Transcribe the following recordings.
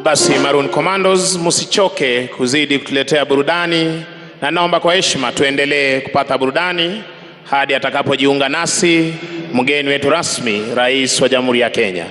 Basi Maroon Commandos, msichoke kuzidi kutuletea burudani, na naomba kwa heshima tuendelee kupata burudani hadi atakapojiunga nasi mgeni wetu rasmi, Rais wa Jamhuri ya Kenya.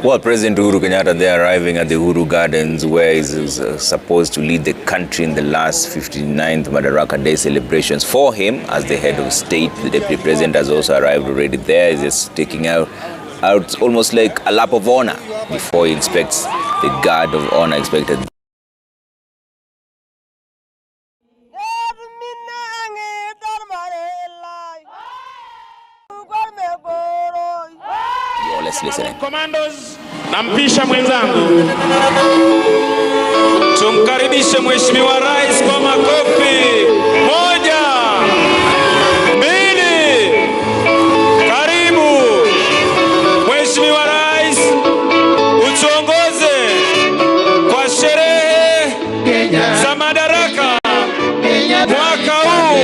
Well, President Uhuru Kenyatta, they are arriving at the Uhuru Gardens, where he is supposed to lead the country in the last 59th Madaraka Day celebrations. For him, as the head of state, the deputy president has also arrived already there. He's just taking out almost like a lap of honor before he inspects the guard of honor expected. Let's listen. Commandos, nampisha mwenzangu. Tumkaribishe Mheshimiwa Rais kwa makofi. 1, 2. Karibu. Mheshimiwa Rais, utuongoze kwa sherehe za Madaraka mwaka huu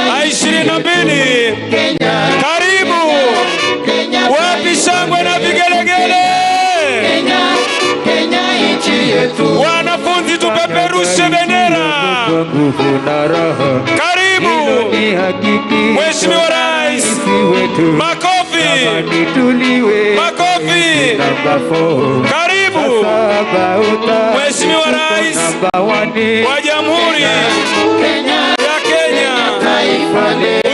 2022. Karibu. Wapi shangwe na vigelegele? Wanafunzi tupeperushe bendera. Karibu. Mheshimiwa Rais. Makofi. Makofi. Karibu. Mheshimiwa Rais wa Jamhuri ya Kenya.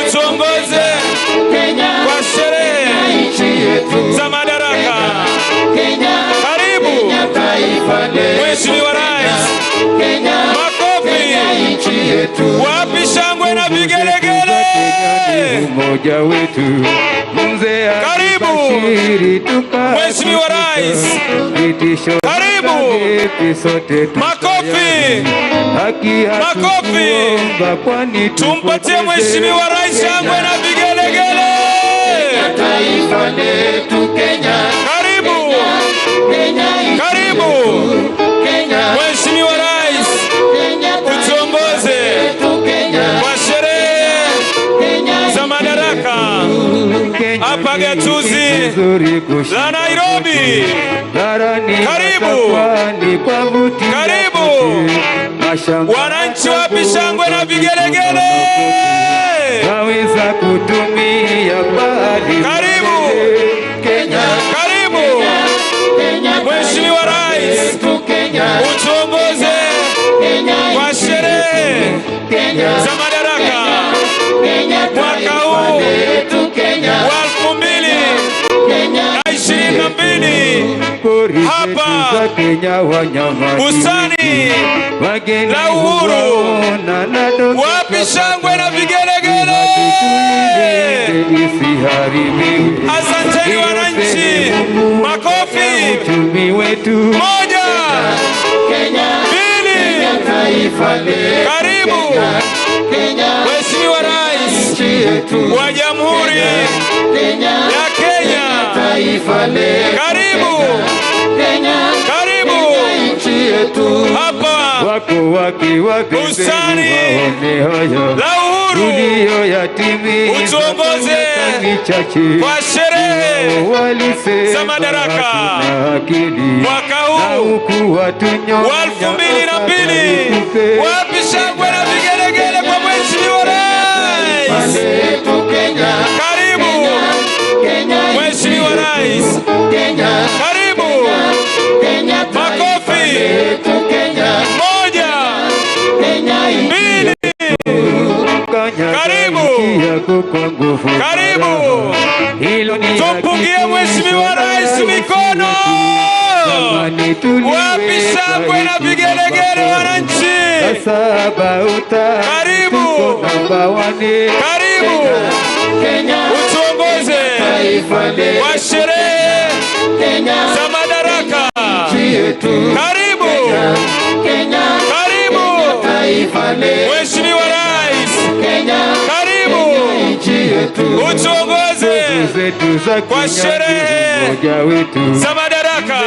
Utuongoze kwa sherehe za Madaraka. Karibu. Mheshimiwa Rais. Makofi. Wapi shangwe na vigelegele? Mmoja wetu Mheshimiwa Rais. Karibu. Makofi. Makofi. Tumpatie Mheshimiwa Rais shangwe na vigelegele. Taifa letu Kenya. Karibu. Karibu. Mheshimiwa Rais, utuongoze kwa sherehe za Madaraka hapa gatuzi la Nairobi. Karibu. Karibu. Wananchi wapi shangwe na vigelegele. Karibu. Karibu. Mheshimiwa Rais, utuongoze kwa sherehe za Madaraka mwaka huu wa 2022 hapa bustani la Uhuru. Wapi shangwe na vigelegele. Asanteni wananchi. Makofi. Moja. Pili. Karibu. Mheshimiwa Rais wa Jamhuri ya Kenya. Karibu. Karibu. Hapa bustani la Uhuru. Utuongoze kwa sherehe za Madaraka mwaka huu wa 2022. Wapi shangwe na vigelegele kwa Mheshimiwa Rais. Karibu. Mheshimiwa Rais. Karibu. Makofi. Moja. Mbili. Karibu. Karibu. Tumpungie Mheshimiwa Rais mikono. Wapi shangwe na vigelegele wananchi. Karibu. Karibu. Utuongoze kwa sherehe za Madaraka. Karibu. Karibu. Mheshimiwa Rais. Karibu. Utuongoze kwa sherehe za Madaraka.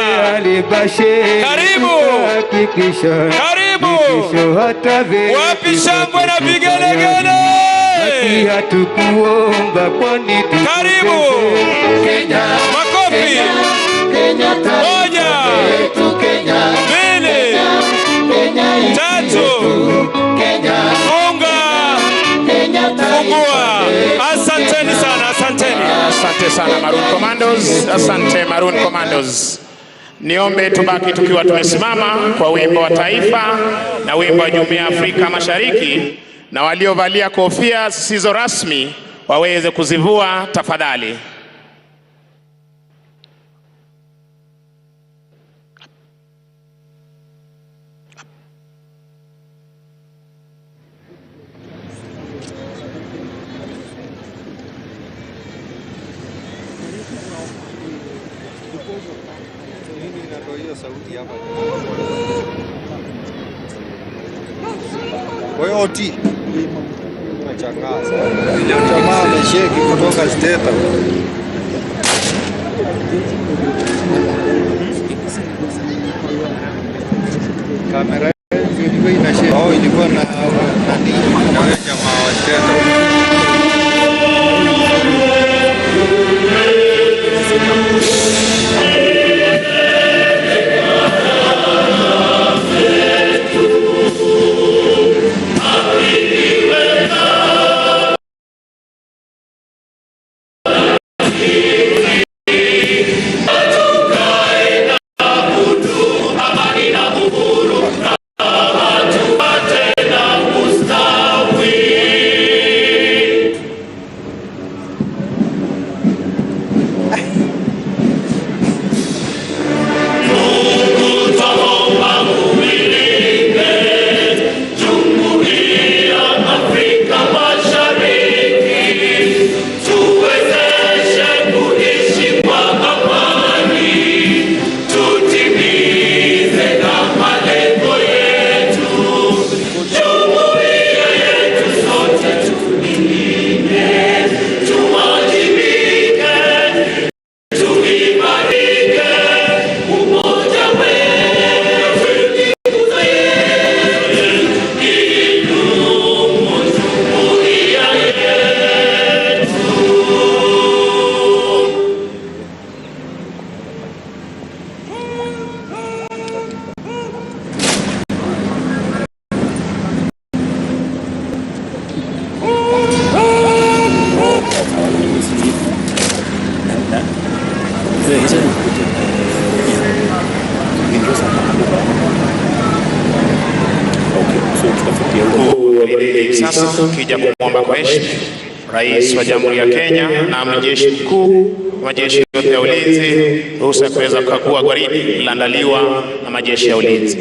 Karibu. Karibu. Wapi shangwe na vigelegele. Karibu. Makofi. Moja. Mbili. Tatu. Funga. Fungua. Asanteni sana. Asanteni. Asante sana Maroon Commandos. Asante Maroon Commandos. Niombe tubaki tukiwa tumesimama kwa wimbo wa taifa na wimbo wa Jumuiya ya Afrika Mashariki, na waliovalia kofia zisizo rasmi waweze kuzivua tafadhali. Oti nachangaza vile jamaa amesheki kutoka steta. Kamera ilikuwa inashika. Oh, ilikuwa na nani na jamaa wa steta. gwaride hivi sasa, kija kumwomba kwa heshima Rais wa Jamhuri ya Kenya na Amiri Jeshi Mkuu wa majeshi yote ya ulinzi ruhusa ya kuweza kukagua gwaride lililoandaliwa na majeshi ya ulinzi.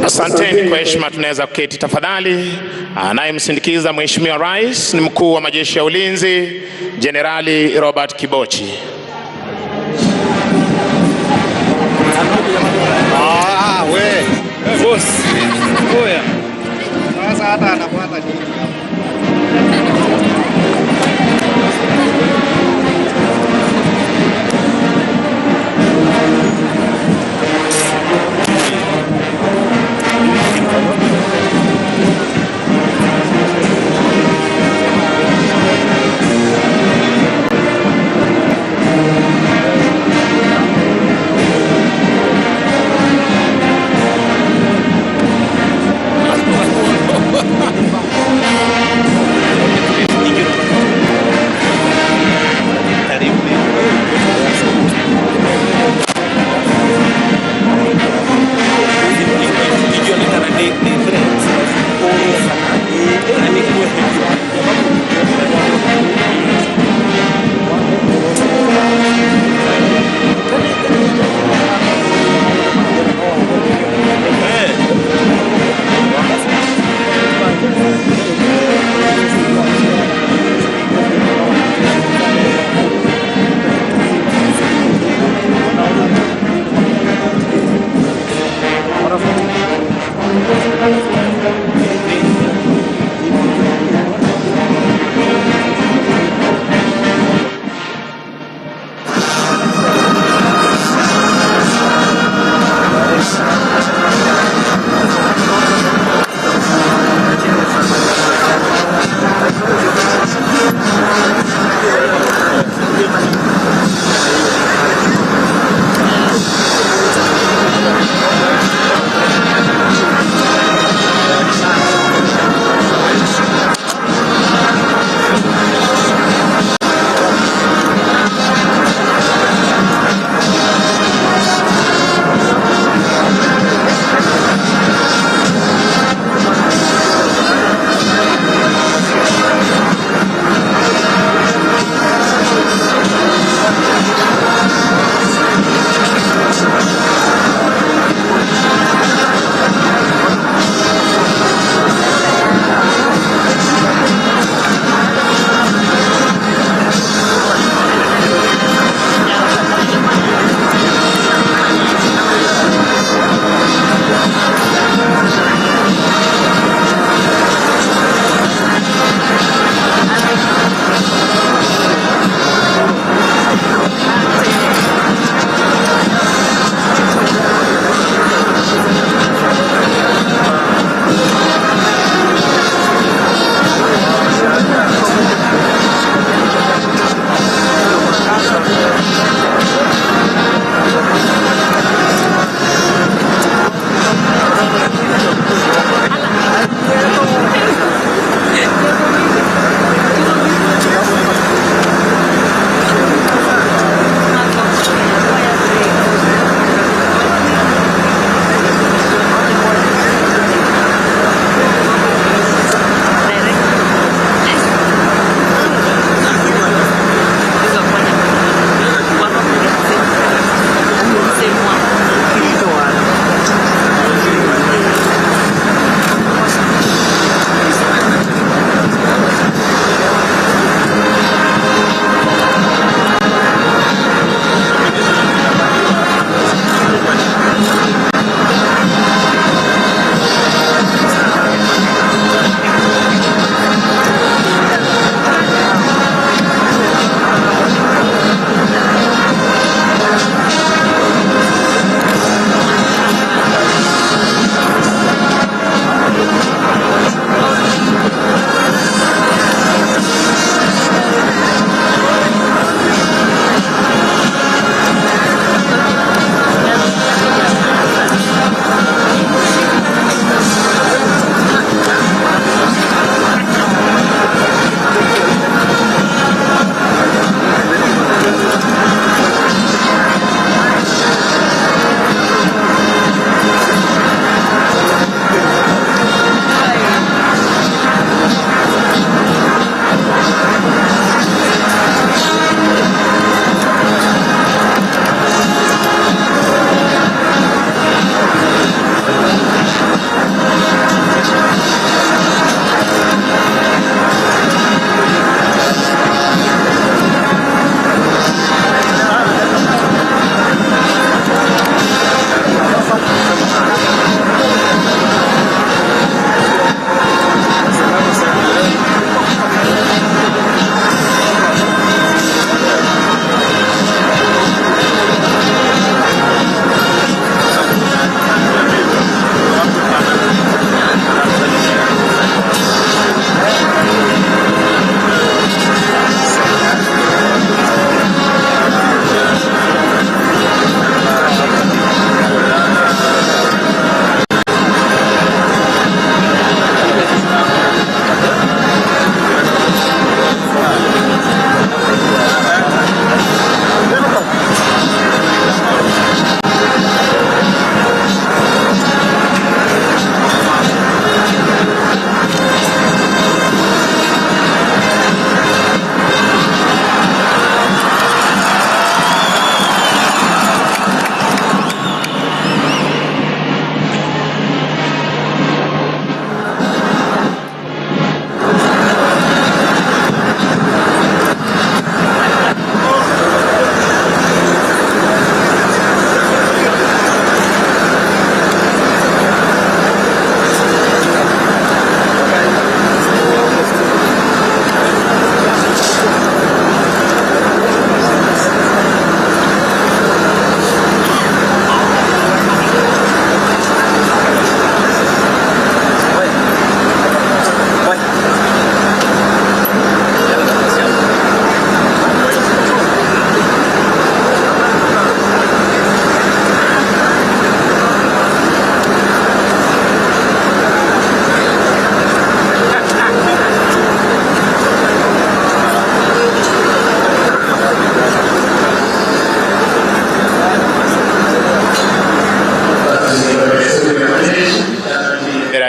Asanteni, kwa heshima tunaweza kuketi tafadhali. Anayemsindikiza Mheshimiwa Rais ni Mkuu wa Majeshi ya Ulinzi Jenerali Robert Kibochi. Boss. Oya. Sasa hata anapata nini?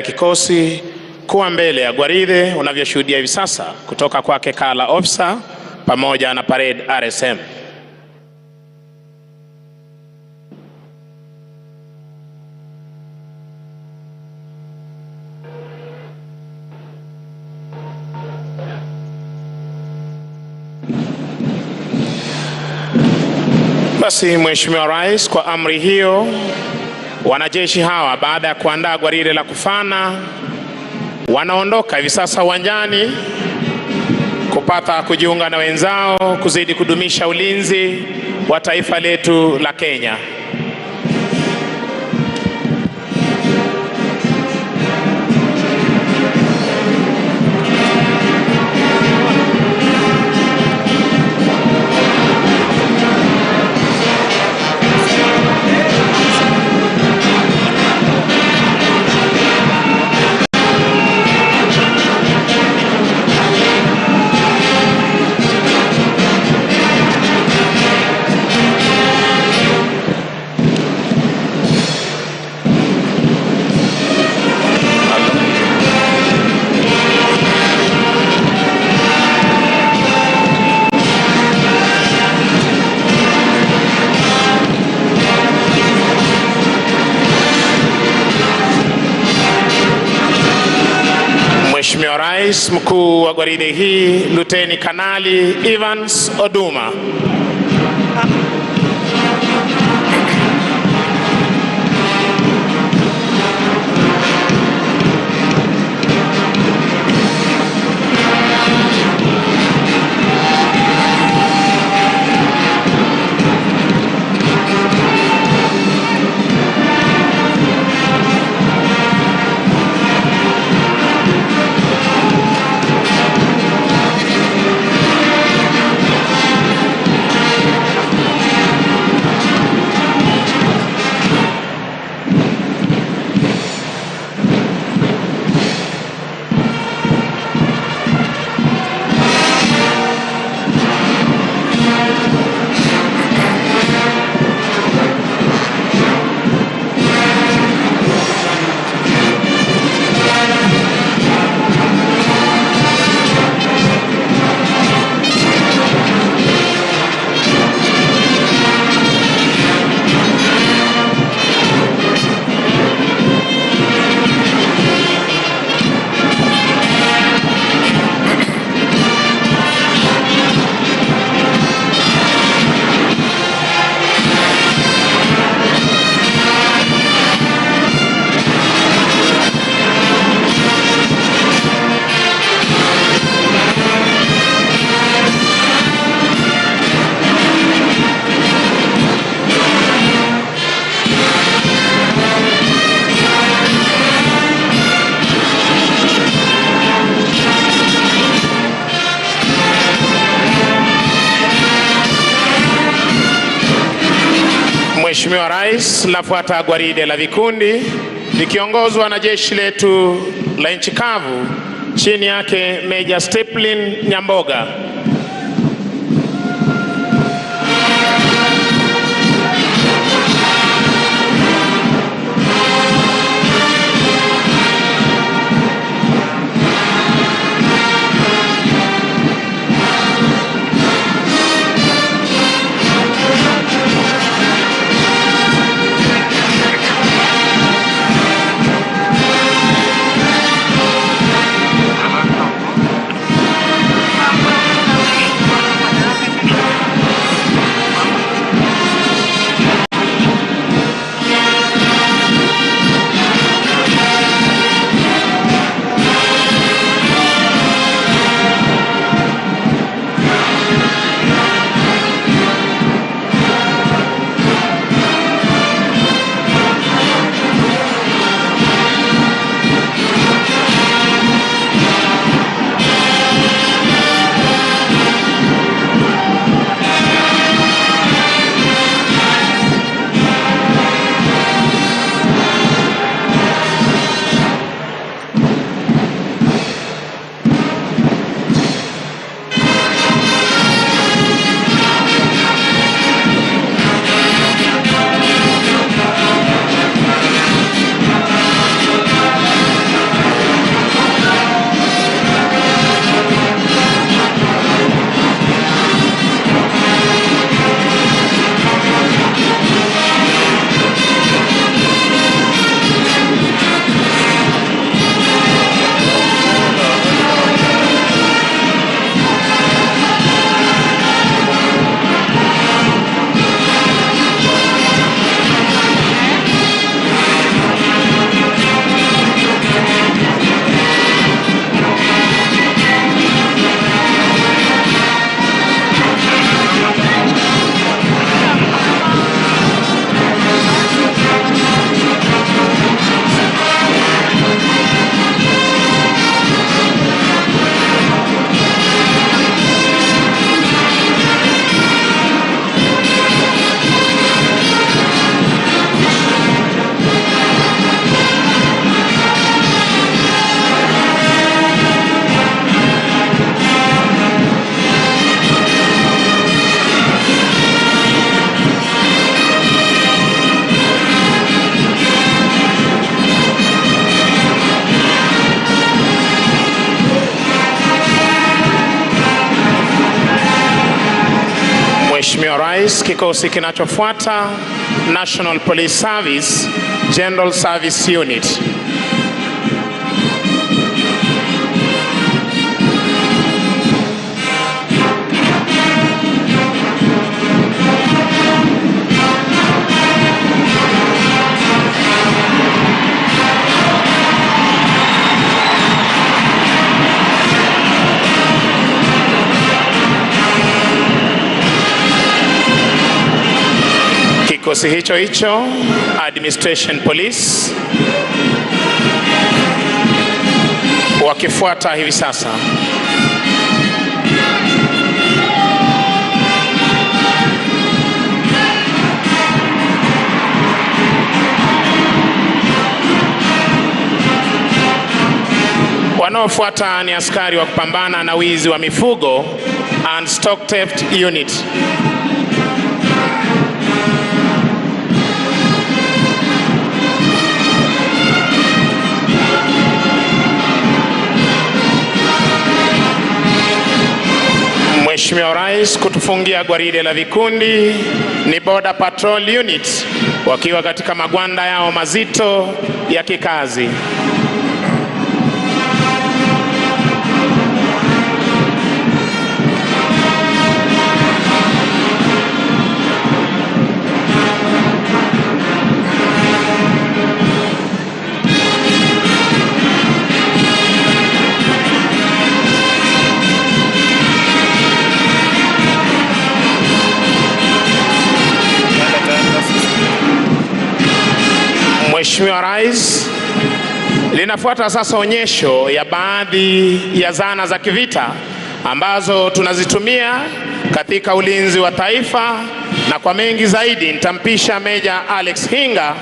ya kikosi kuwa mbele ya gwaride unavyoshuhudia hivi sasa kutoka kwake Kala Officer pamoja na Parade RSM. Basi Mheshimiwa Rais, kwa amri hiyo, wanajeshi hawa baada ya kuandaa gwaride la kufana wanaondoka hivi sasa uwanjani kupata kujiunga na wenzao kuzidi kudumisha ulinzi wa taifa letu la Kenya. Mheshimiwa Rais, mkuu wa gwaride hii Luteni Kanali Evans Oduma. Mheshimiwa Rais, lafuata gwaride la vikundi likiongozwa na jeshi letu la nchi kavu chini yake Major Stephen Nyamboga. Mheshimiwa Rais, kikosi kinachofuata National Police Service General Service Unit. Kikosi hicho hicho Administration Police wakifuata hivi sasa. Wanaofuata ni askari wa kupambana na wizi wa mifugo and stock theft unit. Mheshimiwa Rais, kutufungia gwaride la vikundi ni Border Patrol Unit wakiwa katika magwanda yao mazito ya kikazi. Mheshimiwa Rais, linafuata sasa onyesho ya baadhi ya zana za kivita ambazo tunazitumia katika ulinzi wa taifa, na kwa mengi zaidi nitampisha Meja Alex Hinga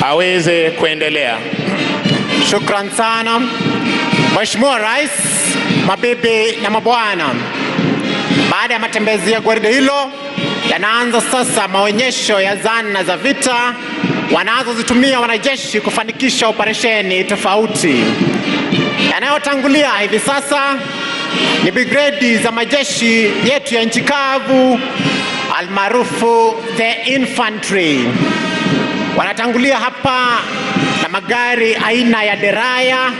aweze kuendelea. Shukran sana. Mheshimiwa Rais, mabibi na mabwana, baada ya matembezi ya gwaride hilo, yanaanza sasa maonyesho ya zana za vita wanazozitumia wanajeshi kufanikisha operesheni tofauti. Yanayotangulia hivi sasa ni brigade za majeshi yetu ya nchi kavu almaarufu the infantry. Wanatangulia hapa na magari aina ya deraya,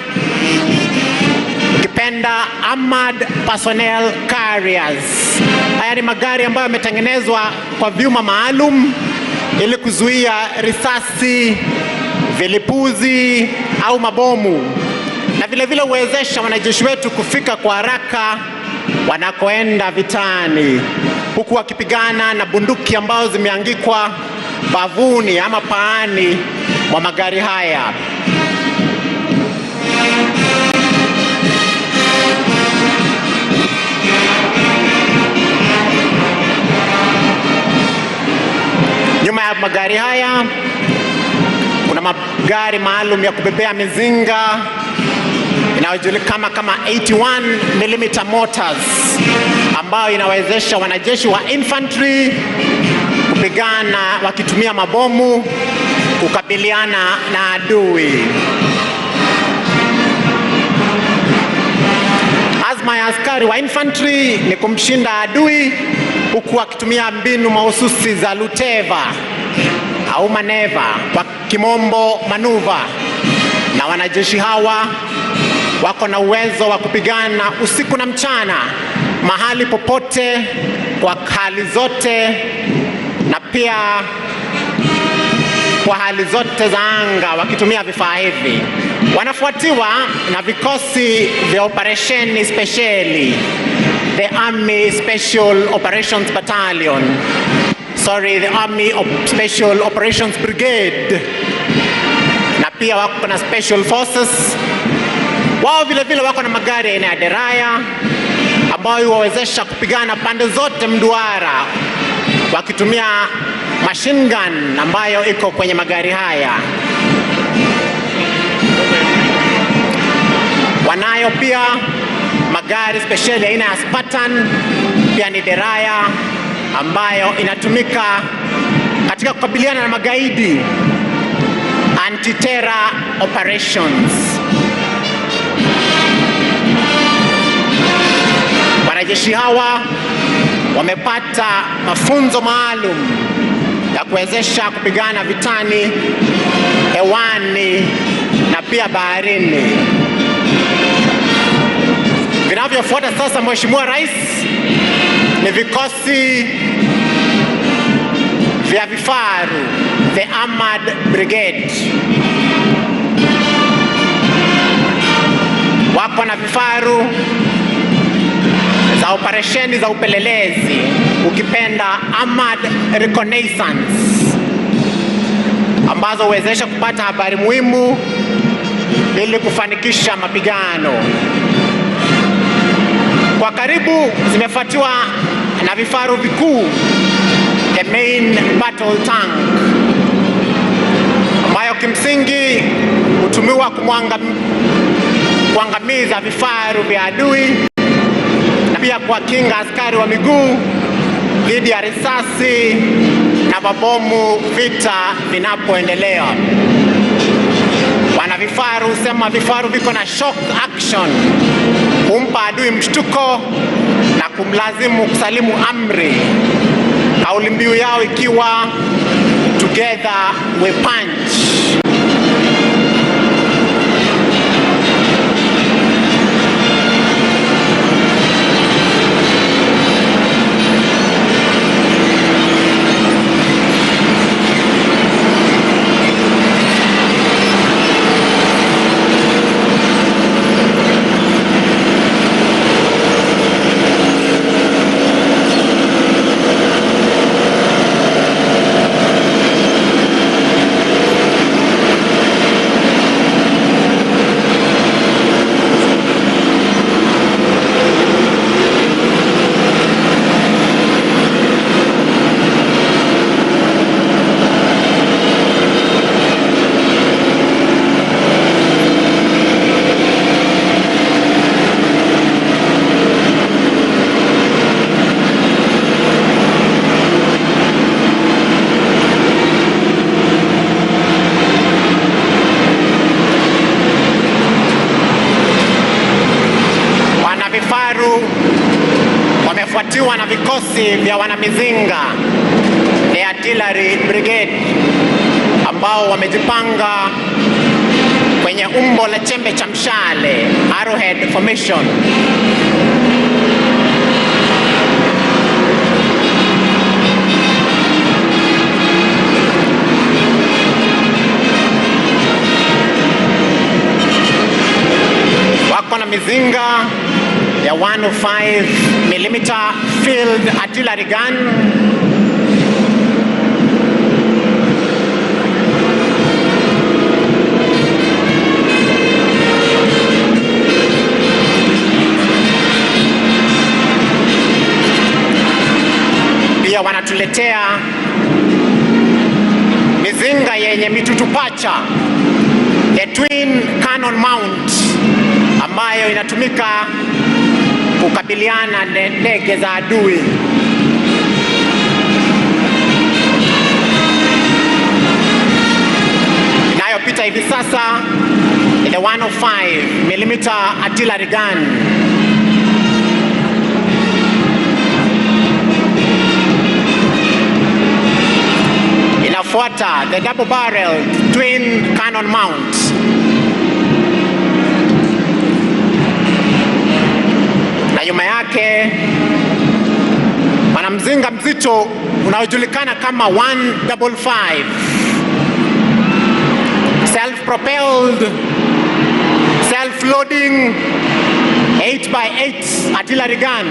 ukipenda armored personnel carriers. Haya ni magari ambayo yametengenezwa kwa vyuma maalum ili kuzuia risasi, vilipuzi au mabomu, na vile vile huwezesha wanajeshi wetu kufika kwa haraka wanakoenda vitani, huku wakipigana na bunduki ambazo zimeangikwa bavuni ama paani mwa magari haya. Nyuma ya magari haya kuna magari maalum ya kubebea mizinga inayojulikana kama 81mm mortars, ambayo inawezesha wanajeshi wa infantry kupigana wakitumia mabomu kukabiliana na adui. Azma ya askari wa infantry ni kumshinda adui huku wakitumia mbinu mahususi za luteva au maneva, kwa kimombo manuva, na wanajeshi hawa wako na uwezo wa kupigana usiku na mchana, mahali popote, kwa hali zote, na pia kwa hali zote za anga wakitumia vifaa hivi. Wanafuatiwa na vikosi vya operesheni spesheli, the Army Special Operations Battalion, the Army Special Operations Brigade, na pia wako na Special Forces. Wao vile vile wako na magari aina ya deraya ambayo huwawezesha kupigana pande zote mduara wakitumia machine gun ambayo iko kwenye magari haya. Wanayo pia magari speciali aina ya Spartan, pia ni deraya ambayo inatumika katika kukabiliana na magaidi, anti-terror operations. Wanajeshi hawa wamepata mafunzo maalum ya kuwezesha kupigana vitani, hewani na pia baharini. Vinavyofuata sasa, Mheshimiwa Rais, ni vikosi vya vifaru, the Armored Brigade. Wako na vifaru za operesheni za upelelezi, ukipenda Armored Reconnaissance, ambazo huwezesha kupata habari muhimu ili kufanikisha mapigano. Kwa karibu zimefuatiwa na vifaru vikuu, the main battle tank, ambayo kimsingi hutumiwa kuangamiza vifaru vya adui na pia kuwakinga askari wa miguu dhidi ya risasi na mabomu vita vinapoendelea. Wana vifaru husema vifaru viko na shock action, kumpa adui mshtuko na kumlazimu kusalimu amri, kauli mbiu yao ikiwa together we punch. Wamefuatiwa na vikosi vya wanamizinga, the Artillery Brigade, ambao wamejipanga kwenye umbo la chembe cha mshale, arrowhead formation. Wako na mizinga ya 105mm field artillery gun, pia wanatuletea mizinga yenye mitutu pacha, the twin cannon mount, ambayo inatumika kukabiliana na ndege za adui. Inayopita hivi sasa the 105mm artillery gun. Inafuata the double barreled twin cannon mount. Na nyuma yake wanamzinga mzito unaojulikana kama 155 self-propelled, self-loading 8x8 artillery gun.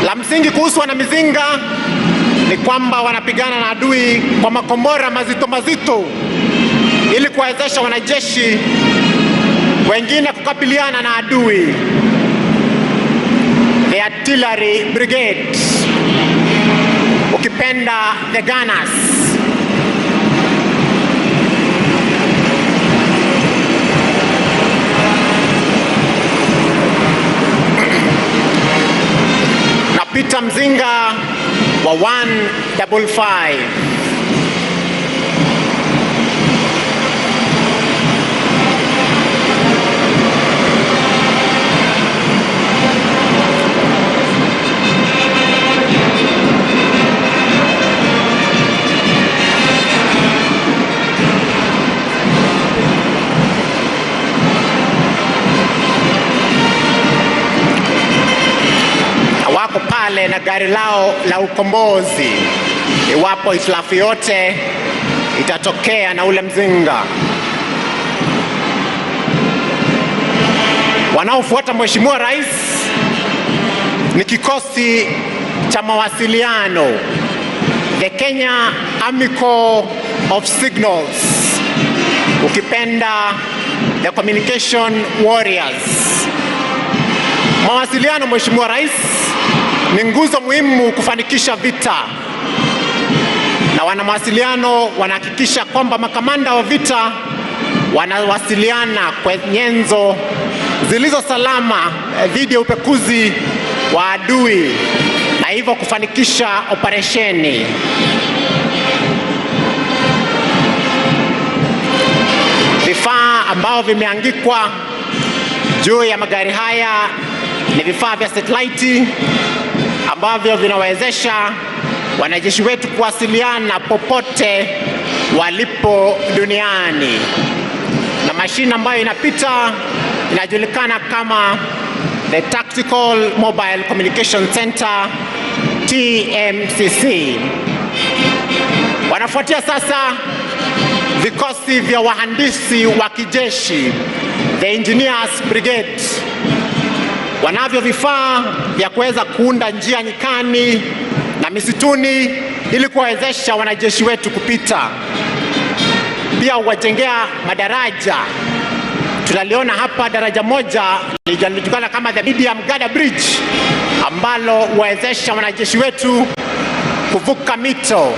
La msingi kuhusu wanamizinga ni kwamba wanapigana na adui kwa makombora mazito mazito ili kuwezesha wanajeshi wengine kukabiliana na adui. The Artillery Brigade, ukipenda the gunners. Napita mzinga wa 155. pale na gari lao la ukombozi iwapo hitilafu yote itatokea na ule mzinga. Wanaofuata Mheshimiwa Rais ni kikosi cha mawasiliano, the Kenya Army Corps of Signals, ukipenda the Communication Warriors. Mawasiliano, Mheshimiwa Rais, ni nguzo muhimu kufanikisha vita, na wana mawasiliano wanahakikisha kwamba makamanda wa vita wanawasiliana kwa nyenzo zilizo salama dhidi ya upekuzi wa adui na hivyo kufanikisha operesheni. Vifaa ambao vimeangikwa juu ya magari haya ni vifaa vya satellite ambavyo vinawezesha wanajeshi wetu kuwasiliana popote walipo duniani, na mashine ambayo inapita inajulikana kama the Tactical Mobile Communication Center, TMCC. Wanafuatia sasa vikosi vya wahandisi wa kijeshi, the Engineers Brigade. Wanavyo vifaa vya kuweza kuunda njia nyikani na misituni ili kuwawezesha wanajeshi wetu kupita. Pia huwajengea madaraja. Tunaliona hapa daraja moja linalojulikana kama the Medium Girder Bridge ambalo huwezesha wanajeshi wetu kuvuka mito.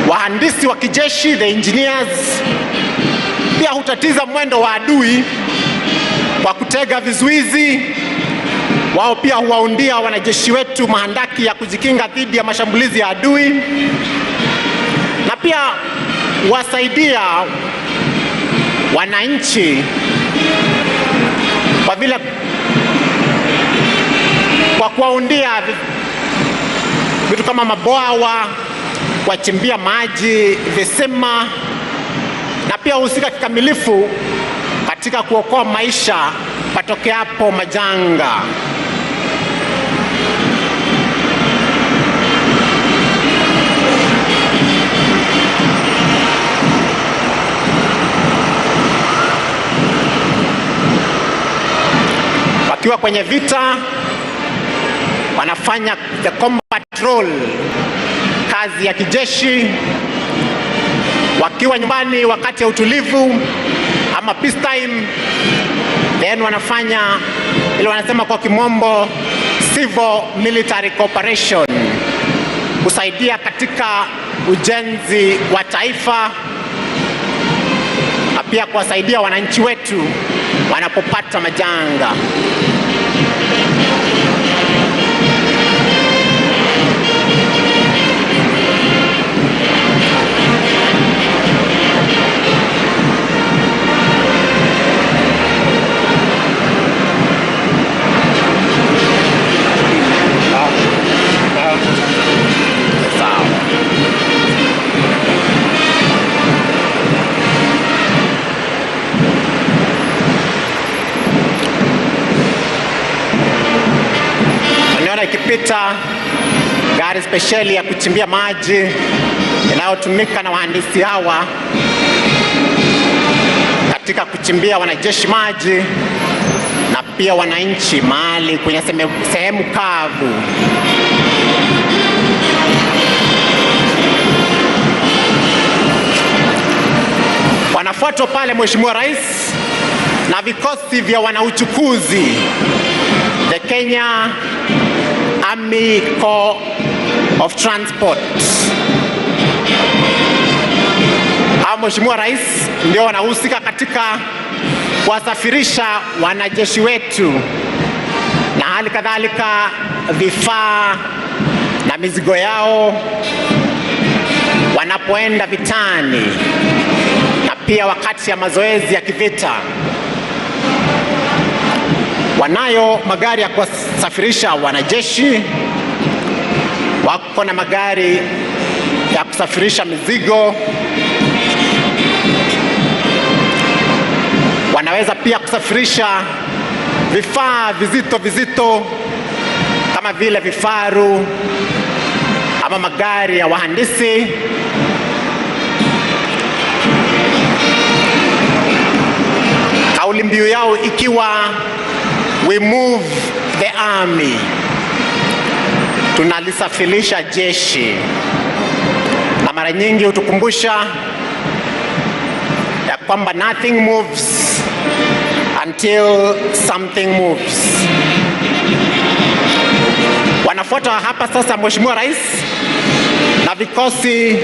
Wahandisi wa kijeshi, the engineers, pia hutatiza mwendo wa adui kwa kutega vizuizi. Wao pia huwaundia wanajeshi wetu mahandaki ya kujikinga dhidi ya mashambulizi ya adui, na pia wasaidia wananchi kwa vile kwa kuwaundia vitu kama mabwawa, kuwachimbia maji, visima, na pia husika kikamilifu katika kuokoa maisha patokeapo majanga. Wakiwa kwenye vita wanafanya the combat role, kazi ya kijeshi. Wakiwa nyumbani wakati ya utulivu ama peace time, then wanafanya ile wanasema kwa kimombo civil military cooperation, kusaidia katika ujenzi wa taifa na pia kuwasaidia wananchi wetu wanapopata majanga. Ikipita gari speciali ya kuchimbia maji inayotumika na wahandisi hawa katika kuchimbia wanajeshi maji na pia wananchi mahali kwenye sehemu kavu. Wanafuatwa pale Mheshimiwa Rais na vikosi vya wanauchukuzi, the Kenya Army Corps of Transport. Hao Mheshimiwa Rais ndio wanahusika katika kuwasafirisha wanajeshi wetu na hali kadhalika vifaa na mizigo yao wanapoenda vitani na pia wakati ya mazoezi ya kivita. Wanayo magari ya kusafirisha wanajeshi, wako na magari ya kusafirisha mizigo. Wanaweza wanaweza pia kusafirisha vifaa vizito kama vile vifaru ama magari ya wahandisi. Kauli mbiu yao ikiwa we move the army, tunalisafirisha jeshi, na mara nyingi hutukumbusha ya kwamba nothing moves until something moves. Wanafuata hapa sasa Mheshimiwa Rais na vikosi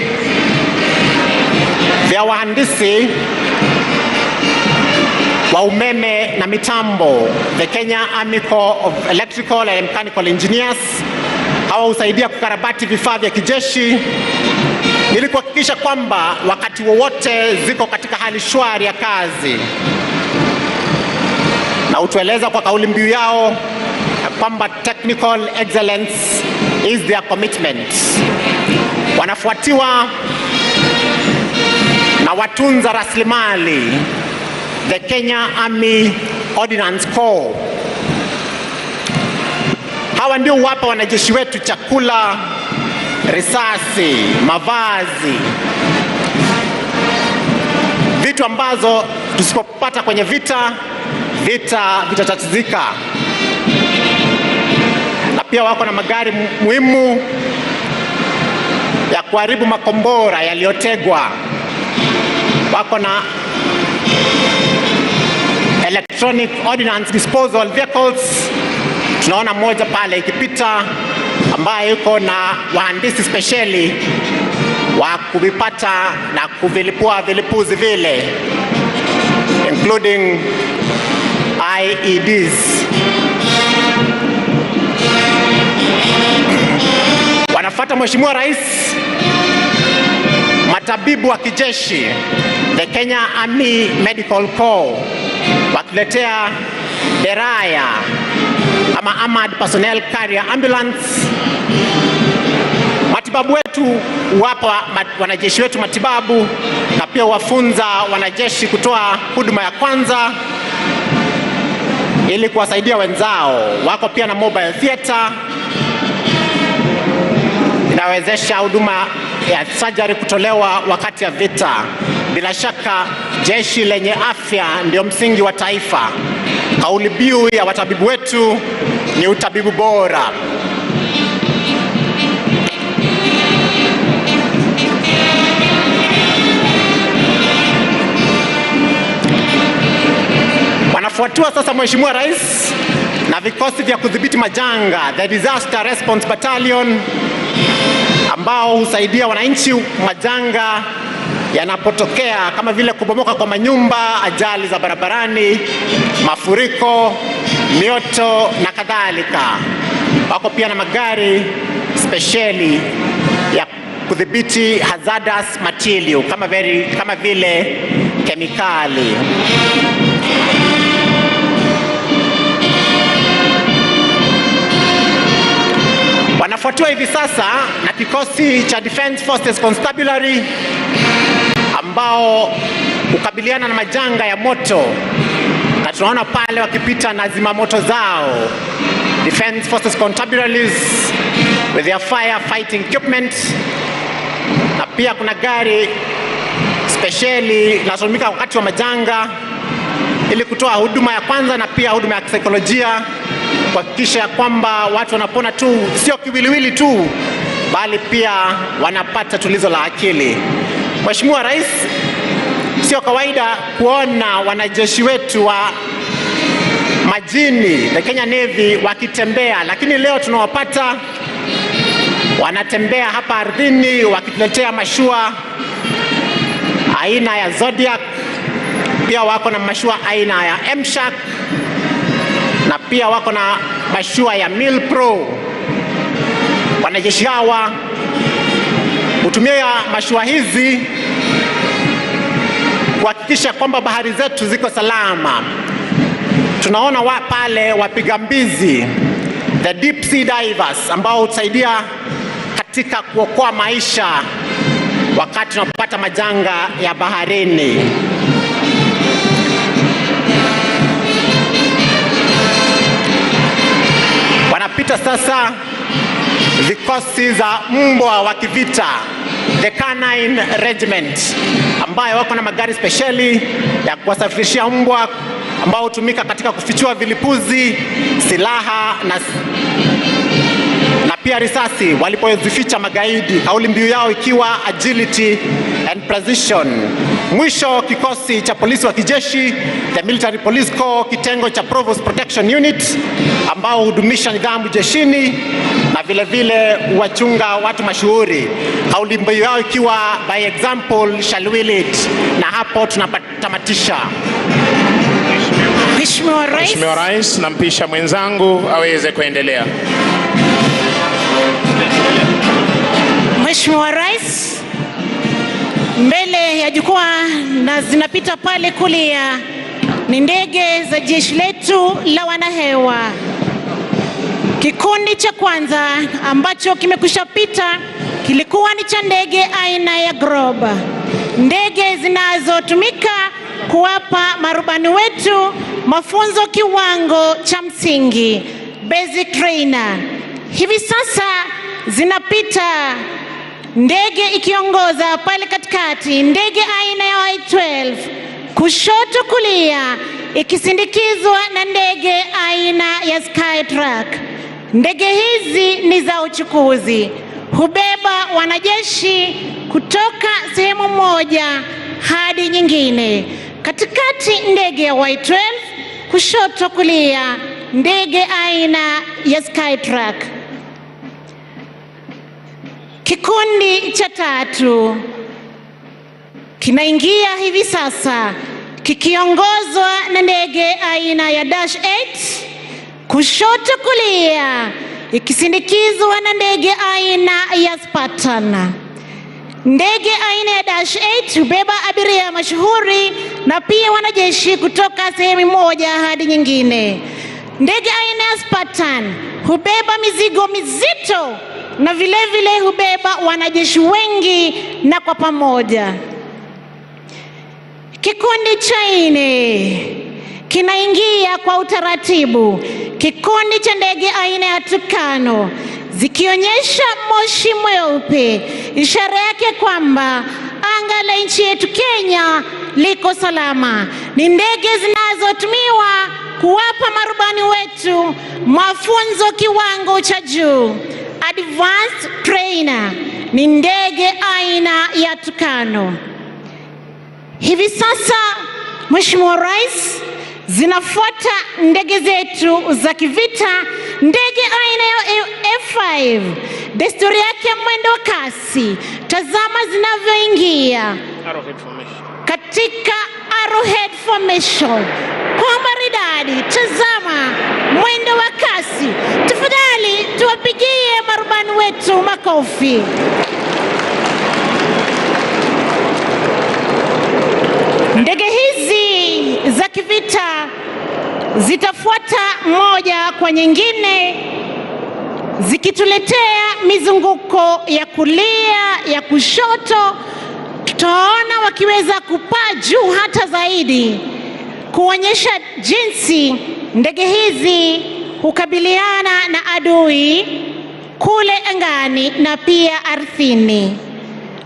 vya wahandisi wa umeme na mitambo, the Kenya Army Corps of Electrical and Mechanical Engineers. Hawa husaidia kukarabati vifaa vya kijeshi ili kuhakikisha kwamba wakati wowote ziko katika hali shwari ya kazi, na utueleza kwa kauli mbiu yao kwamba technical excellence is their commitment. Wanafuatiwa na watunza rasilimali, the Kenya Army Ordnance Corps. Hawa ndio wapa wanajeshi wetu chakula, risasi, mavazi, vitu ambazo tusipopata kwenye vita vitatatizika. Na pia wako na magari muhimu ya kuharibu makombora yaliyotegwa. Wako na electronic ordnance disposal vehicles. Tunaona moja pale ikipita ambaye yuko na wahandisi speciali wa kuvipata na kuvilipua vilipuzi vile, including IEDs. Wanafuata Mheshimiwa Rais matabibu wa kijeshi, the Kenya Army Medical Corps, wakiletea deraya ama Armored Personnel Carrier Ambulance. Matibabu wetu wapa wanajeshi wetu matibabu, na pia wafunza wanajeshi kutoa huduma ya kwanza ili kuwasaidia wenzao. Wako pia na mobile theater inawezesha huduma ya surgery kutolewa wakati ya vita. Bila shaka jeshi lenye afya ndio msingi wa taifa. Kauli mbiu ya watabibu wetu ni utabibu bora. Wanafuatiwa sasa Mheshimiwa Rais na vikosi vya kudhibiti majanga, the Disaster Response Battalion, ambao husaidia wananchi majanga yanapotokea kama vile kubomoka kwa manyumba, ajali za barabarani, mafuriko, mioto na kadhalika. Wako pia na magari speciali ya kudhibiti hazardous material kama vile kemikali. Wanafuatiwa hivi sasa na kikosi cha Defense Forces Constabulary ambao hukabiliana na majanga ya moto, na tunaona pale wakipita na zimamoto zao, Defense Forces Constabularies with their fire fighting equipment. Na pia kuna gari speciali linalotumika wakati wa majanga ili kutoa huduma ya kwanza na pia huduma ya kisaikolojia, kuhakikisha kwamba watu wanapona tu, sio kiwiliwili tu, bali pia wanapata tulizo la akili. Mheshimiwa Rais, sio kawaida kuona wanajeshi wetu wa majini, the Kenya Navy, wakitembea, lakini leo tunawapata wanatembea hapa ardhini wakituletea mashua aina ya Zodiac. Pia wako na mashua aina ya M-Shark, na pia wako na mashua ya Mil Pro. Wanajeshi hawa hutumia mashua hizi kuhakikisha kwamba bahari zetu ziko salama. Tunaona pale wapiga mbizi, the deep sea divers, ambao hutusaidia katika kuokoa maisha wakati tunapata majanga ya baharini. zinapita sasa vikosi za mbwa wa kivita, the Canine Regiment, ambayo wako na magari spesheli ya kuwasafirishia mbwa ambao hutumika katika kufichua vilipuzi, silaha na pia risasi walipozificha magaidi, kauli mbiu yao ikiwa agility and precision. Mwisho, kikosi cha polisi wa kijeshi, the Military Police Corps, kitengo cha Provost Protection Unit, ambao hudumisha nidhamu jeshini na vile vile wachunga watu mashuhuri, kauli mbiu yao ikiwa by example shall we lead. Na hapo tunatamatisha. Mheshimiwa Rais, nampisha mwenzangu aweze kuendelea. Mheshimiwa Rais, mbele ya jukwaa na zinapita pale kulia ni ndege za jeshi letu la wanahewa. Kikundi cha kwanza ambacho kimekushapita kilikuwa ni cha ndege aina ya Grob, ndege zinazotumika kuwapa marubani wetu mafunzo kiwango cha msingi, basic trainer. Hivi sasa zinapita ndege ikiongoza pale katikati, ndege aina ya Y12, kushoto kulia ikisindikizwa na ndege aina ya Skytrack. Ndege hizi ni za uchukuzi, hubeba wanajeshi kutoka sehemu moja hadi nyingine. Katikati ndege ya Y12, kushoto kulia ndege aina ya Skytrack. Kikundi cha tatu kinaingia hivi sasa kikiongozwa na ndege aina ya Dash 8, kushoto kulia ikisindikizwa na ndege aina ya Spartan. Ndege aina ya Dash 8 hubeba abiria mashuhuri na pia wanajeshi kutoka sehemu moja hadi nyingine. Ndege aina ya Spartan hubeba mizigo mizito na vile vile hubeba wanajeshi wengi na kwa pamoja. Kikundi cha 4 kinaingia kwa utaratibu, kikundi cha ndege aina ya Tukano, zikionyesha moshi mweupe, ishara yake kwamba anga la nchi yetu Kenya liko salama. Ni ndege zinazotumiwa kuwapa marubani wetu mafunzo kiwango cha juu, advanced trainer. Ni ndege aina ya Tukano. Hivi sasa Mheshimiwa Rais, zinafuata ndege zetu za kivita, ndege aina ya F5, desturi yake mwendo wa kasi. Tazama zinavyoingia katika arrowhead formation kwa maridadi. Tazama mwendo wa kasi. Tafadhali tuwapigie marubani wetu makofi. Ndege hizi za kivita zitafuata moja kwa nyingine, zikituletea mizunguko ya kulia, ya kushoto. Tutaona wakiweza kupaa juu hata zaidi, kuonyesha jinsi ndege hizi hukabiliana na adui kule angani na pia ardhini.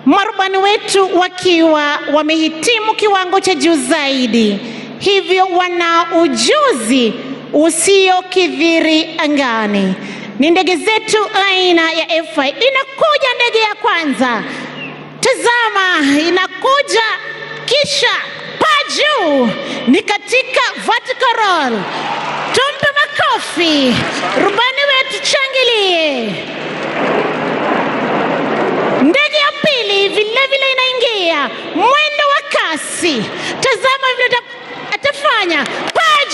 Marubani wetu wakiwa wamehitimu kiwango cha juu zaidi, hivyo wana ujuzi usiokithiri angani. Ni ndege zetu aina ya F5. Inakuja ndege ya kwanza. Tazama, inakuja kisha paa juu, ni katika vertical roll. Tumpe makofi rubani wetu, changilie. Ndege ya pili vile vile inaingia mwendo wa kasi. Tazama vile atafanya, paa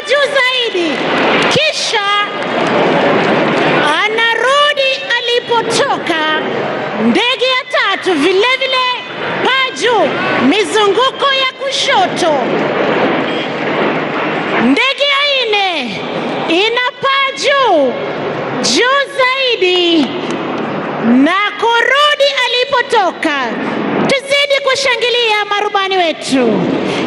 juu zaidi, kisha anarudi alipotoka. Ndege ya tatu vile vile paa juu, mizunguko ya kushoto. Ndege ya 4 inapaa juu zaidi na kurudi alipotoka. Tuzidi kwa kuwashangilia marubani wetu.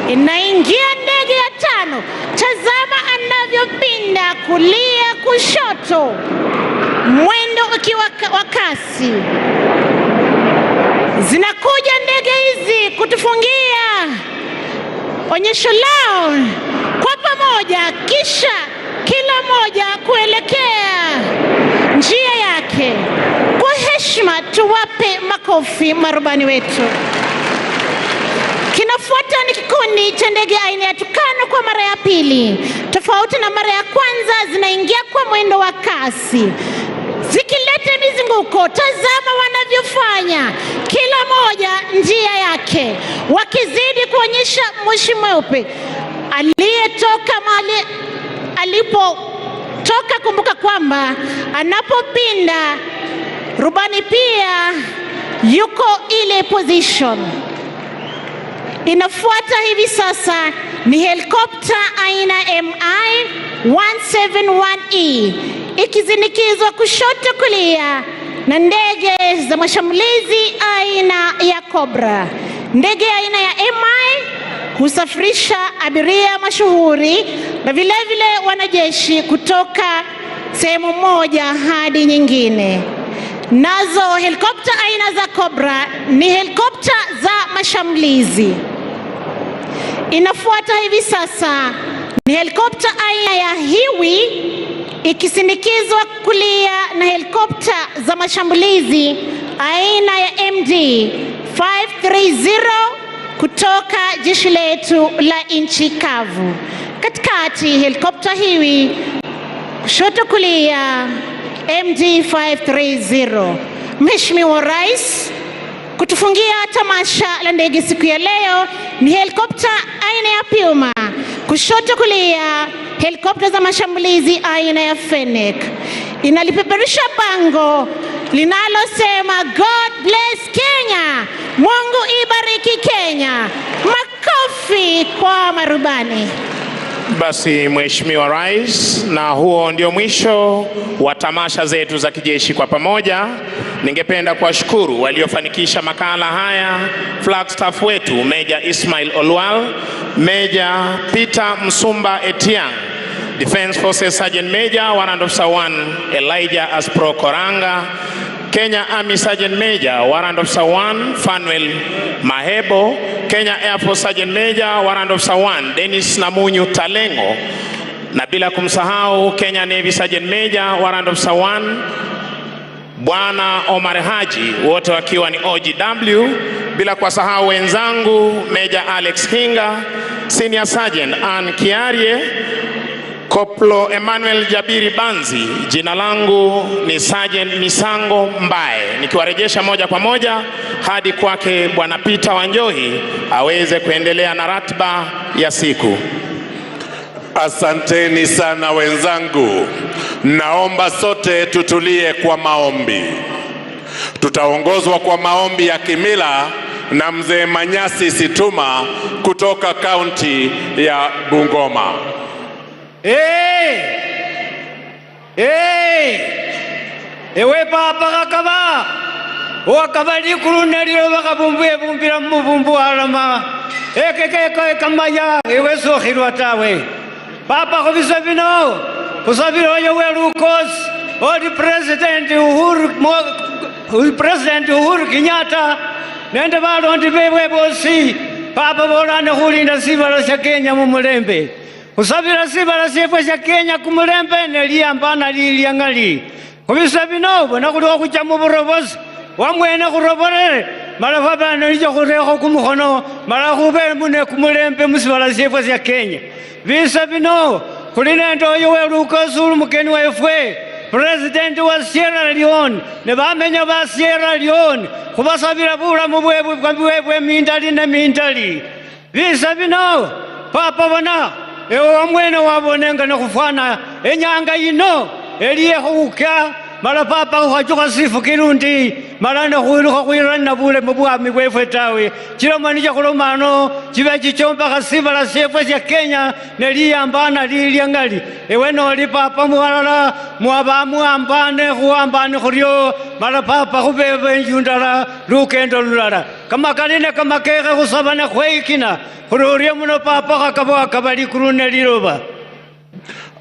Inaingia ndege ya 5. Tazama anavyopinda kulia kushoto, mwendo ukiwa wa kasi. Zinakuja ndege hizi kutufungia onyesho lao kwa pamoja, kisha kila moja kuelekea njia yake. Kwa heshima tuwape makofi marubani wetu. Kinafuata ni kikundi cha ndege aina ya Tukano kwa mara ya pili. Tofauti na mara ya kwanza, zinaingia kwa mwendo wa kasi, zikileta mizunguko. Tazama wanavyofanya, kila moja njia yake, wakizidi kuonyesha moshi mweupe. Aliyetoka mahali alipotoka, kumbuka kwamba anapopinda rubani pia yuko ile position. Inafuata hivi sasa ni helikopta aina MI-171E ikizindikizwa kushoto kulia na ndege za mashambulizi aina ya Cobra. Ndege aina ya MI husafirisha abiria mashuhuri na vile wanajeshi kutoka sehemu moja hadi nyingine. Nazo helikopta aina za Cobra ni helikopta za mashambulizi. Inafuata hivi sasa ni helikopta aina ya Hiwi ikisindikizwa kulia na helikopta za mashambulizi aina ya MD-530 kutoka jeshi letu la nchi kavu. Katikati helikopta Hiwi, kushoto kulia MD-530. Mheshimiwa Rais, kutufungia tamasha la ndege siku ya leo ni helikopta aina ya Puma, kushoto kulia helikopta za mashambulizi aina ya Fennec. Inalipeperusha bango linalosema God bless Kenya, Mungu ibariki Kenya. Makofi kwa marubani. Basi Mheshimiwa Rais, na huo ndio mwisho wa tamasha zetu za kijeshi kwa pamoja. Ningependa kuwashukuru waliofanikisha makala haya, Flagstaff wetu Meja Ismail Olwal, Meja Peter Msumba Etiang, Defense Forces Sergeant Major Warrant Officer 1 Elijah Aspro Koranga, Kenya Army Sergeant Major Warrant Officer 1 Fanuel Mahebo, Kenya Air Force Sergeant Major Warrant Officer 1 Dennis Namunyu Talengo, na bila kumsahau Kenya Navy Sergeant Major Warrant Officer 1 Bwana Omar Haji, wote wakiwa ni OGW, bila kuwasahau wenzangu Major Alex Hinga, Senior Sergeant Ann Kiarie, Koplo Emmanuel Jabiri Banzi. Jina langu ni Sergeant Misango Mbae, nikiwarejesha moja kwa moja hadi kwake Bwana Peter Wanjohi aweze kuendelea na ratiba ya siku. Asanteni sana wenzangu. Naomba sote tutulie kwa maombi. Tutaongozwa kwa maombi ya kimila na mzee Manyasi Situma kutoka kaunti ya Bungoma. Ewe papa kakaba wakabali kulunelio wakabumbuye bumbira mubumbu alama ekeke kamaya ewe sokhirwa tawe papa khobisa bino kusabira yowe lukos odi president Uhuru Kenyatta nende balondi bewe bosi papa bolane khulinda sibala sya Kenya mu mulembe kusabira sibala syefwe sya Kenya ku mulembe neliyambana lilyangali khubisa bino bona khuliwo khucha mu burobozi wamwene khuroborere mala fabana lijo khureko kumukhono mala khube mune kumulembe musibala syefwe sya Kenya bisa bino khuli nende oyo welukosulu mukeni wefwe president wa Sierra Leone ne bamenya ba Sierra Leone khubasabira bulamu bwebwe mindali ne mindali bisa bino papa bona ewe wamwene wabonenga ne khufana enyanga yino eliye khuka mara papa ukachuka sifu kirundi mara na kuiruka kuirana bule mubwami bwefe tawe chiromanija kulomano chibe chichomba kasiba la sefwe ya Kenya neliyambana lilyangali eweno li papa muwalala mwabamu ambane kuambane khuryo mara papa kubebe njundala lukendo lulala kama kaline kama keke kusabana khweikina khururye muno papa kakabwa kabali kurune liroba.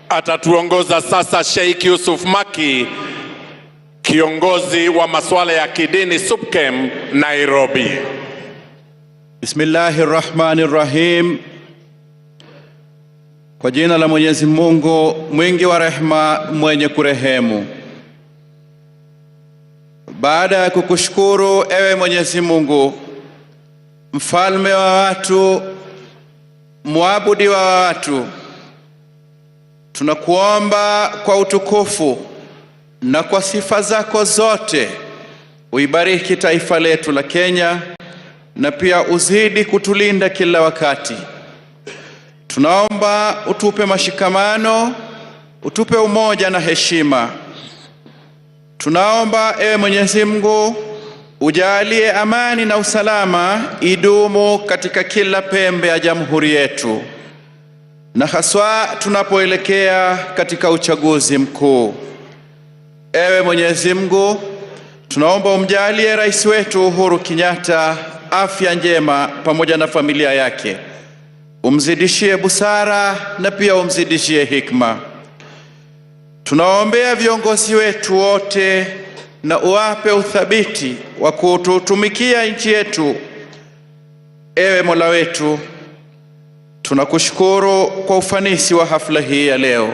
Atatuongoza sasa Sheikh Yusuf Maki, kiongozi wa masuala ya kidini SUPKEM Nairobi. Bismillahirrahmanirrahim. Kwa jina la Mwenyezi Mungu mwingi wa rehema mwenye kurehemu. Baada ya kukushukuru ewe Mwenyezi Mungu, mfalme wa watu, muabudi wa watu, tunakuomba kwa utukufu na kwa sifa zako zote uibariki taifa letu la Kenya na pia uzidi kutulinda kila wakati. Tunaomba utupe mashikamano, utupe umoja na heshima. Tunaomba ewe Mwenyezi Mungu ujalie amani na usalama idumu katika kila pembe ya jamhuri yetu, na haswa tunapoelekea katika uchaguzi mkuu. Ewe Mwenyezi Mungu, tunaomba umjalie rais wetu Uhuru Kenyatta afya njema pamoja na familia yake. Umzidishie busara na pia umzidishie hikma. Tunaombea viongozi wetu wote na uwape uthabiti wa kututumikia nchi yetu. Ewe Mola wetu, tunakushukuru kwa ufanisi wa hafla hii ya leo,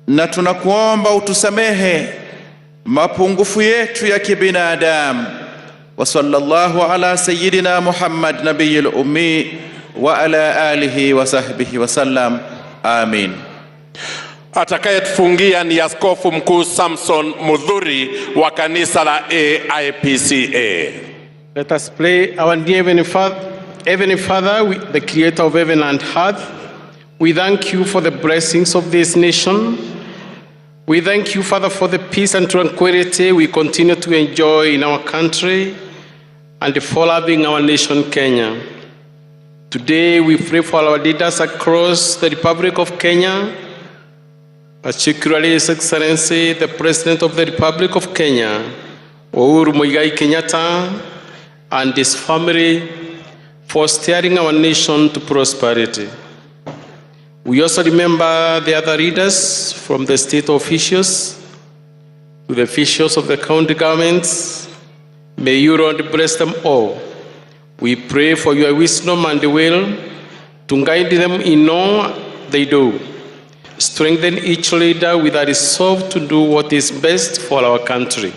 na tunakuomba utusamehe mapungufu yetu ya kibinadamu. Wa sallallahu ala sayyidina Muhammad nabiyil ummi wa ala alihi wa sahbihi wa sallam. Amin. Atakayetufungia ni Askofu Mkuu Samson Mudhuri wa kanisa la AIPCA. Let us pray. Our dear Heavenly Father, the creator of heaven and earth, we thank you for the blessings of this nation. We thank you, Father, for the peace and tranquility we continue to enjoy in our country and for loving our nation, Kenya. Today, we pray for our leaders across the Republic of Kenya, particularly His Excellency, the President of the Republic of Kenya, Uhuru Muigai Kenyatta, and his family for steering our nation to prosperity. We also remember the other leaders from the state officials to the officials of the county governments. May you, Lord, bless them all. We pray for your wisdom and will to guide them in all they do. Strengthen each leader with a resolve to do what is best for our country.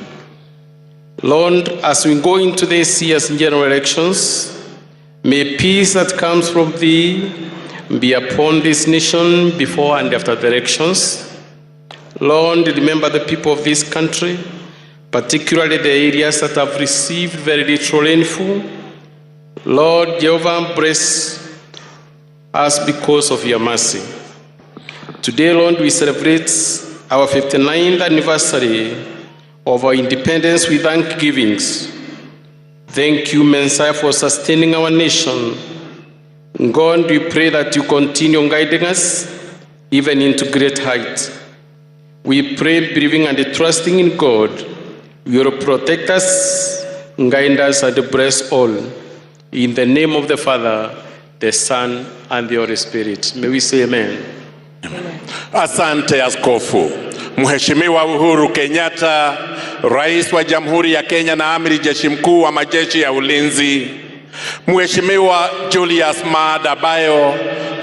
Lord, as we go into this year's general elections, may peace that comes from thee be upon this nation before and after the elections. Lord, remember the people of this country, particularly the areas that have received very little rainfall. Lord Jehovah, bless us because of your mercy. Today, Lord, we celebrate our 59th anniversary of our independence with thanksgivings. Thank you, Messiah, for sustaining our nation. God, we pray that you continue guiding us even into great heights. We pray, believing and trusting in God, you will protect us, guide us, and bless all. In the name of the Father, the Son, and the Holy Spirit. May we say amen. Asante Askofu. Mheshimiwa Uhuru Kenyatta, Rais wa Jamhuri ya Kenya na Amiri Jeshi Mkuu wa Majeshi ya Ulinzi. Mheshimiwa Julius Madaraka,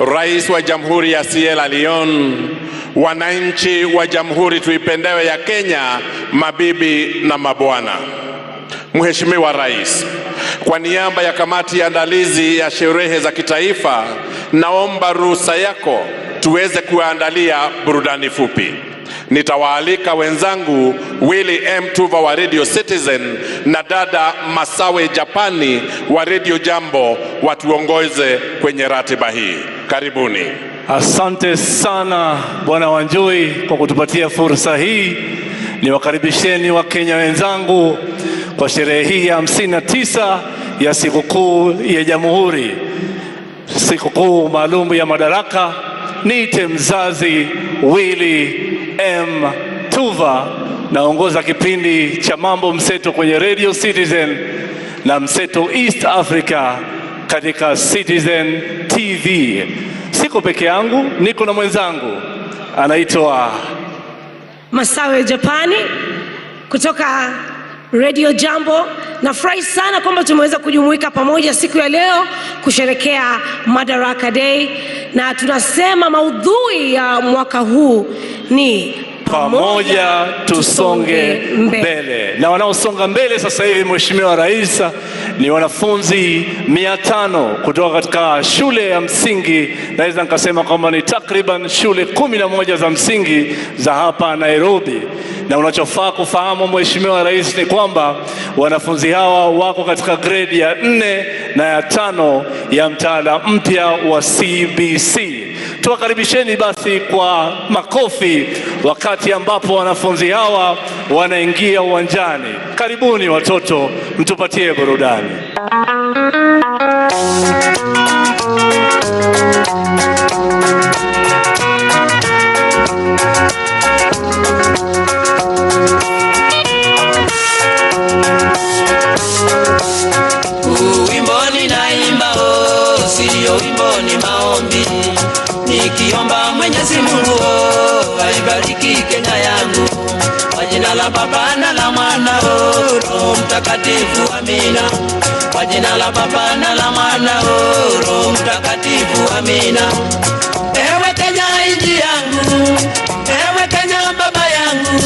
Rais wa Jamhuri ya Sierra Leone. Wananchi wa Jamhuri tuipendewe ya Kenya, mabibi na mabwana. Mheshimiwa Rais, kwa niaba ya kamati ya andalizi ya sherehe za kitaifa, naomba ruhusa yako tuweze kuandalia burudani fupi. Nitawaalika wenzangu Willy M. Tuva wa Radio Citizen na dada Masawe Japani wa Radio Jambo watuongoze kwenye ratiba hii. Karibuni. Asante sana Bwana Wanjoi kwa kutupatia fursa hii niwakaribisheni Wakenya wenzangu kwa sherehe hii ya 59 ya sikukuu ya Jamhuri, sikukuu maalum ya Madaraka. Niite mzazi Willy M. Tuva, naongoza kipindi cha Mambo Mseto kwenye Radio Citizen na Mseto East Africa katika Citizen TV. Siko peke yangu, niko na mwenzangu anaitwa Masawe Japani kutoka Radio Jambo. Nafurahi sana kwamba tumeweza kujumuika pamoja siku ya leo kusherekea Madaraka Day, na tunasema maudhui ya mwaka huu ni pamoja tusonge mbele. Na wanaosonga mbele sasa hivi, Mheshimiwa Rais, ni wanafunzi 500 kutoka katika shule ya msingi, naweza nikasema kwamba ni takriban shule 11 za msingi za hapa Nairobi. Na unachofaa kufahamu Mheshimiwa Rais ni kwamba wanafunzi hawa wako katika grade ya 4 na ya 5 ya mtaala mpya wa CBC. Tuwakaribisheni basi kwa makofi wakati ambapo wanafunzi hawa wanaingia uwanjani. Karibuni watoto, mtupatie burudani. Nikiomba Mwenyezi Mungu aibariki Kenya yangu, kwa jina la Baba na la Mwana Roho Mtakatifu, amina. Kwa jina la Baba na la Mwana Roho Mtakatifu, amina. Ewe Kenya nchi yangu, ewe Kenya baba yangu,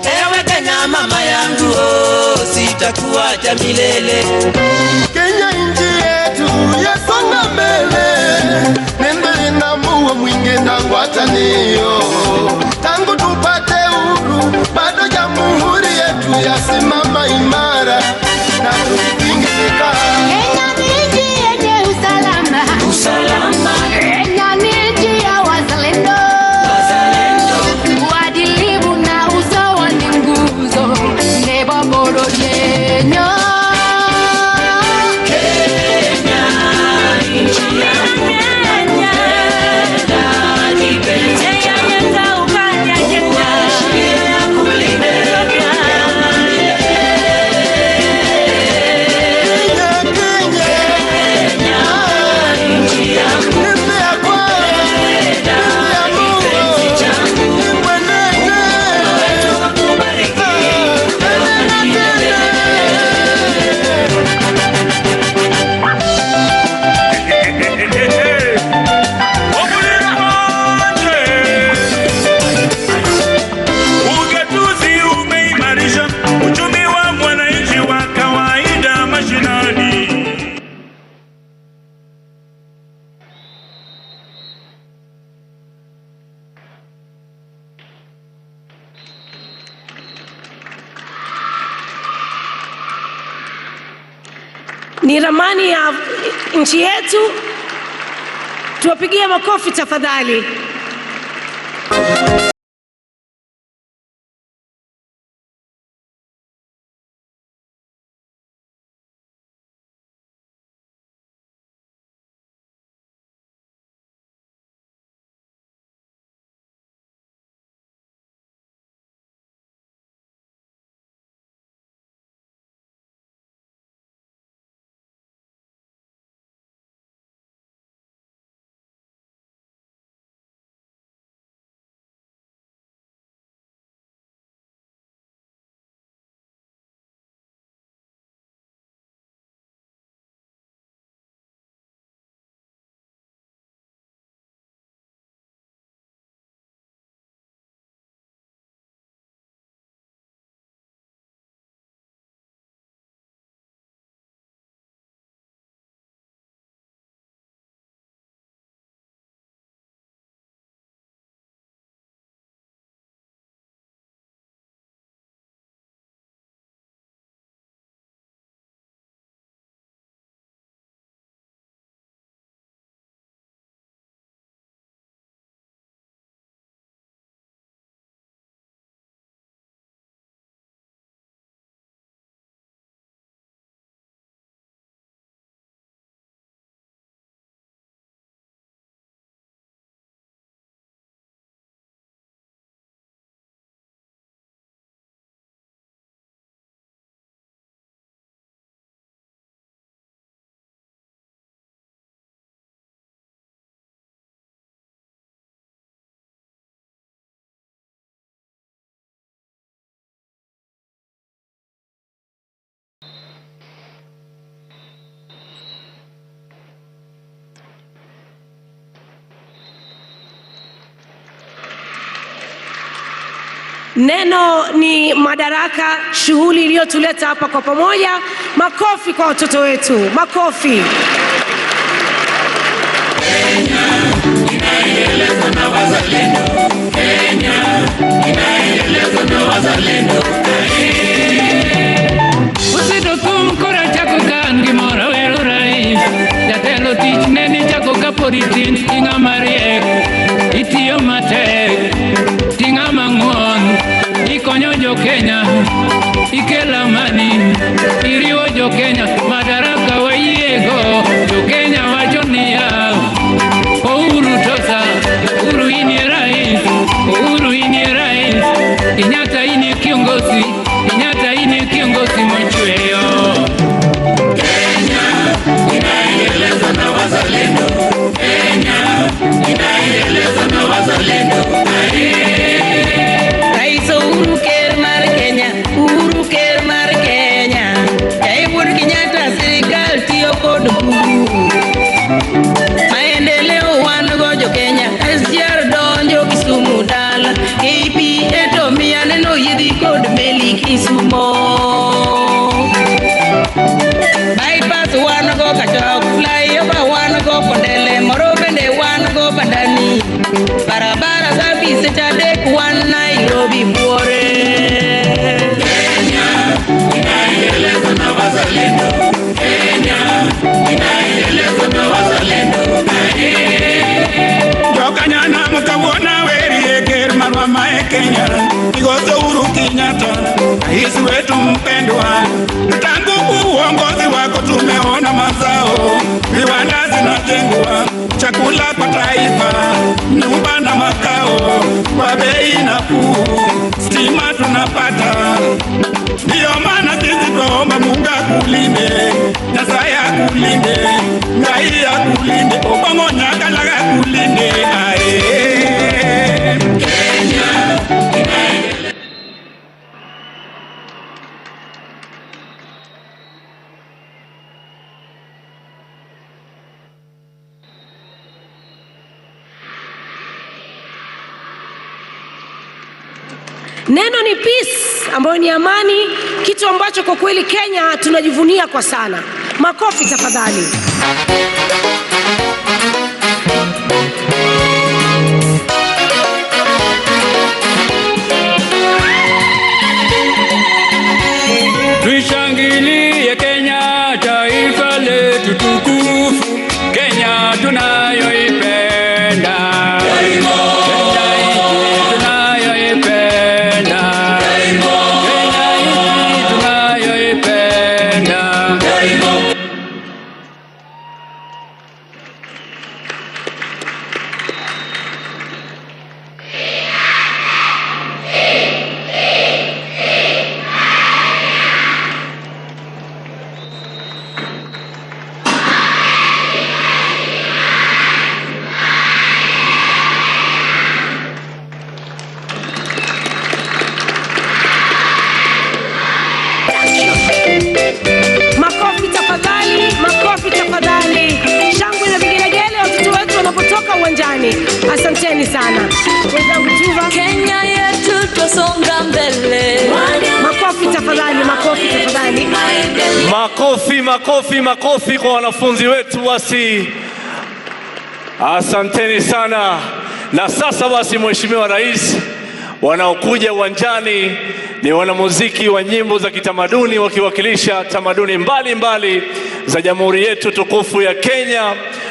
ewe Kenya mama yangu, sitakuacha milele. Kenya nchi yetu yasonga mbele, nembele na muwe mwingi tangu atanio. Tangu tupate uhuru, bado jamhuri yetu yasimama imara na tukitingizika. Kenya ni nchi yenye usalama, usalama. Kenya ni nchi ya wazalendo, wazalendo. Uadilifu na usawa ni nguzo, nebo boro yenyo. Ni ramani ya nchi yetu. Tuwapigie makofi tafadhali. Neno ni madaraka, shughuli iliyotuleta hapa kwa pamoja. Makofi kwa watoto wetu, makofi. Kenya inaendelezwa na wazalendo, Kenya inaendelezwa na wazalendo. Usito kumkora chako kangi mora wero rais, jatelo tich neni chako kaporitin tinga mariek, itiyo matek, tinga mang'uon, ikonyo jo Kenya, ikela mani, iriwo jo Kenya, madaraka wayiego, jo Kenya wacho niya, Uhuru tosa, Uhuru inie rais, Uhuru inie rais, Kenyatta inie kiongozi, Kenyatta inie kiongozi mchweyo. Kenya inaendelezwa na wazalendo, Kenya inaendelezwa na wazalendo. Rais Uhuru ker mar Kenya, Uhuru ker mar Kenya, Jaibuor Kenyatta sirikal tiyo kod Uhuru. Maendeleo wan go jo Kenya, SGR donjo Kisumu dala, KPA to miya neno yidhi kod meli Kisumo. Bypass wan go Kachok, flyover wan go Kondele, moro bende wan go Bandani, barabara safi sechadek wan Nairobi buore. Kenya inaendelezwa na wazalendo, Kenya inaendelezwa na wazalendo. Jokanyana mkawona werie ker marwa mae Kenya, Igozo Uhuru Kenyatta, rais wetu mpendwa. Tangu uongozi wako tumeona mazao, viwanda zinajengwa, chakula kwa taifa, nyumba na makao kwa bei nafuu, stima tunapata. Ndio maana sisi tuomba Mungu akulinde, Nyasaye akulinde, Ngai akulinde, Obongo Nyakalaga akulinde. Kenya inaendelezwa. Neno ni peace, ambayo ni amani, kitu ambacho kwa kweli Kenya tunajivunia kwa sana. Makofi tafadhali. Tuishangilie Kenya, taifa letu tukufu, Kenya tunayoipenda. Makofi tafadhali, makofi tafadhali. Shangwe na vigelegele watoto wetu wanapotoka uwanjani. Asanteni sana. Wenzangu tuva. Kenya yetu tusonga mbele. Makofi tafadhali, makofi tafadhali. Makofi, makofi, makofi kwa wanafunzi wetu basi. Asanteni sana. Na sasa basi Mheshimiwa Rais, wanaokuja uwanjani ni wanamuziki wa nyimbo za kitamaduni wakiwakilisha tamaduni mbalimbali za jamhuri yetu tukufu ya Kenya,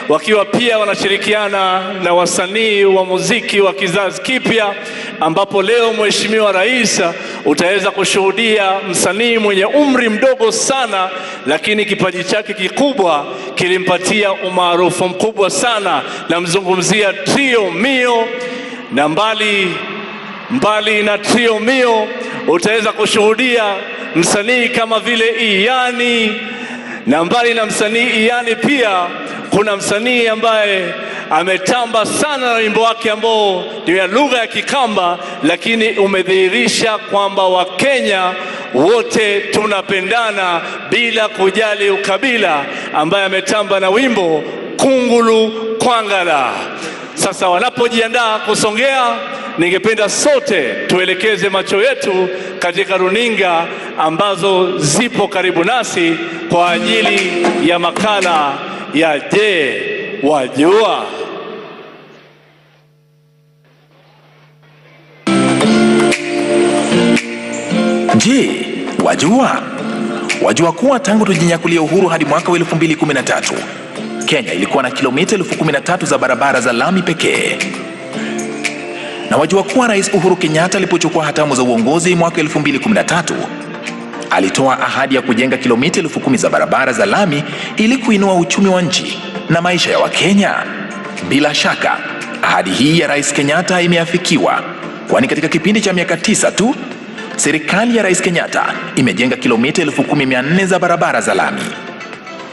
wakiwa pia wanashirikiana na wasanii wa muziki wa kizazi kipya, ambapo leo Mheshimiwa Rais utaweza kushuhudia msanii mwenye umri mdogo sana, lakini kipaji chake kikubwa kilimpatia umaarufu mkubwa sana. Namzungumzia Trio Mio, na mbali na Trio Mio utaweza kushuhudia msanii kama vile Iyani, na mbali na msanii Iyani pia kuna msanii ambaye ametamba sana na wimbo wake ambao ni ya lugha ya Kikamba, lakini umedhihirisha kwamba Wakenya wote tunapendana bila kujali ukabila, ambaye ametamba na wimbo Kungulu Kwangala. Sasa wanapojiandaa kusongea, ningependa sote tuelekeze macho yetu katika runinga ambazo zipo karibu nasi kwa ajili ya makala ya Je, wajua? Je, wajua? Wajua kuwa tangu tujinyakulia uhuru hadi mwaka wa 2013, Kenya ilikuwa na kilomita 13,000 za barabara za lami pekee. Na wajua kuwa Rais Uhuru Kenyatta alipochukua hatamu za uongozi mwaka 2013, alitoa ahadi ya kujenga kilomita 10,000 za barabara za lami ili kuinua uchumi wa nchi na maisha ya Wakenya. Bila shaka, ahadi hii ya Rais Kenyatta imeafikiwa, kwani katika kipindi cha miaka 9 tu, serikali ya Rais Kenyatta imejenga kilomita 10,400 za barabara za lami.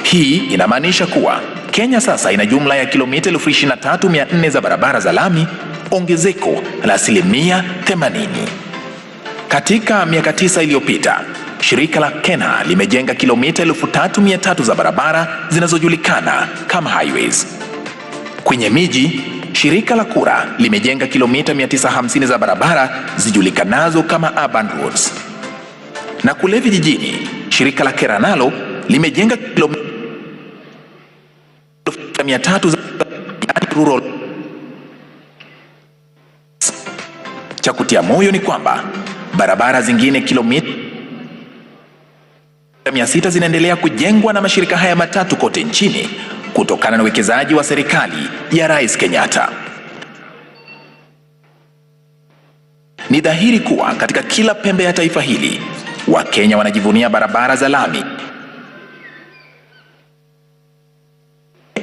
Hii inamaanisha kuwa Kenya sasa ina jumla ya kilomita 23,400 za barabara za lami, ongezeko la 80%. Katika miaka 9 iliyopita, shirika la KENHA limejenga kilomita 3,300 za barabara zinazojulikana kama highways. Kwenye miji, shirika la KURA limejenga kilomita 950 za barabara zijulikanazo kama urban roads. Na kule vijijini, shirika la KERA nalo limejenga kilomita 300 za rural. Cha kutia moyo ni kwamba barabara zingine kilomita 600 zinaendelea kujengwa na mashirika haya matatu kote nchini kutokana na uwekezaji wa serikali ya Rais Kenyatta. Ni dhahiri kuwa katika kila pembe ya taifa hili, Wakenya wanajivunia barabara za lami.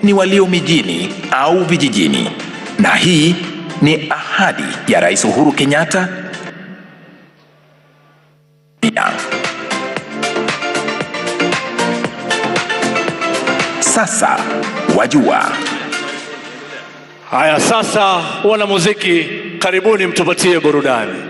Ni walio mijini au vijijini. Na hii ni ahadi ya Rais Uhuru Kenyatta. Sasa wajua. Haya, sasa wana muziki, karibuni mtupatie burudani.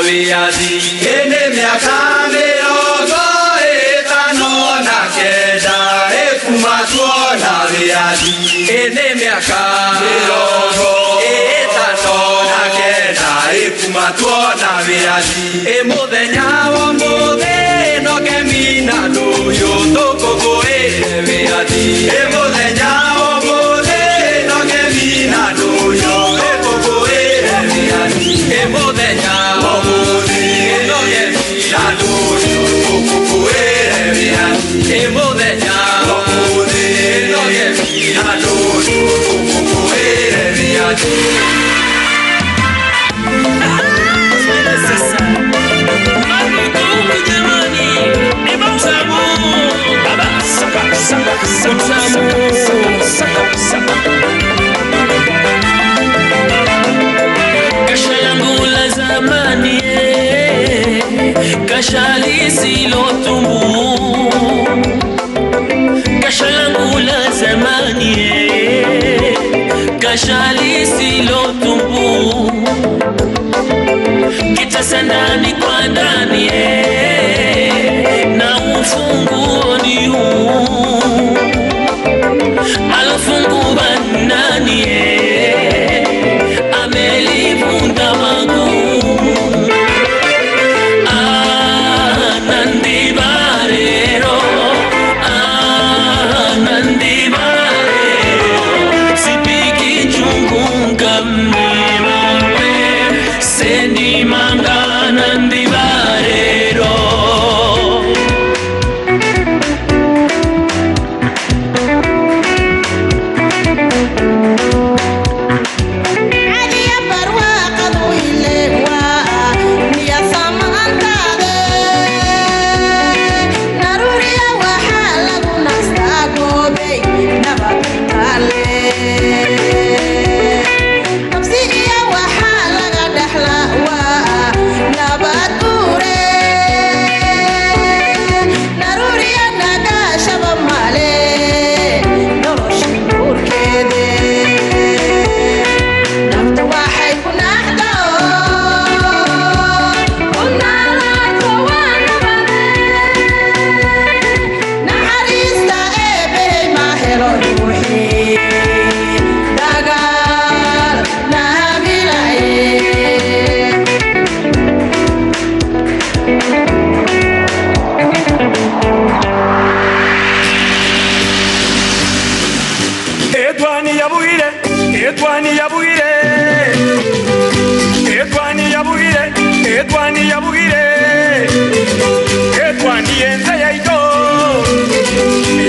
Viazi ene miaka mirongo itano na kenda ekumatwo na viazi ene miaka mirongo itano na kenda ekumatwo na viazi emuthenya wa muthe no kemina nduyo tukuguire viazi emuthenya wa muthe no kemina nduyo tukuguire viazi emuthenya Kasha langu la zamani, kasha lisilotumbu. Kasha langu la zamani, kasha lisilotumbu. Kitasa ndani kwa ndani, na ufunguo ni huu. Alofungua nani, amelivunda magumu. Nandi barero, nandi barero. Sipiki chungunga mimambe, sendi manga nandi barero. Etwani yabuire, etwani yabuire, etwani yabuire, etwani yabuire, etwani yenze yaito,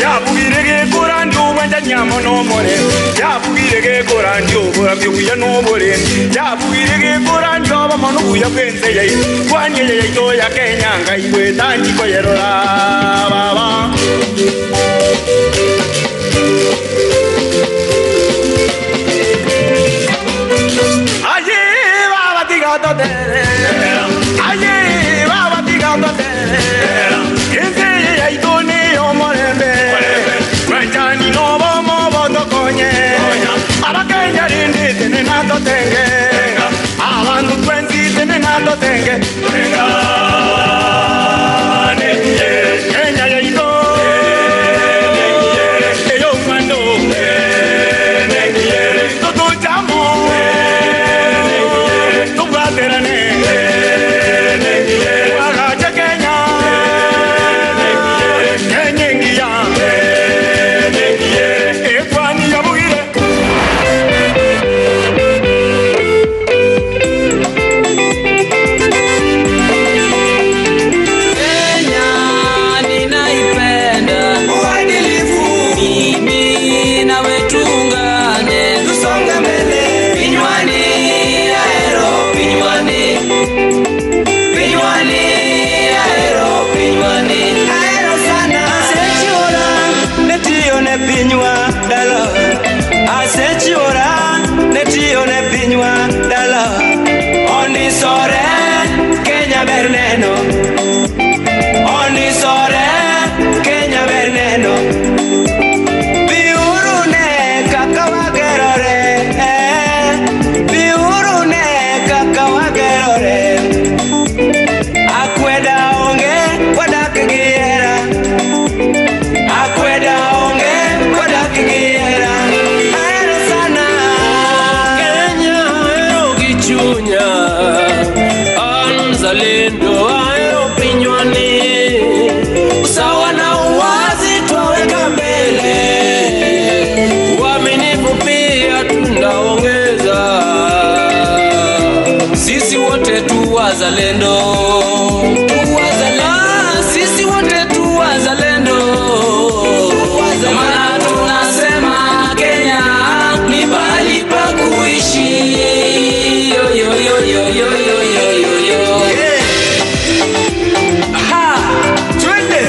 yabuire ge korandi ubanja nyamo no more, yabuire ge korandi ubura byuya no more, yabuire ge korandi abamanu buya benze yai, twani yaito ya Kenya ngaiwe tanji ko yerora baba. Aye, baba tigando tere. Inze yaitoni omorembe. Wenjani no bomo bondo konye. Abakenya rindi tene nato tenge. Abandu twenzi tene nato tenge. Kenya yaito. Eyo mando. Toto jamo. Wazalendo, sisi wote tu wazalendo, maana tunasema Kenya ni mahali pa kuishi. Yo yo yo yo yo yo yo yo. Aha, twende.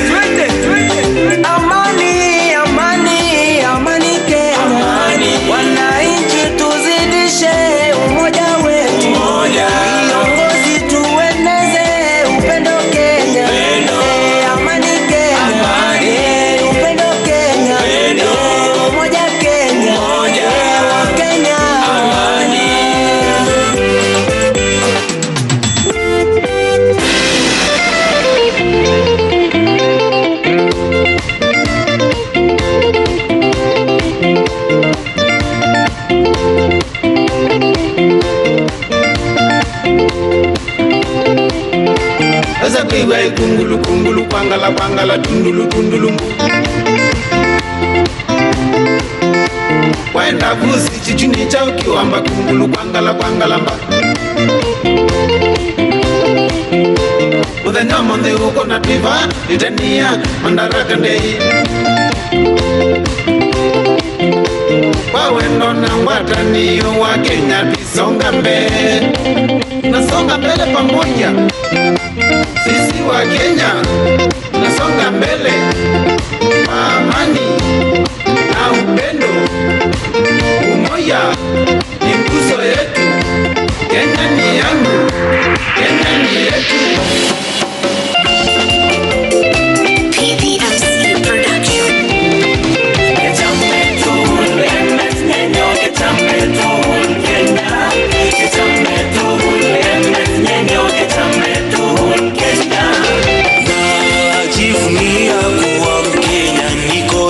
Amani, amani, amani Kenya. Amani. Wananchi tuzidishe umoja wetu. Umoja. Iwe kungulu kungulu kwangala kwangala tundulu tundulu. Waenda vuzi chichini cha ukiwamba kungulu kwangala kwangala mba. Udha nyama nde uko na piva itania Madaraka Day. Wawe nona wataniyo wa Kenya tisonga mbele. Nasonga mbele pamoja. Sisi wa Kenya nasonga mbele kwa amani na upendo. Umoja ni nguzo yetu. Kenya ni yangu, Kenya ni yetu. Najivunia kuwa Mkenya, niko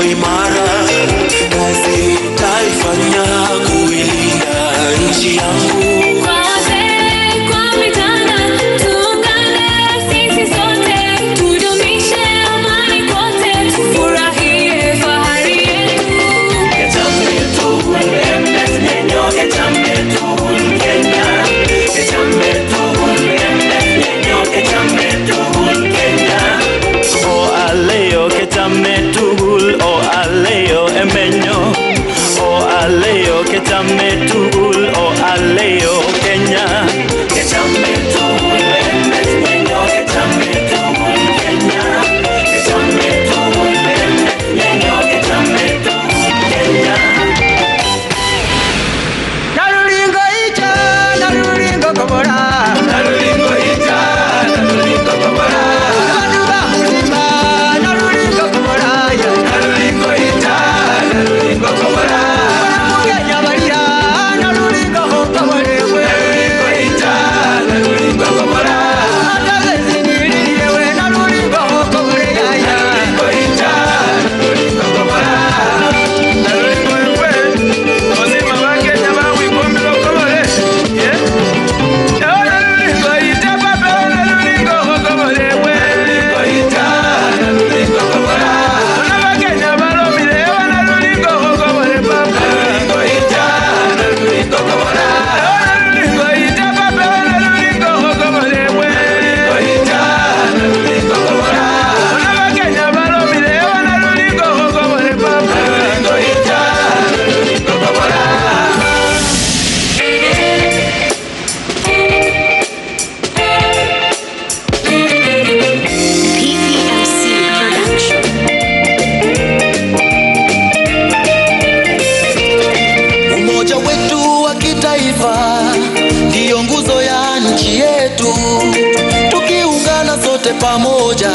pamoja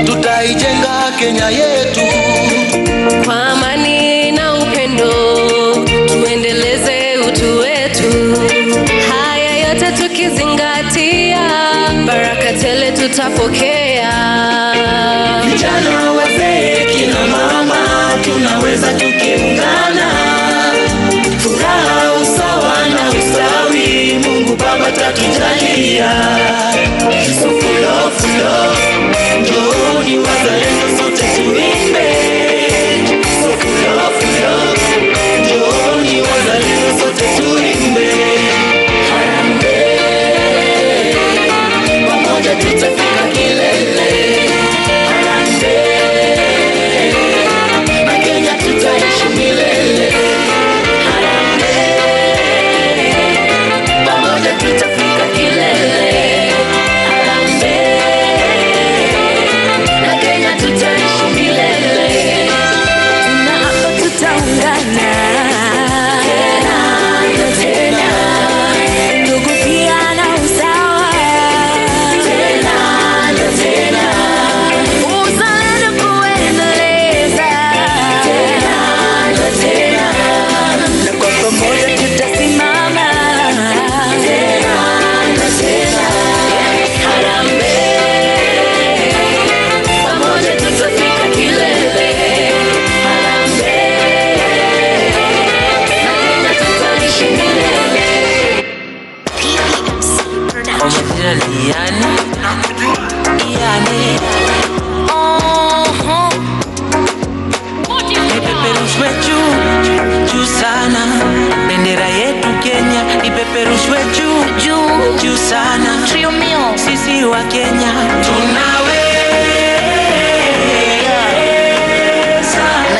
tutaijenga Kenya yetu kwa amani na upendo, tuendeleze utu wetu. Haya yote tukizingatia, baraka tele tutapokea. Vijana, wazee, kina mama, tunaweza tukiungana, furaha, usawa na ustawi Mungu Baba tatujalia. So full of love, njooni wazalendo sote tuimbe. So full of love, njooni wazalendo sote tuimbe. Harambee, pamoja tutafika kilele. Harambee, na Kenya tutaishi milele. Harambee, pamoja tutafika kilele. Ipeperushwe juu sana, bendera yetu Kenya ipeperushwe juu sana. Trio mio, sisi wa Kenya tunaweza.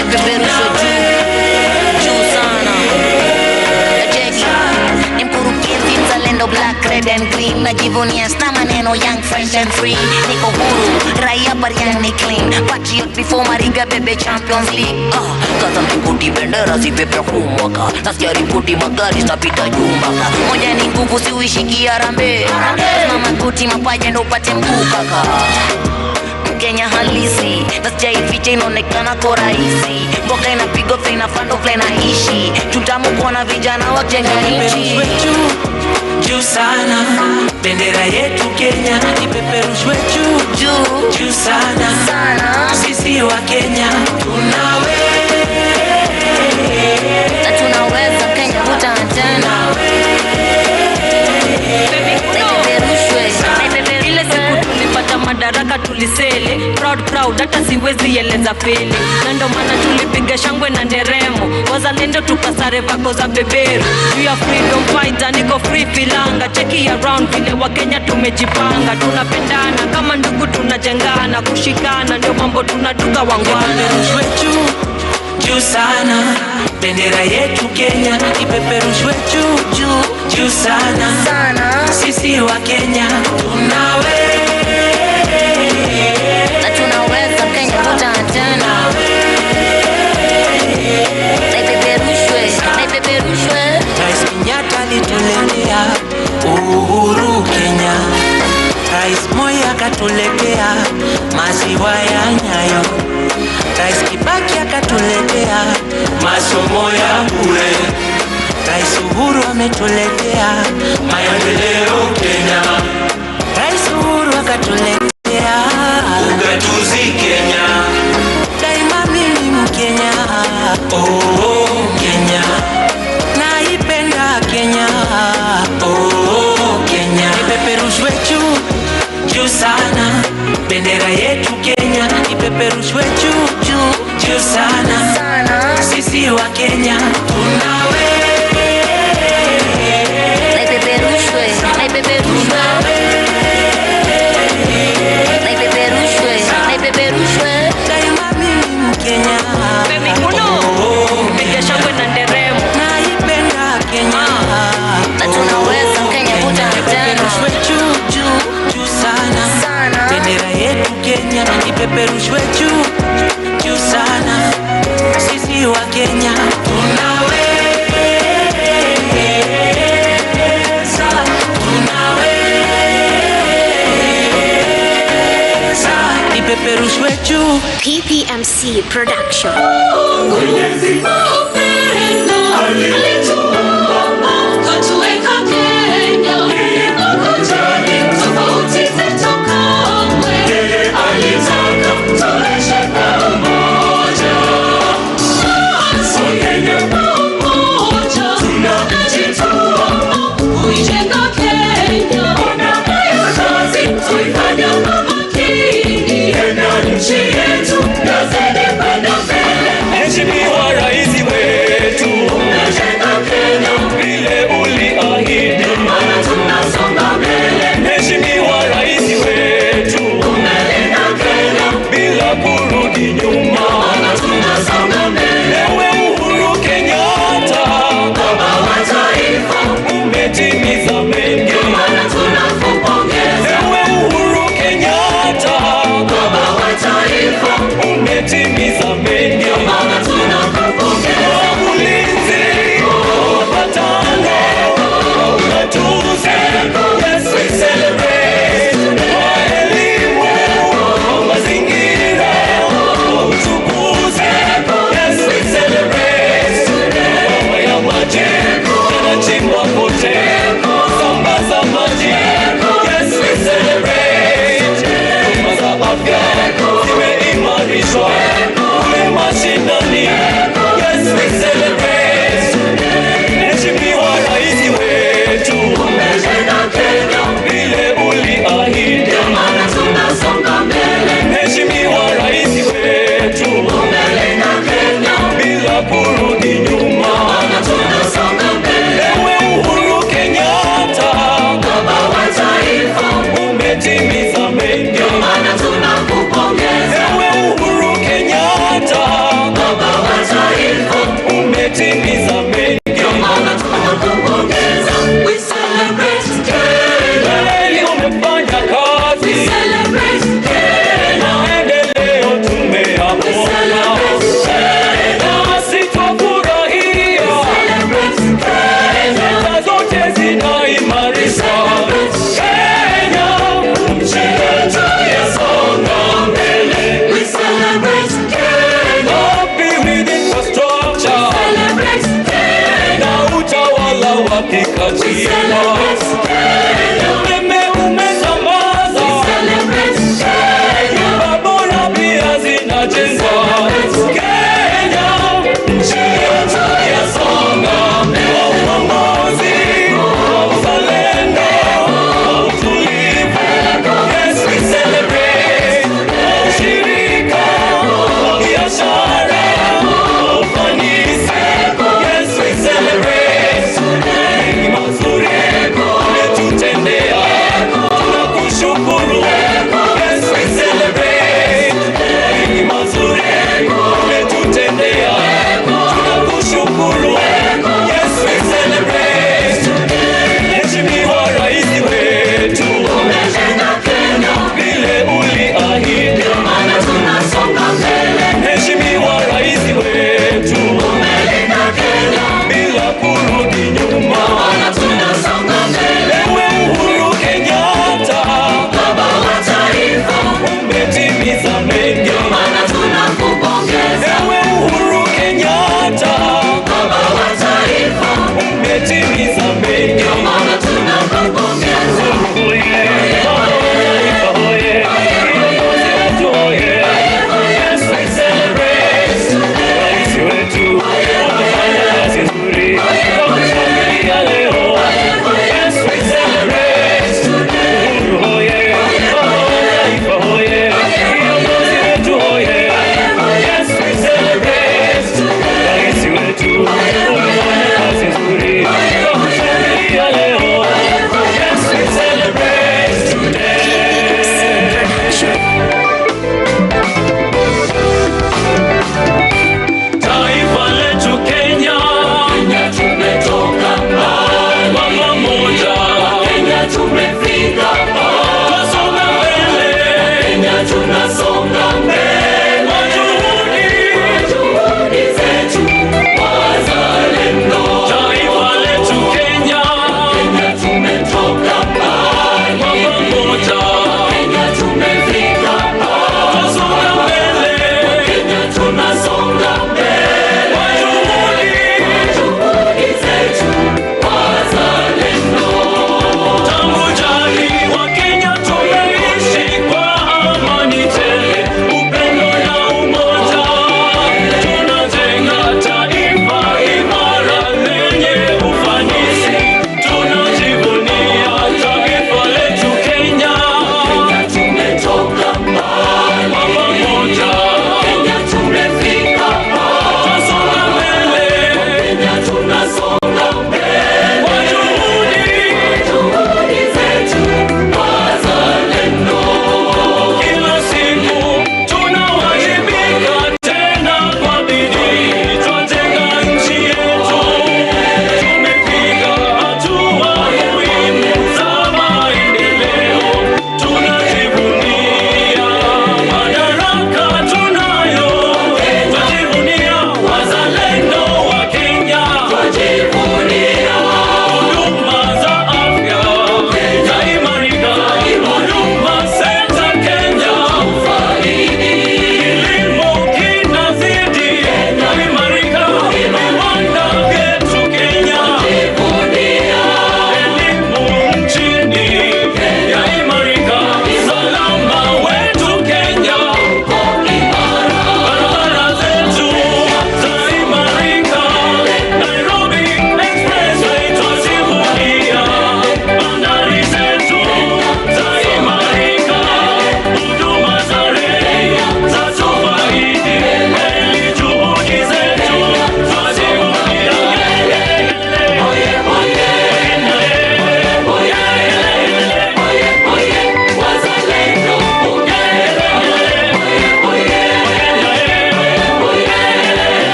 Ipeperushwe juu sana. Ni mkurugenzi mzalendo, black, red and green. Najivunia sta maneno young, fresh and free. Niko huru, raia bariani clean. Patriot before Mariga bebe Champions League. Kaza mtukuti bendera zipepe kumwaka. Nasikia ripoti magari zinapita jumbaka. Moja ni nguvu siuishiki Harambee. Mama kuti mapaja ndo upate mkuu kaka. Kenya halisi, nasikia ifiche inaonekana kwa rahisi. Mboka inapigwa fly na fando fly na ishi. Tutamu kuona vijana wajenga nchi. Juu sana, bendera yetu Kenya ipeperushwe juu sana. Sisi wa Kenya tunaweza Kenya kuta tena. Ile siku tulipata madaraka tulisele, proud hata siwezi eleza feli. Na ndo maana tulipiga shangwe na nderemo, wazalendo tukasare vako za beberu. Juu ya freedom fighter niko free filanga. Cheki around vile wa Kenya tumejipanga. Tunapendana kama ndugu, tunajengana, kushikana ndio mambo tunaduka wangwana. Juu sana, bendera yetu Kenya ipeperushwe juu sana. Sisi wa Kenya tunaweza Kenya kuta tena. Ipeperushwe. Rais Kenyatta alituletea uhuru Kenya. Rais Moi akatuletea maziwa ya Nyayo. Rais Kibaki akatuletea masomo ya bure. Rais Uhuru ametuletea maendeleo Kenya. Rais Uhuru akatuletea ugatuzi Kenya. Daima mimi Mkenya, oh Kenya, naipenda Kenya, oh Kenya. Ipeperushwe juu sana, bendera yetu Kenya ipeperushwe juu sana. Sisi wa Kenya tunaweza. Ipeperushwe. Daima mimi Mkenya, piga shangwe na nderemo. Naipenda Kenya, na tunaweza Kenya kuta tena. Juu sana, bendera yetu Kenya ipeperushwe juu sana. Sisi wa Kenya tunaweza. ipeperushwe juu. PPMC Production. Mwenyezi upendo alituumba akatuweka Kenya, hakujali tofauti zetu kamwe. Yeye alitaka tuishi kwa umoja. Kenya pamoja tunajitoa kuijenga Kenya. Kazi tuifanya kwa makini. Kenya nchi yetu yazidi kwenda mbele. Mheshimiwa Rais wetu, umejenga Kenya vile uliahidi, maana tunasonga mbele. Mheshimiwa Rais wetu, umelinda Kenya bila kurudi nyuma, maana tunasonga mbele. Ewe Uhuru Kenyatta, baba wa taifa, umetimiza mengi, maana tunakupongeza. Ewe Uhuru Kenyatta, baba wa taifa, umetimiza mengi, maana tunakupongeza. Ulinzi, mapatano, ugatuzi, yes we celebrate. Kwa elimu, mazingira, uchukuzi, yes we celebrate. Mambo ya maji yanachimbwa kote, sambaza maji, yes we celebrate. Huduma za afya zimeimarishwa kule mashinani, yes we celebrate. Mheshimiwa Rais wetu, umejenga Kenya vile uliahidi, maana tunasonga mbele. Mheshimiwa Rais wetu, umelinda Kenya bila kurudi nyuma, maana tunasonga mbele. Ewe Uhuru Kenyatta, baba wa taifa, umetimiza mengi, maana tunakupongeza. Ewe Uhuru Kenyatta, baba wa taifa,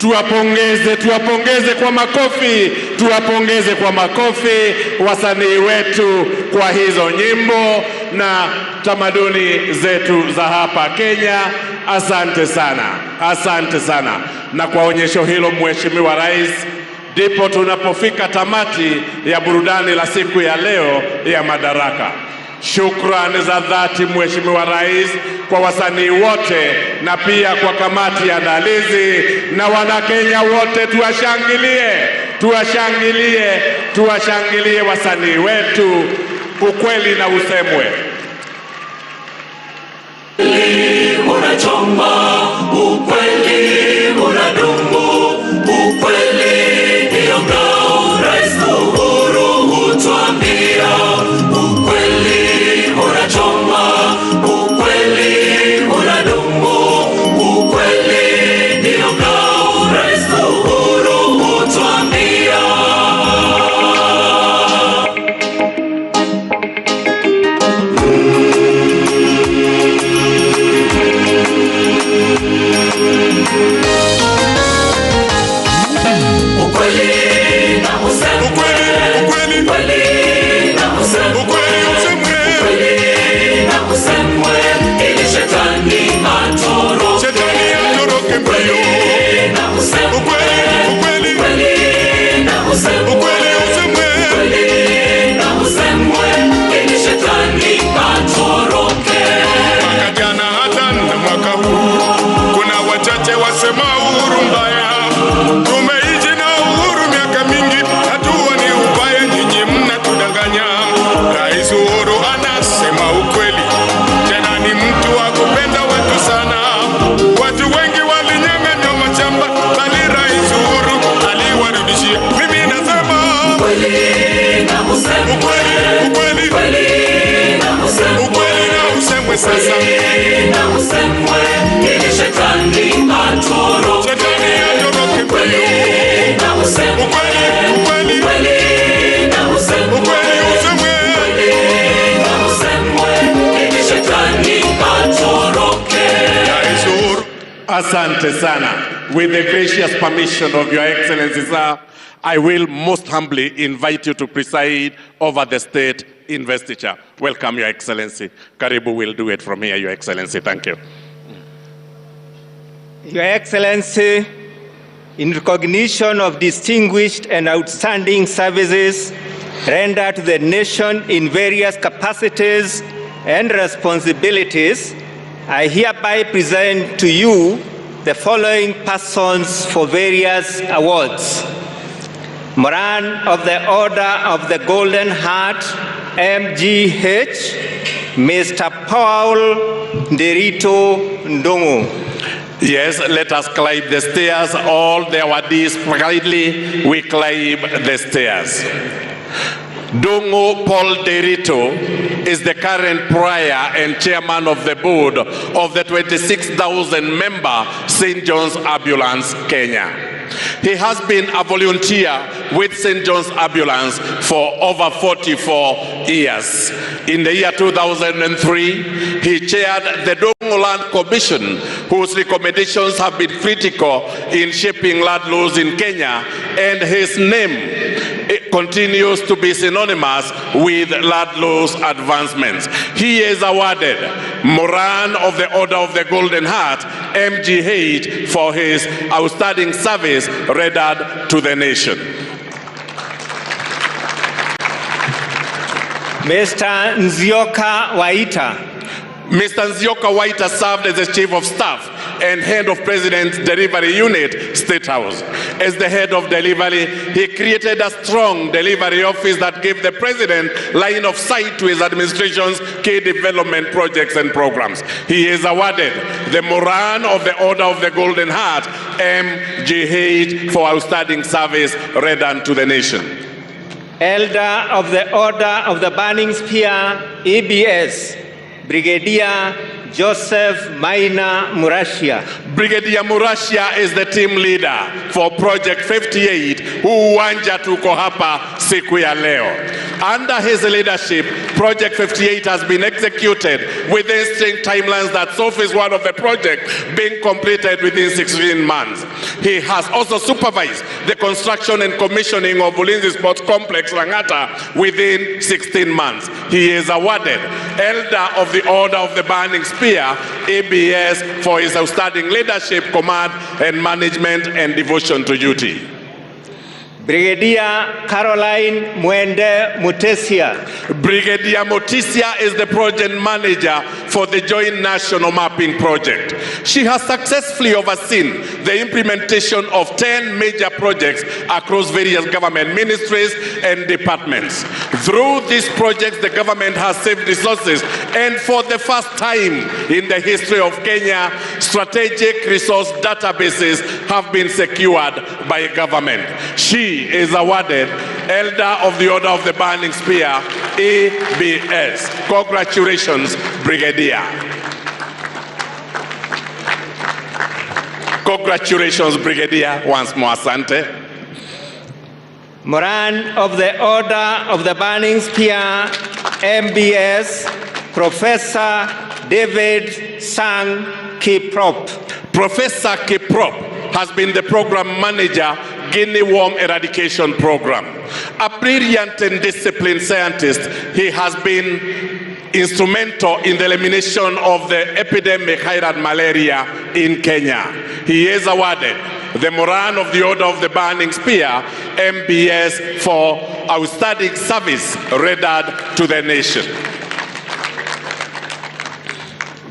Tuwapongeze kwa makofi, tuwapongeze kwa makofi wasanii wetu kwa hizo nyimbo na tamaduni zetu za hapa Kenya. Asante sana, asante sana. Na kwa onyesho hilo, Mheshimiwa Rais, ndipo tunapofika tamati ya burudani la siku ya leo ya Madaraka. Shukrani za dhati Mheshimiwa Rais kwa wasanii wote na pia kwa kamati ya andalizi na Wanakenya wote. Tuwashangilie wasanii wetu. Ukweli na usemwe. Unachoma, ukweli unadumu, ukweli ndio ngao. Rais Uhuru hutuambia ukweli unachoma, ukweli unadumu, ukweli ndio ngao. Rais Uhuru hutuambia. Wasema uhuru mbaya, tumeishi na uhuru miaka mingi, hatua ni ubaya, nyinyi mnatudanganya. Rais Uhuru anasema ukweli, tena ni mtu wa kupenda watu sana. Watu wengi walinyang'anywa mashamba, bali Rais Uhuru aliwarudishia. Mimi nasema ukweli na usemwe, ukweli na usemwe sasa. Na usemwe ili shetani atoroke. Shetani atoroke kweli. Na usemwe ukweli na usemwe ukweli na usemwe ili shetani atoroke. Asante sana. With the gracious permission of Your Excellency, sir, I will most humbly invite you to preside over the state investiture. Welcome, Your Excellency. Karibu will do it from here, Your Excellency. Thank you. Your Excellency, in recognition of distinguished and outstanding services rendered to the nation in various capacities and responsibilities, I hereby present to you the following persons for various awards. Moran of the Order of the Golden Heart, MGH, Mr. Paul Nderito Ndongo. Yes, let us climb the stairs. All the awardees, proudly we climb the stairs. Dongo Paul Derito is the current prior and chairman of the board of the 26,000-member St. John's Ambulance, Kenya. He has been a volunteer with St. John's Ambulance for over 44 years. In the year 2003, he chaired the Dongo Land Commission, whose recommendations have been critical in shaping land laws in Kenya, and his name continues to be synonymous with land laws advancements. He is awarded Moran of the Order of the Golden Heart, MGH, for his outstanding service rendered to the nation. Mr. Nzioka Waita. Mr. Nzioka Waita served as the Chief of Staff and Head of President's Delivery Unit, State House. As the head of delivery, he created a strong delivery office that gave the President line of sight to his administration's key development projects and programs. He is awarded the Moran of the Order of the Golden Heart, MGH, for outstanding service rendered to the nation. Elder of the Order of the Burning Spear, EBS, Brigadier Joseph Maina Murashia. Brigadier Murashia is the team leader for Project 58, huu uwanja tuko hapa siku ya leo. Under his leadership, Project 58 has been executed within strict timelines that so is one of the projects being completed within 16 months. He has also supervised the construction and commissioning of Ulinzi Sports Complex, Langata, within 16 months. He is awarded Elder of the Order of the Burning Spear, ABS, for his outstanding leadership, command, and management and devotion to duty. Brigadier Caroline Mwende Mutesia. Brigadier Mutesia is the project manager for the Joint National Mapping Project. She has successfully overseen the implementation of 10 major projects across various government ministries and departments. Through these projects, the government has saved resources, and for the first time in the history of Kenya, strategic resource databases have been secured by government. She is awarded Elder of the Order of the Burning Spear, ABS. Congratulations, Brigadier. Congratulations, Brigadier, once more, asante. Moran of the Order of the Burning Spear, MBS, Professor David Sang Kiprop. Professor Kiprop has been the program manager, Guinea Worm Eradication Program. A brilliant and disciplined scientist, he has been instrumental in the elimination of the epidemic highland malaria in Kenya. He is awarded the Moran of the Order of the Burning Spear, MBS, for outstanding service rendered to the nation.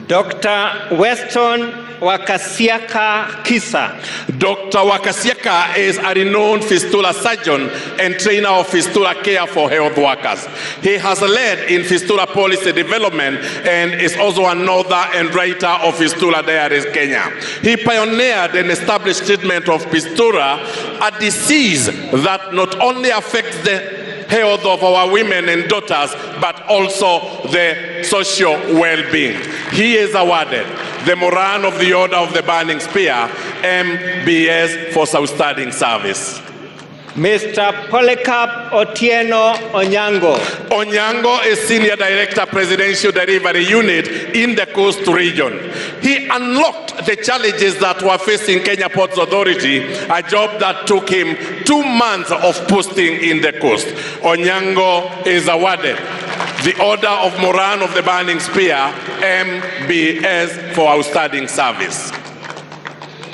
Dr. Weston Wakasiaka Kisa. Dr. Wakasiaka is a renowned fistula surgeon and trainer of fistula care for health workers. He has led in fistula policy development and is also an author and writer of Fistula Diaries Kenya. He pioneered and established treatment of fistula, a disease that not only affects the health of our women and daughters, but also the social well-being. He is awarded the Moran of the Order of the Burning Spear, MBS, for outstanding service. Mr. Polycarp Otieno Onyango. Onyango is Senior Director, Presidential Delivery Unit in the Coast Region. He unlocked the challenges that were facing Kenya Ports Authority, a job that took him 2 months of posting in the coast. Onyango is awarded the Order of Moran of the Burning Spear, MBS, for outstanding service.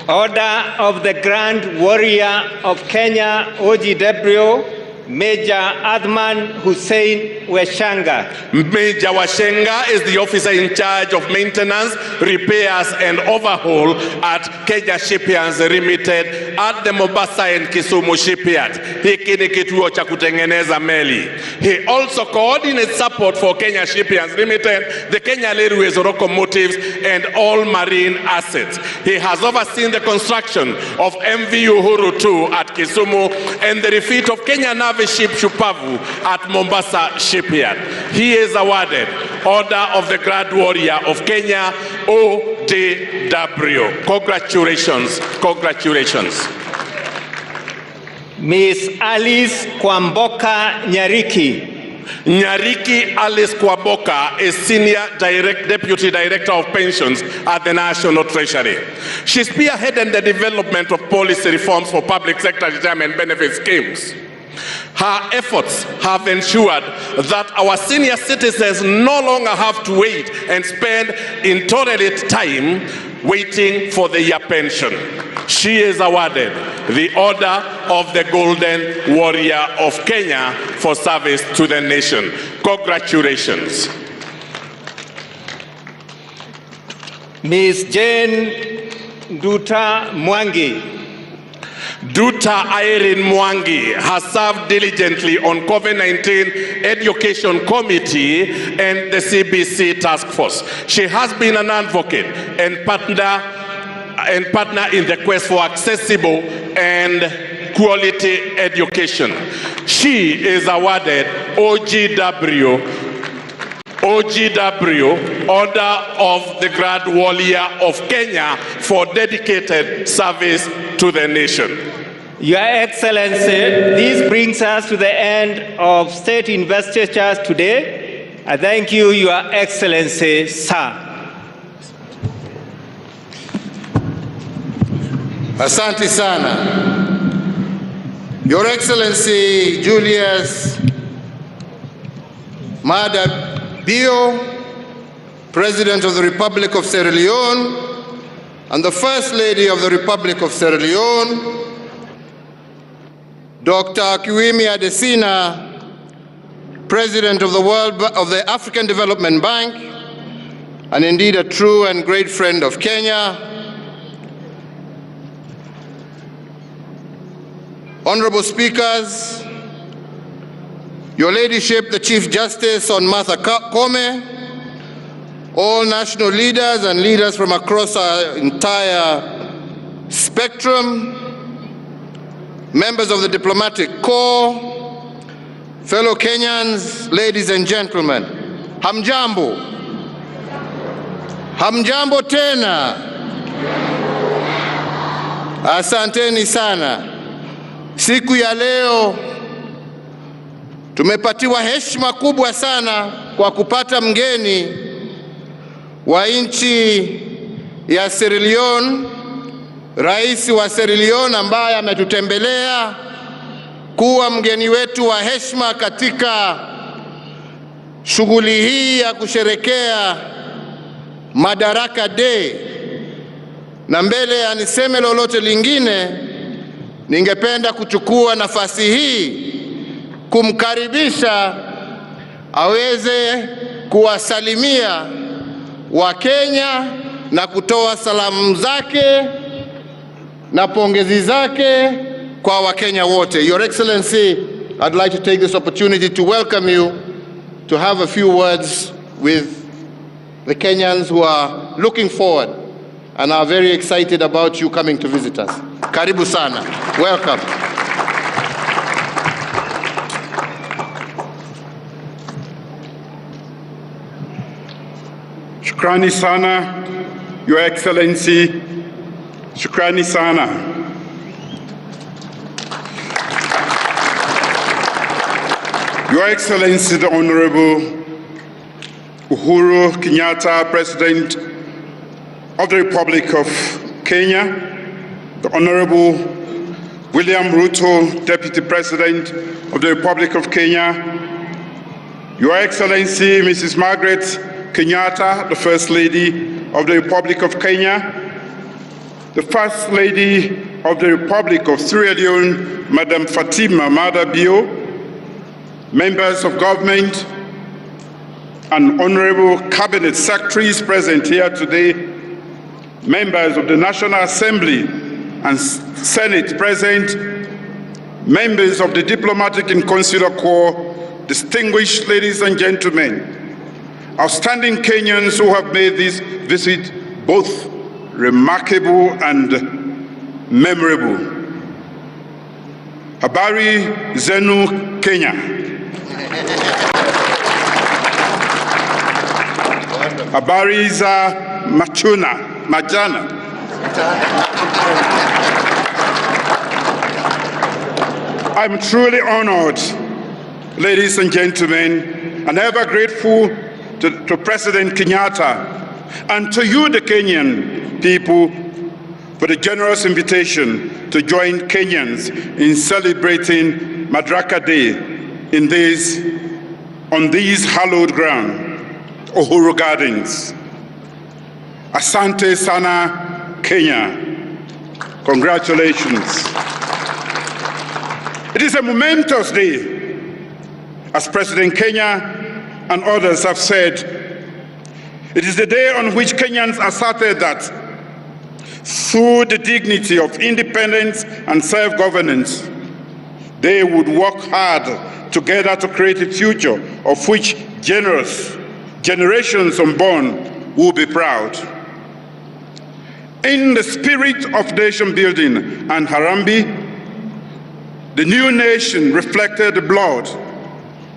Order of the Grand Warrior of Kenya, OGW, Major Adman Hussein Weshanga. Major Washenga is the officer in charge of maintenance, repairs, and overhaul at Kenya Shipyards Limited at the Mombasa and Kisumu Shipyard. Hiki ni kituo cha kutengeneza meli. He also coordinates support for Kenya Shipyards Limited, the Kenya Railways locomotives, and all marine assets. He has overseen the construction of MV Uhuru 2 at Kisumu and the refit of Kenya Navy ship Shupavu at Mombasa Shipyard. He is awarded Order of the Grand Warrior of Kenya, ODW. Congratulations, congratulations. Miss Alice Kwamboka Nyariki. Nyariki Alice Kwaboka is Senior Deputy Director of Pensions at the National Treasury. She spearheaded the development of policy reforms for public sector retirement benefit schemes. Her efforts have ensured that our senior citizens no longer have to wait and spend intolerant time waiting for their pension. She is awarded the Order of the Golden Warrior of Kenya for service to the nation. Congratulations. Ms. Jane Duta Mwangi. Duta Irene Mwangi has served diligently on COVID-19 Education Committee and the CBC Task Force. She has been an advocate and partner in the quest for accessible and quality education. She is awarded OGW OGW, Order of the Grand Warrior of Kenya, for dedicated service to the nation. Your Excellency, this brings us to the end of state investitures today. I thank you, Your Excellency, sir. Asante sana. Your Excellency Julius Maada Bio, President of the Republic of Sierra Leone, and the First Lady of the Republic of Sierra Leone, Dr. Kuyioni Adesina, President of the African Development Bank, and indeed a true and great friend of Kenya, Honorable Speakers, Your Ladyship, the Chief Justice on Martha Koome, all national leaders and leaders from across our entire spectrum, members of the diplomatic corps, fellow Kenyans, ladies and gentlemen, hamjambo. Hamjambo tena. Asanteni sana. Siku ya leo tumepatiwa heshima kubwa sana kwa kupata mgeni wa nchi ya Sierra Leone, Rais wa Sierra Leone ambaye ametutembelea kuwa mgeni wetu wa heshima katika shughuli hii ya kusherekea Madaraka Day. Na mbele ya niseme lolote lingine, ningependa kuchukua nafasi hii kumkaribisha aweze kuwasalimia Wakenya na kutoa salamu zake na pongezi zake kwa Wakenya wote. Your Excellency, I'd like to take this opportunity to welcome you to have a few words with the Kenyans who are looking forward and are very excited about you coming to visit us. Karibu sana. Welcome. Shukrani sana, Your Excellency. Shukrani sana. Your Excellency, the Honorable Uhuru Kenyatta, President of the Republic of Kenya, the Honorable William Ruto, Deputy President of the Republic of Kenya, Your Excellency, Mrs. Margaret Kenyatta, the First Lady of the Republic of Kenya, the First Lady of the Republic of Sierra Leone, Madam Fatima Maada Bio, members of government, and honorable cabinet secretaries present here today, members of the National Assembly and Senate present, members of the diplomatic and consular corps, distinguished ladies and gentlemen, outstanding Kenyans who have made this visit both remarkable and memorable. Habari zenu Kenya. Habari za majana. I'm truly honored, ladies and gentlemen, and ever grateful to President Kenyatta and to you, the Kenyan people, for the generous invitation to join Kenyans in celebrating Madaraka Day on these hallowed ground, Uhuru Gardens. Asante sana, Kenya. Congratulations. It is a momentous day, as President Kenya and others have said. It is the day on which Kenyans asserted that through the dignity of independence and self-governance, they would work hard together to create a future of which generations unborn will be proud. In the spirit of nation building and Harambee, the new nation reflected the blood,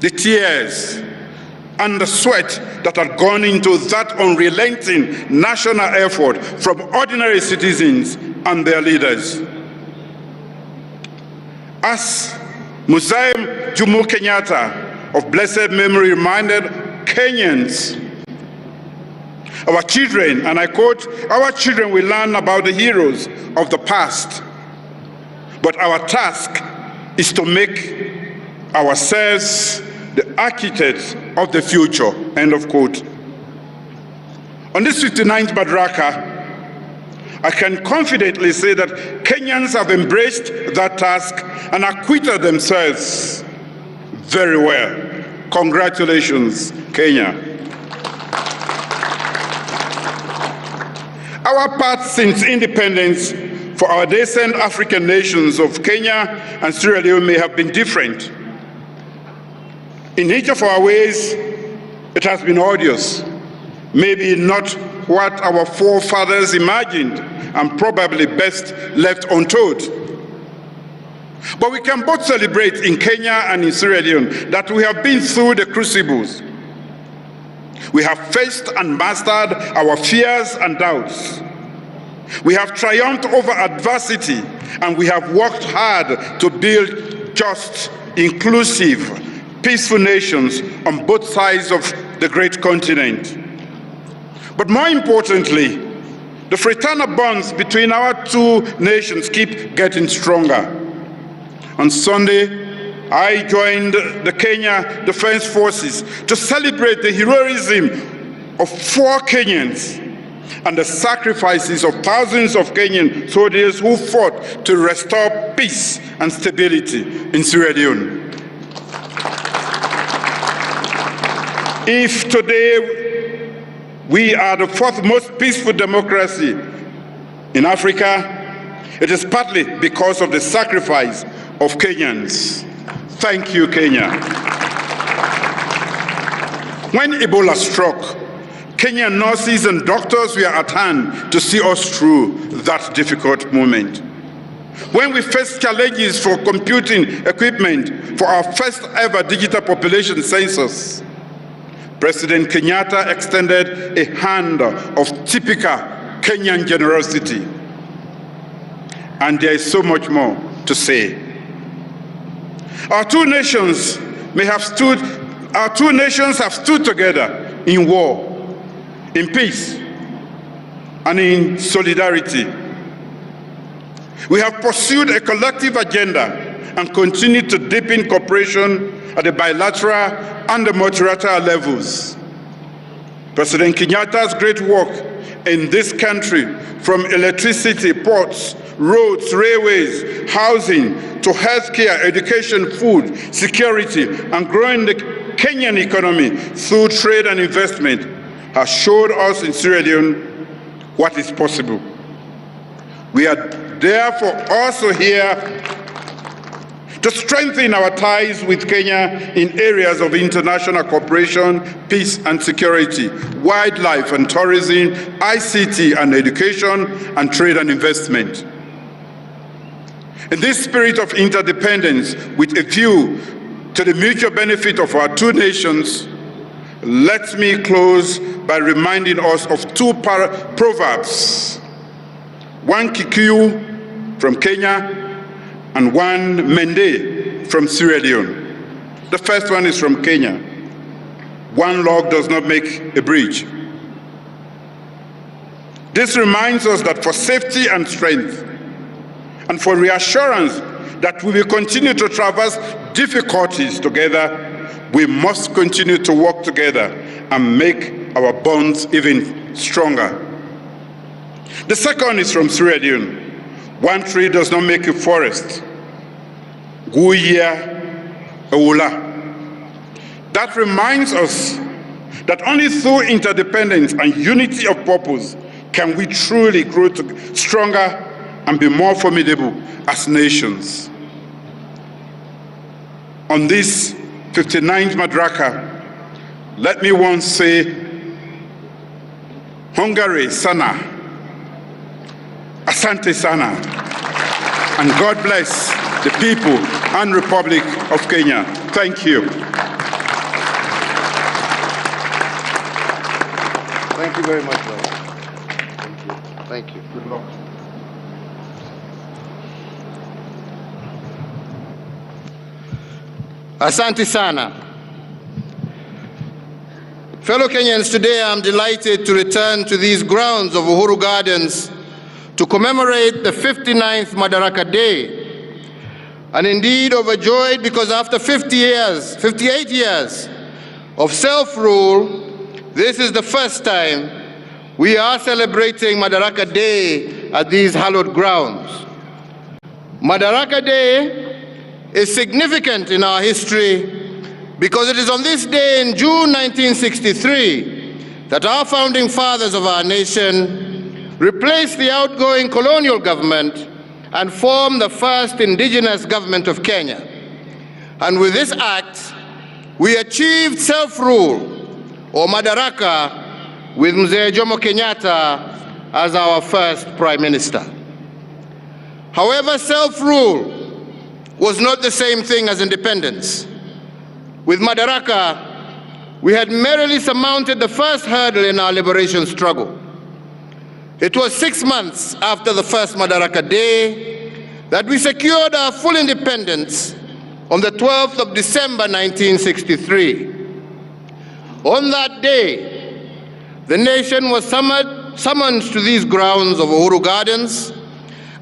the tears, and the sweat that had gone into that unrelenting national effort from ordinary citizens and their leaders. As Mzee Jomo Kenyatta of blessed memory reminded Kenyans, our children, and I quote, our children will learn about the heroes of the past, but our task is to make ourselves the architects of the future, end of quote. On this 59th Madaraka, I can confidently say that Kenyans have embraced that task and acquitted themselves very well. Congratulations, Kenya. Our path since independence for our nascent African nations of Kenya and Sierra Leone may have been different. In each of our ways, it has been arduous, maybe not what our forefathers imagined, and probably best left untold. But we can both celebrate in Kenya and in Sierra Leone that we have been through the crucibles. We have faced and mastered our fears and doubts. We have triumphed over adversity, and we have worked hard to build just, inclusive, peaceful nations on both sides of the great continent. But more importantly, the fraternal bonds between our two nations keep getting stronger. On Sunday, I joined the Kenya Defense Forces to celebrate the heroism of 4 Kenyans and the sacrifices of thousands of Kenyan soldiers who fought to restore peace and stability in Sierra Leone. If today we are the 4th most peaceful democracy in Africa, it is partly because of the sacrifice of Kenyans. Thank you, Kenya. When Ebola struck, Kenyan nurses and doctors were at hand to see us through that difficult moment. When we faced challenges for computing equipment for our first ever digital population census, President Kenyatta extended a hand of typical Kenyan generosity. And there is so much more to say. Our two nations have stood together in war, in peace, and in solidarity. We have pursued a collective agenda and continued to deepen cooperation at the bilateral and the multilateral levels. President Kenyatta's great work in this country, from electricity, ports, roads, railways, housing, to healthcare, education, food, security, and growing the Kenyan economy through trade and investment, has showed us in Sierra Leone what is possible. We are therefore also here to strengthen our ties with Kenya in areas of international cooperation, peace and security, wildlife and tourism, ICT and education, and trade and investment. In this spirit of interdependence, with a view to the mutual benefit of our two nations, let me close by reminding us of 2 proverbs, one Kikuyu from Kenya and one Mende from Sierra Leone. The first one is from Kenya. One log does not make a bridge. This reminds us that for safety and strength, and for reassurance that we will continue to traverse difficulties together, we must continue to work together and make our bonds even stronger. The second is from Sierra Leone. One tree does not make a forest. Guya Eula. That reminds us that only through interdependence and unity of purpose can we truly grow stronger and be more formidable as nations. On this 59th Madaraka, let me once say, Hongare sana, asante sana, and God bless the people and Republic of Kenya. Thank you. Thank you very much, brother. Thank you. Good luck. Asante sana. Fellow Kenyans, today I'm delighted to return to these grounds of Uhuru Gardens to commemorate the 59th Madaraka Day, and indeed overjoyed because after 58 years of self-rule, this is the first time we are celebrating Madaraka Day at these hallowed grounds. Madaraka Day is significant in our history because it is on this day in June 1963 that our founding fathers of our nation replaced the outgoing colonial government and formed the first indigenous government of Kenya. And with this act, we achieved self-rule, or Madaraka, with Mzee Jomo Kenyatta as our first Prime Minister. However, self-rule was not the same thing as independence. With Madaraka, we had merely surmounted the first hurdle in our liberation struggle. It was 6 months after the first Madaraka Day that we secured our full independence on the 12th of December 1963. On that day, the nation was summoned to these grounds of Uhuru Gardens,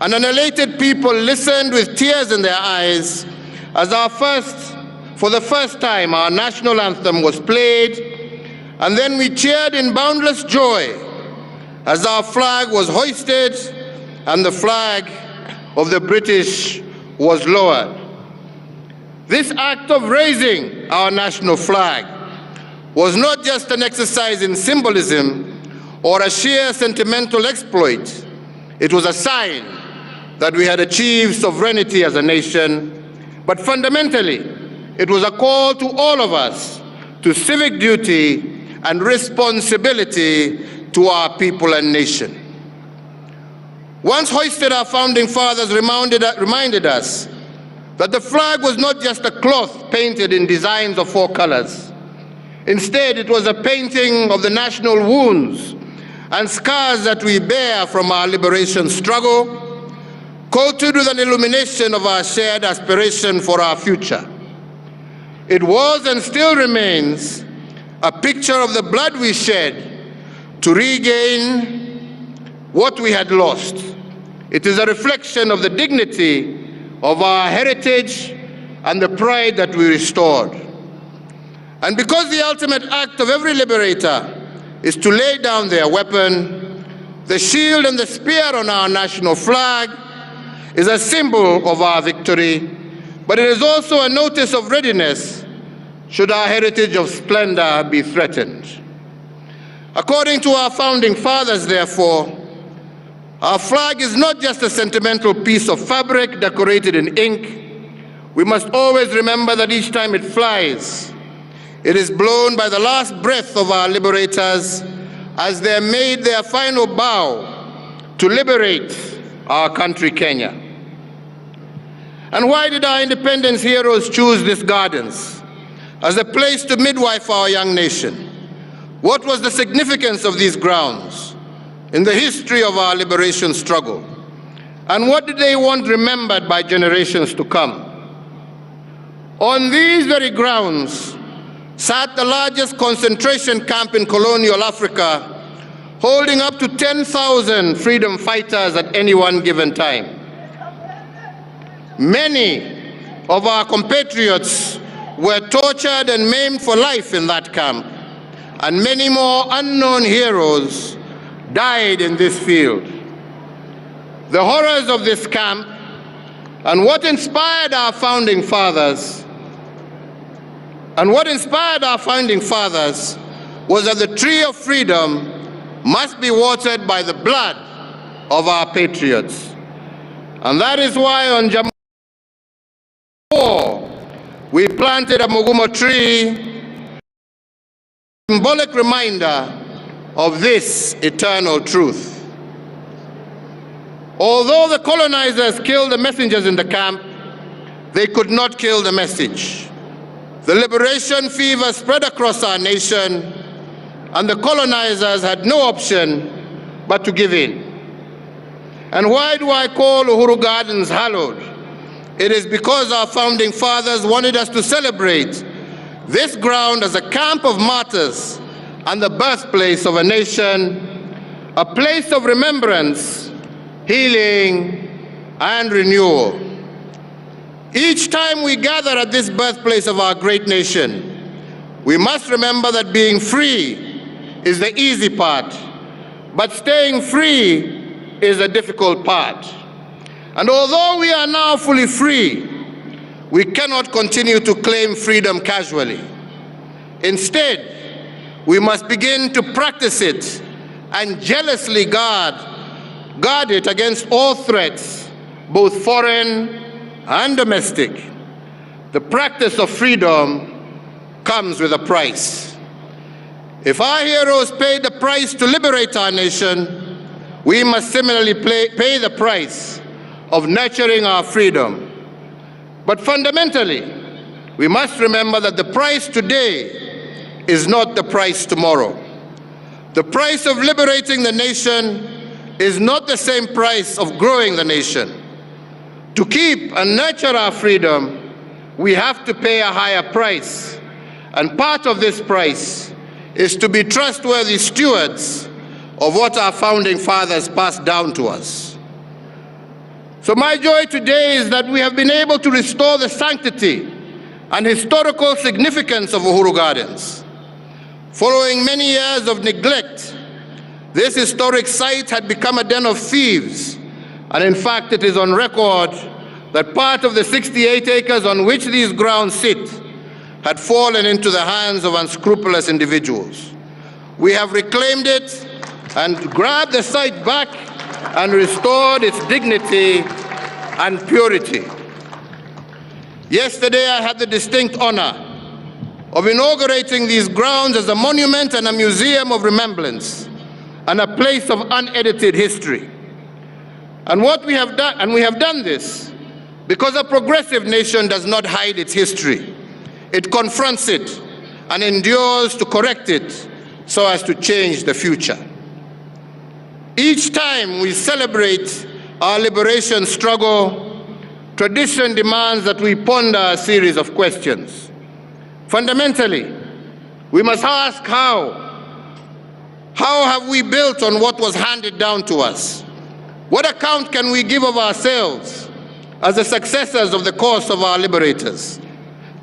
and an elated people listened with tears in their eyes as for the first time, our national anthem was played, and then we cheered in boundless joy as our flag was hoisted and the flag of the British was lowered. This act of raising our national flag was not just an exercise in symbolism or a sheer sentimental exploit. It was a sign that we had achieved sovereignty as a nation, but fundamentally, it was a call to all of us to civic duty and responsibility to our people and nation. Once hoisted, our founding fathers reminded us that the flag was not just a cloth painted in designs of 4 colors. Instead, it was a painting of the national wounds and scars that we bear from our liberation struggle, coated with an illumination of our shared aspiration for our future. It was and still remains a picture of the blood we shed to regain what we had lost. It is a reflection of the dignity of our heritage and the pride that we restored. And because the ultimate act of every liberator is to lay down their weapon, the shield and the spear on our national flag is a symbol of our victory, but it is also a notice of readiness should our heritage of splendor be threatened. According to our founding fathers, therefore, our flag is not just a sentimental piece of fabric decorated in ink. We must always remember that each time it flies, it is blown by the last breath of our liberators as they made their final bow to liberate our country, Kenya. And why did our independence heroes choose these gardens as a place to midwife our young nation? What was the significance of these grounds in the history of our liberation struggle? And what did they want remembered by generations to come? On these very grounds sat the largest concentration camp in colonial Africa, holding up to 10,000 freedom fighters at any one given time. Many of our compatriots were tortured and maimed for life in that camp, and many more unknown heroes died in this field. The horrors of this camp and what inspired our founding fathers was that the tree of freedom must be watered by the blood of our patriots. And that is why on January 4, we planted a Mugumo tree, a symbolic reminder of this eternal truth. Although the colonizers killed the messengers in the camp, they could not kill the message. The liberation fever spread across our nation, and the colonizers had no option but to give in. And why do I call Uhuru Gardens hallowed? It is because our founding fathers wanted us to celebrate this ground as a camp of martyrs and the birthplace of a nation, a place of remembrance, healing, and renewal. Each time we gather at this birthplace of our great nation, we must remember that being free is the easy part, but staying free is a difficult part. And although we are now fully free, we cannot continue to claim freedom casually. Instead, we must begin to practice it and jealously guard it against all threats, both foreign and domestic. The practice of freedom comes with a price. If our heroes paid the price to liberate our nation, we must similarly pay the price of nurturing our freedom. But fundamentally, we must remember that the price today is not the price tomorrow. The price of liberating the nation is not the same price of growing the nation. To keep and nurture our freedom, we have to pay a higher price. And part of this price is to be trustworthy stewards of what our founding fathers passed down to us. So my joy today is that we have been able to restore the sanctity and historical significance of Uhuru Gardens. Following many years of neglect, this historic site had become a den of thieves, and in fact it is on record that part of the 68 acres on which these grounds sit had fallen into the hands of unscrupulous individuals. We have reclaimed it and grabbed the site back and restored its dignity and purity. Yesterday I had the distinct honor of inaugurating these grounds as a monument and a museum of remembrance and a place of unedited history. And we have done this because a progressive nation does not hide its history. It confronts it and endures to correct it so as to change the future. Each time we celebrate our liberation struggle, tradition demands that we ponder a series of questions. Fundamentally, we must ask how have we built on what was handed down to us? What account can we give of ourselves as the successors of the cause of our liberators?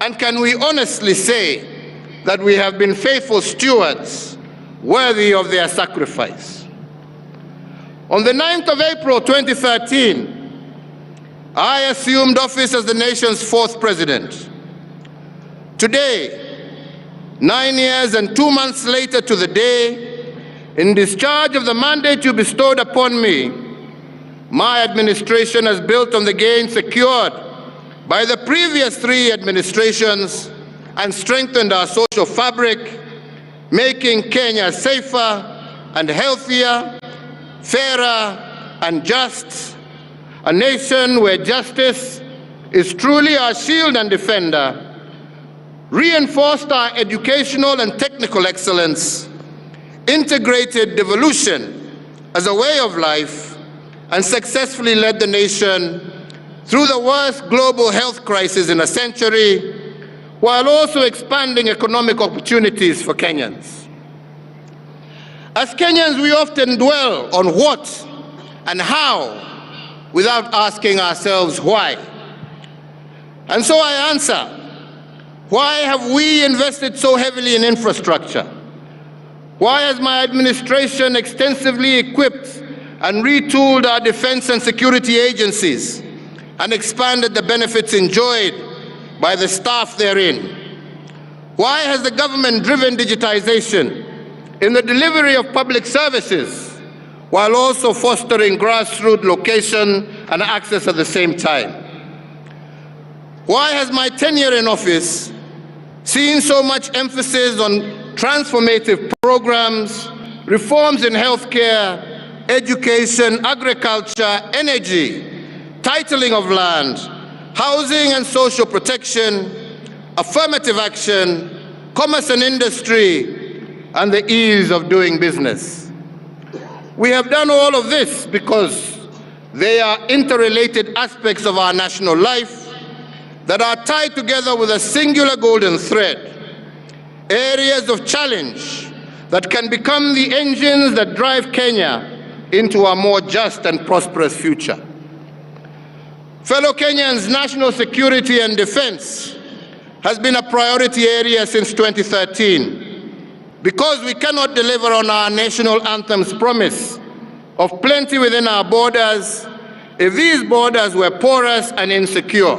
And can we honestly say that we have been faithful stewards worthy of their sacrifice? On the 9th of April 2013, I assumed office as the nation's 4th president. Today, 9 years and 2 months later to the day, in discharge of the mandate you bestowed upon me, my administration has built on the gains secured by the previous 3 administrations and strengthened our social fabric, making Kenya safer and healthier, fairer and just, a nation where justice is truly our shield and defender, reinforced our educational and technical excellence, integrated devolution as a way of life, and successfully led the nation through the worst global health crisis in a century, while also expanding economic opportunities for Kenyans. As Kenyans, we often dwell on what and how without asking ourselves why. And so I answer, why have we invested so heavily in infrastructure? Why has my administration extensively equipped and retooled our defense and security agencies and expanded the benefits enjoyed by the staff therein? Why has the government driven digitization in the delivery of public services while also fostering grassroots location and access at the same time? Why has my tenure in office seen so much emphasis on transformative programs, reforms in healthcare, education, agriculture, energy, titling of land, housing and social protection, affirmative action, commerce and industry, and the ease of doing business. We have done all of this because they are interrelated aspects of our national life that are tied together with a singular golden thread, areas of challenge that can become the engines that drive Kenya into a more just and prosperous future. Fellow Kenyans, national security and defense has been a priority area since 2013 because we cannot deliver on our national anthem's promise of plenty within our borders if these borders were porous and insecure.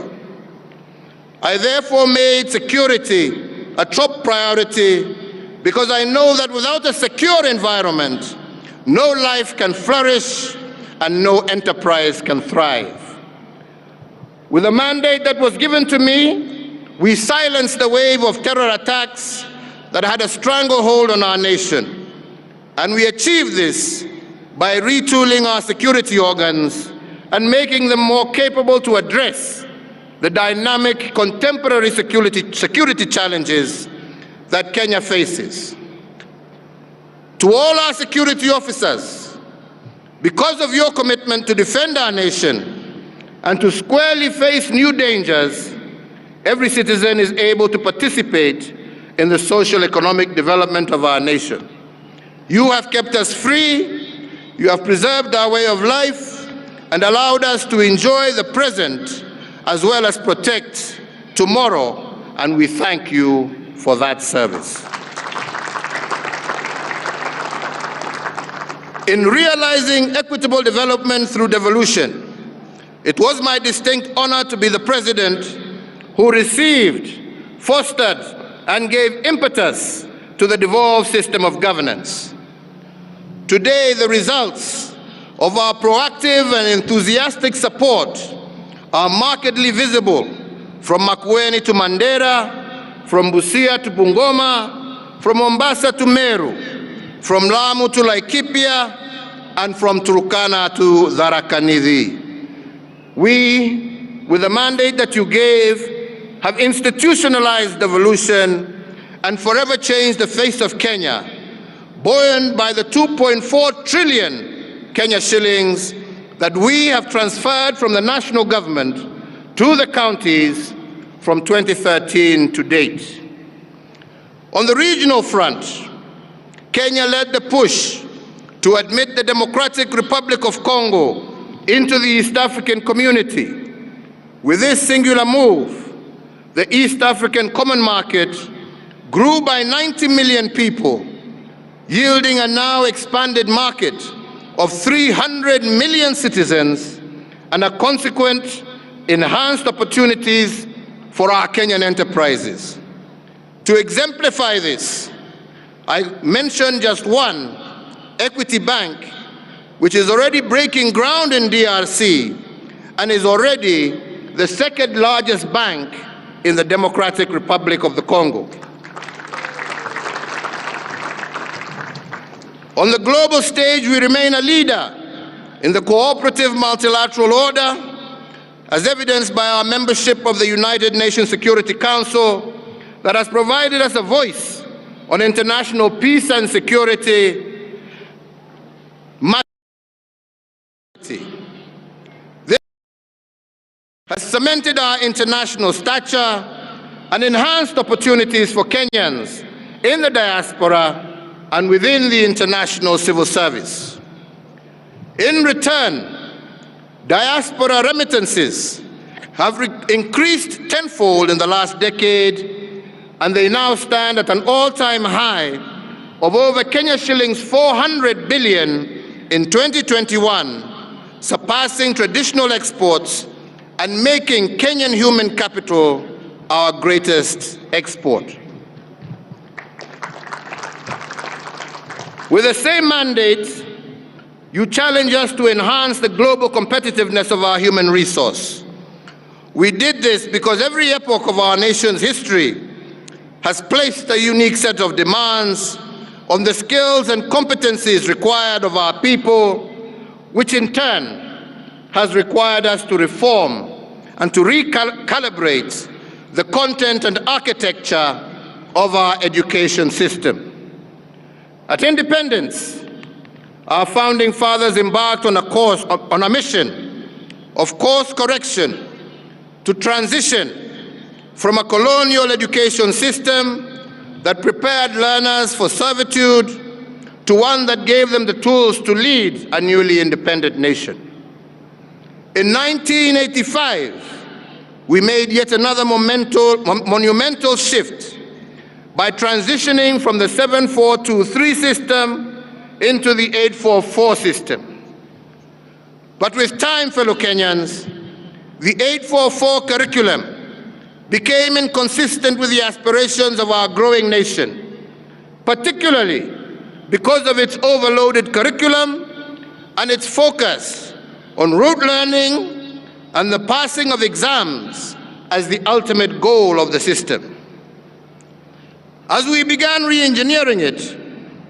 I therefore made security a top priority because I know that without a secure environment, no life can flourish and no enterprise can thrive. With the mandate that was given to me, we silenced the wave of terror attacks that had a stranglehold on our nation. And we achieved this by retooling our security organs and making them more capable to address the dynamic contemporary security challenges that Kenya faces. To all our security officers, because of your commitment to defend our nation and to squarely face new dangers, every citizen is able to participate in the social economic development of our nation. You have kept us free, you have preserved our way of life, and allowed us to enjoy the present as well as protect tomorrow, and we thank you for that service. In realizing equitable development through devolution, it was my distinct honor to be the president who received, fostered, and gave impetus to the devolved system of governance. Today, the results of our proactive and enthusiastic support are markedly visible from Makueni to Mandera, from Busia to Bungoma, from Mombasa to Meru, from Lamu to Laikipia, and from Turkana to Tharaka-Nithi. We, with the mandate that you gave, have institutionalized devolution and forever changed the face of Kenya, buoyed by the 2.4 trillion Kenya shillings that we have transferred from the national government to the counties from 2013 to date. On the regional front, Kenya led the push to admit the Democratic Republic of Congo into the East African community. With this singular move, the East African Common Market grew by 90 million people, yielding a now expanded market of 300 million citizens and a consequent enhanced opportunities for our Kenyan enterprises. To exemplify this, I mentioned just one, Equity Bank, which is already breaking ground in DRC and is already the second largest bank in the Democratic Republic of the Congo. On the global stage, we remain a leader in the cooperative multilateral order, as evidenced by our membership of the United Nations Security Council that has provided us a voice on international peace and security. This has cemented our international stature and enhanced opportunities for Kenyans in the diaspora and within the international civil service. In return, diaspora remittances have increased tenfold in the last decade, and they now stand at an all-time high of over Kenya shillings 400 billion in 2021, surpassing traditional exports and making Kenyan human capital our greatest export. With the same mandate, you challenge us to enhance the global competitiveness of our human resource. We did this because every epoch of our nation's history has placed a unique set of demands on the skills and competencies required of our people, which in turn has required us to reform and to recalibrate the content and architecture of our education system. At independence, our founding fathers embarked on a mission of course correction to transition from a colonial education system that prepared learners for servitude to one that gave them the tools to lead a newly independent nation. In 1985, we made yet another monumental shift by transitioning from the 7423 system into the 844 system. But with time, fellow Kenyans, the 844 curriculum became inconsistent with the aspirations of our growing nation, particularly because of its overloaded curriculum and its focus on rote learning and the passing of exams as the ultimate goal of the system. As we began re-engineering it,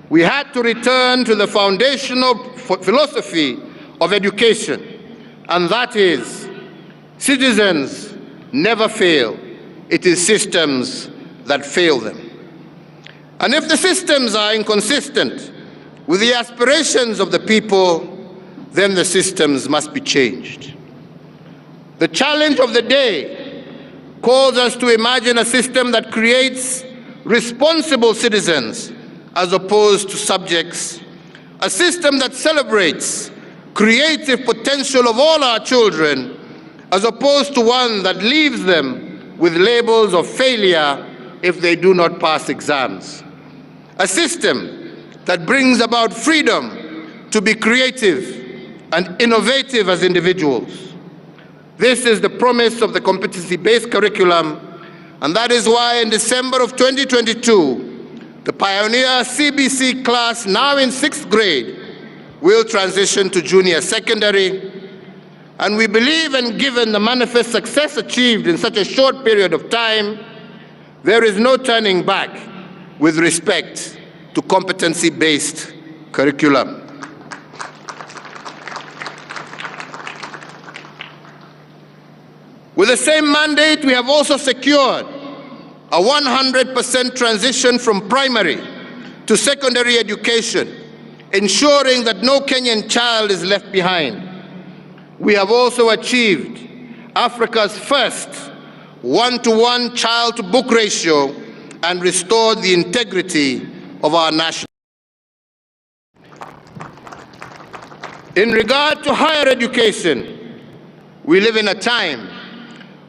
we had to return to the foundational philosophy of education, and that is, citizens never fail. It is systems that fail them. And if the systems are inconsistent with the aspirations of the people, then the systems must be changed. The challenge of the day calls us to imagine a system that creates responsible citizens as opposed to subjects, a system that celebrates creative potential of all our children as opposed to one that leaves them with labels of failure if they do not pass exams, a system that brings about freedom to be creative and innovative as individuals. This is the promise of the competency-based curriculum, and that is why in December of 2022, the pioneer CBC class, now in 6th grade, will transition to junior secondary. And we believe, and given the manifest success achieved in such a short period of time, there is no turning back with respect to competency-based curriculum. With the same mandate, we have also secured a 100% transition from primary to secondary education, ensuring that no Kenyan child is left behind. We have also achieved Africa's first one-to-one child-to-book ratio and restored the integrity of our national. In regard to higher education, we live in a time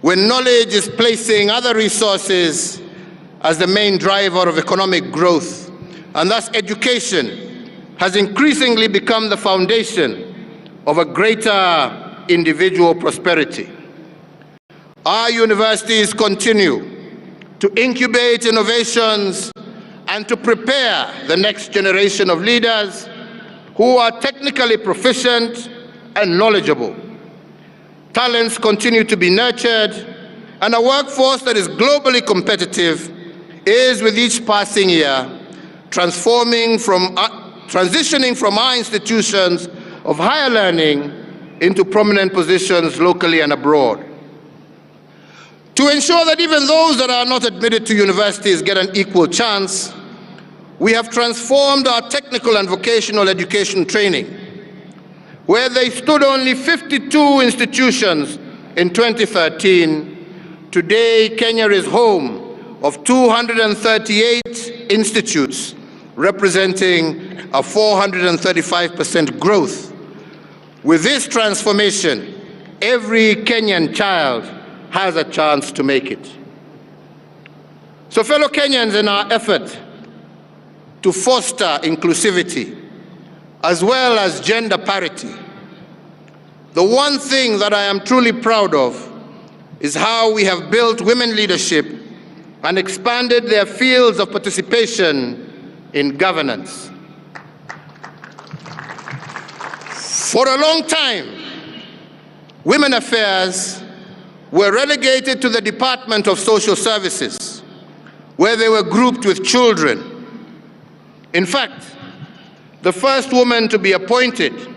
when knowledge is placing other resources as the main driver of economic growth, and thus education has increasingly become the foundation of a greater individual prosperity. Our universities continue to incubate innovations and to prepare the next generation of leaders who are technically proficient and knowledgeable. Talents continue to be nurtured, and a workforce that is globally competitive is, with each passing year, transitioning from our institutions of higher learning into prominent positions locally and abroad. To ensure that even those that are not admitted to universities get an equal chance, we have transformed our technical and vocational education training. Where they stood only 52 institutions in 2013, today Kenya is home of 238 institutes, representing a 435% growth. With this transformation, every Kenyan child has a chance to make it. So, fellow Kenyans, in our effort to foster inclusivity as well as gender parity, the one thing that I am truly proud of is how we have built women leadership and expanded their fields of participation in governance. For a long time, women affairs were relegated to the Department of Social Services, where they were grouped with children. In fact, the first woman to be appointed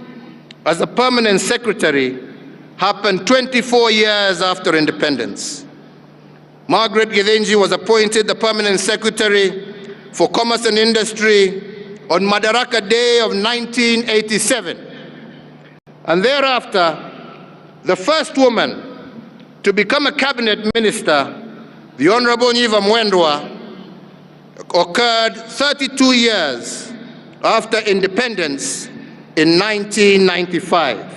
as a permanent secretary happened 24 years after independence. Margaret Githinji was appointed the permanent secretary for Commerce and Industry on Madaraka Day of 1987. And thereafter, the first woman to become a cabinet minister, the Honorable Nyiva Mwendwa, occurred 32 years after independence in 1995.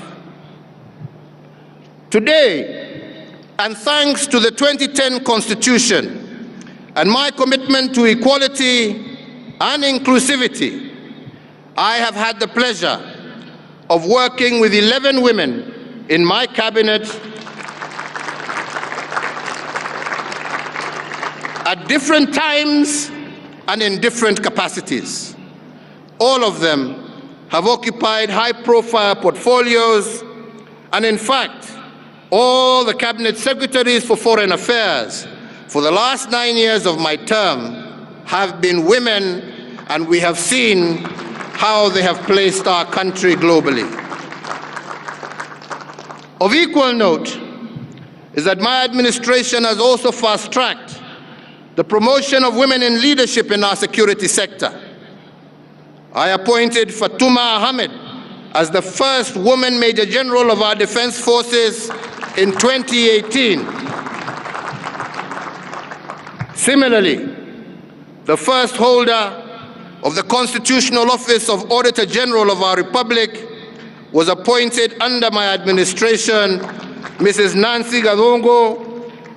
Today, and thanks to the 2010 Constitution and my commitment to equality and inclusivity, I have had the pleasure of working with 11 women in my cabinet at different times and in different capacities. All of them have occupied high-profile portfolios, and in fact, all the cabinet secretaries for foreign affairs for the last 9 years of my term have been women, and we have seen how they have placed our country globally. Of equal note is that my administration has also fast-tracked the promotion of women in leadership in our security sector. I appointed Fatuma Ahmed as the first woman Major General of our Defense Forces in 2018. Similarly, the first holder of the constitutional office of Auditor General of our Republic was appointed under my administration, Mrs. Nancy Gadongo,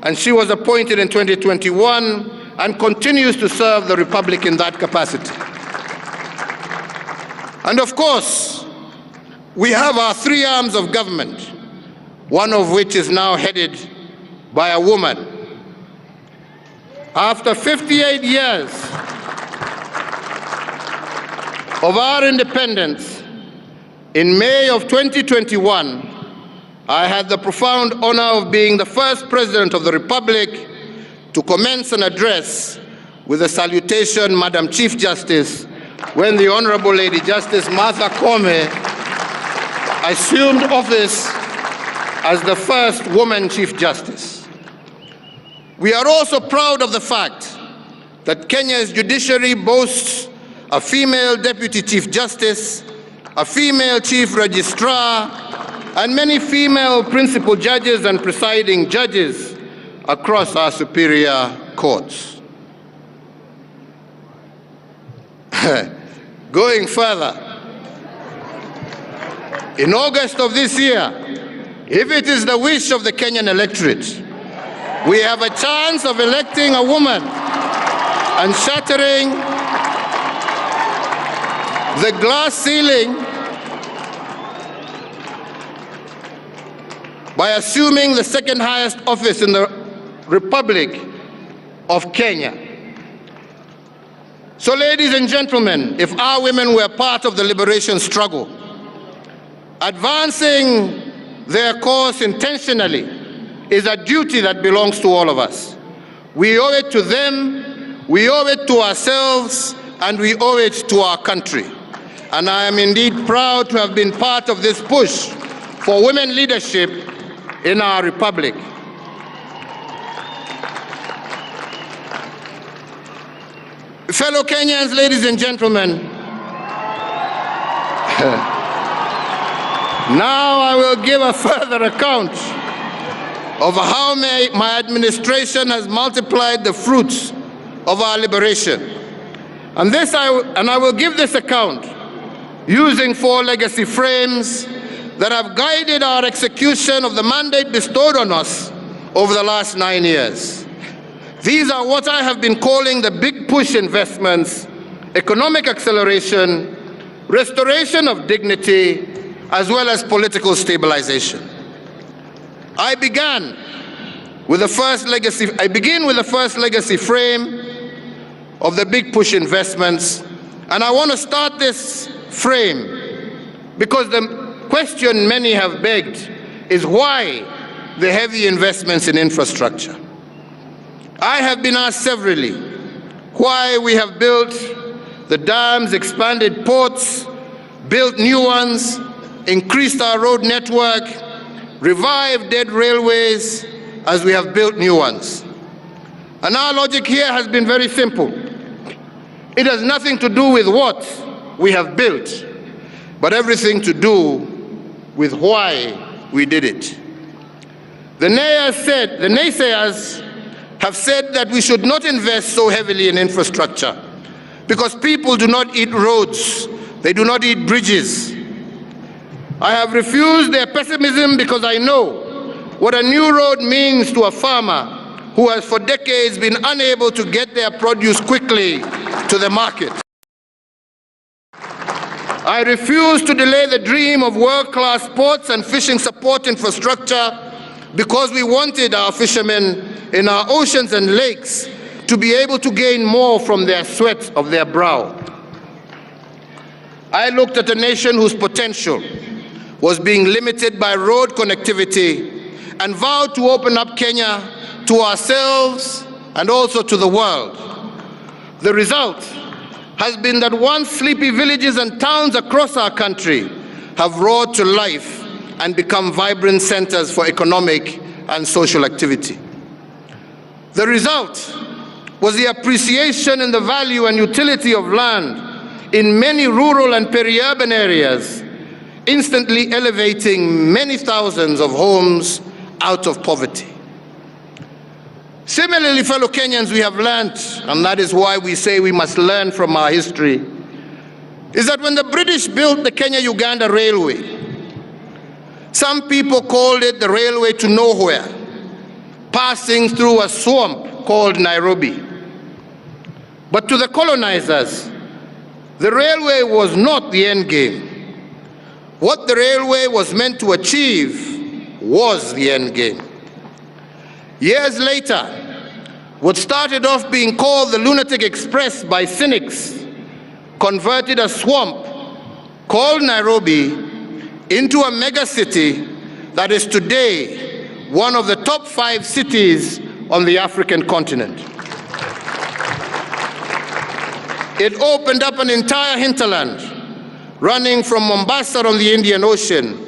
and she was appointed in 2021 and continues to serve the Republic in that capacity. And of course, we have our three arms of government, one of which is now headed by a woman. After 58 years of our independence, in May of 2021, I had the profound honor of being the first President of the Republic to commence an address with a salutation, Madam Chief Justice, when the Honorable Lady Justice Martha Koome assumed office as the first woman Chief Justice. We are also proud of the fact that Kenya's judiciary boasts a female Deputy Chief Justice, a female Chief Registrar, and many female principal judges and presiding judges across our superior courts. Going further, in August of this year, if it is the wish of the Kenyan electorate, we have a chance of electing a woman and shattering the glass ceiling by assuming the second highest office in the Republic of Kenya. So, ladies and gentlemen, if our women were part of the liberation struggle, advancing their cause intentionally is a duty that belongs to all of us. We owe it to them, we owe it to ourselves, and we owe it to our country. And I am indeed proud to have been part of this push for women leadership in our republic. Fellow Kenyans, ladies and gentlemen, now I will give a further account of how my administration has multiplied the fruits of our liberation. And I will give this account using 4 legacy frames that have guided our execution of the mandate bestowed on us over the last 9 years. These are what I have been calling the big push investments, economic acceleration, restoration of dignity, as well as political stabilization. I begin with the first legacy frame of the big push investments, and I want to start this frame because the question many have begged is why the heavy investments in infrastructure. I have been asked severally why we have built the dams, expanded ports, built new ones, increased our road network, revived dead railways as we have built new ones. And our logic here has been very simple. It has nothing to do with what, we have built, but everything to do with why we did it. The naysayers have said that we should not invest so heavily in infrastructure because people do not eat roads, they do not eat bridges. I have refused their pessimism because I know what a new road means to a farmer who has for decades been unable to get their produce quickly to the market. I refuse to delay the dream of world-class ports and fishing support infrastructure because we wanted our fishermen in our oceans and lakes to be able to gain more from their sweat of their brow. I looked at a nation whose potential was being limited by road connectivity and vowed to open up Kenya to ourselves and also to the world. The result has been that once sleepy villages and towns across our country have roared to life and become vibrant centers for economic and social activity. The result was the appreciation in the value and utility of land in many rural and peri-urban areas, instantly elevating many thousands of homes out of poverty. Similarly, fellow Kenyans, we have learned, and that is why we say we must learn from our history, is that when the British built the Kenya-Uganda Railway, some people called it the railway to nowhere, passing through a swamp called Nairobi. But to the colonizers, the railway was not the end game. What the railway was meant to achieve was the end game. Years later, what started off being called the Lunatic Express by cynics converted a swamp called Nairobi into a megacity that is today one of the top 5 cities on the African continent. It opened up an entire hinterland running from Mombasa on the Indian Ocean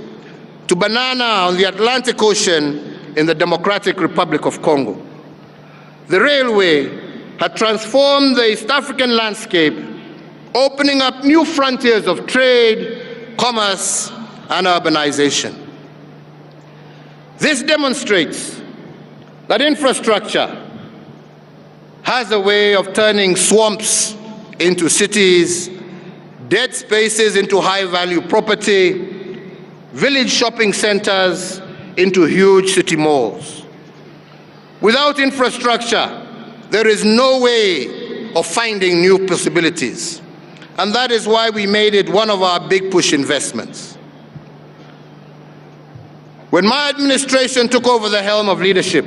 to Banana on the Atlantic Ocean in the Democratic Republic of Congo. The railway had transformed the East African landscape, opening up new frontiers of trade, commerce, and urbanization. This demonstrates that infrastructure has a way of turning swamps into cities, dead spaces into high-value property, village shopping centers into huge city malls. Without infrastructure, there is no way of finding new possibilities. And that is why we made it one of our big push investments. When my administration took over the helm of leadership,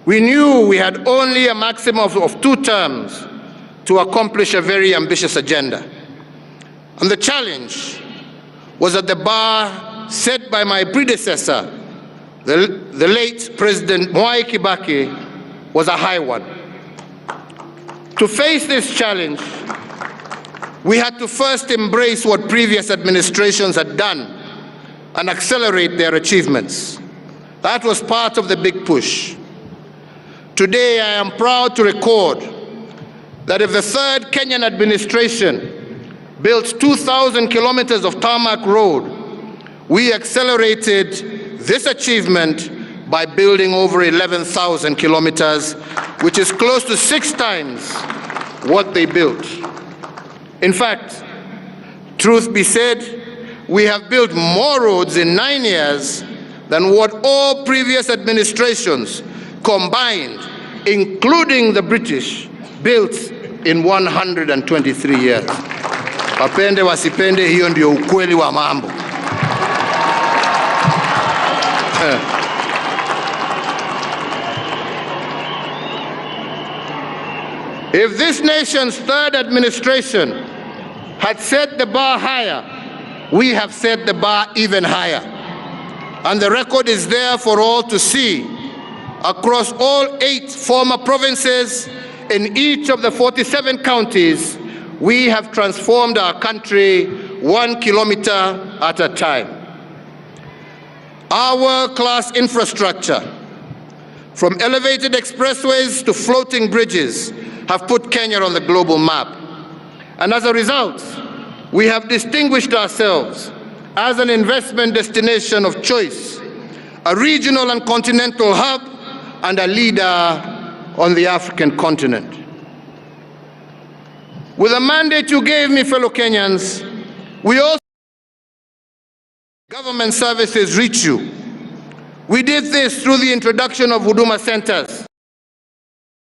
we knew we had only a maximum of 2 terms to accomplish a very ambitious agenda. And the challenge was that the bar set by my predecessor, the late President Mwai Kibaki, was a high one. To face this challenge, we had to first embrace what previous administrations had done and accelerate their achievements. That was part of the big push. Today, I am proud to record that if the 3rd Kenyan administration built 2,000 kilometers of tarmac road, we accelerated this achievement by building over 11,000 kilometers, which is close to 6 times what they built. In fact, truth be said, we have built more roads in 9 years than what all previous administrations combined, including the British, built in 123 years. Wapende wasipende, hiyo ndio ukweli wa mambo. If this nation's 3rd administration had set the bar higher, we have set the bar even higher. And the record is there for all to see. Across all 8 former provinces, in each of the 47 counties, we have transformed our country 1 kilometer at a time. Our world-class infrastructure, from elevated expressways to floating bridges, have put Kenya on the global map. And as a result, we have distinguished ourselves as an investment destination of choice, a regional and continental hub, and a leader on the African continent. With the mandate you gave me, fellow Kenyans, we also government services reach you. We did this through the introduction of Huduma Centers,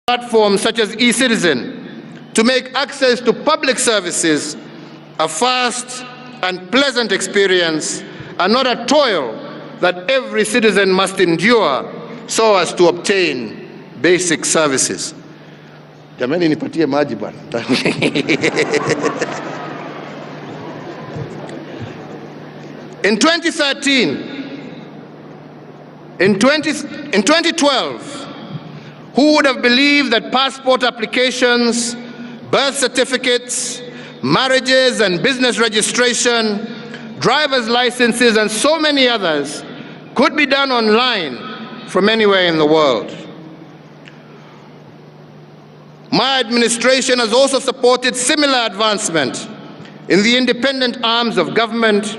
platforms such as eCitizen, to make access to public services a fast and pleasant experience and not a toil that every citizen must endure so as to obtain basic services. Jamani, nipatie maji bwana. In 2012, who would have believed that passport applications, birth certificates, marriages and business registration, driver's licenses, and so many others could be done online from anywhere in the world? My administration has also supported similar advancement in the independent arms of government,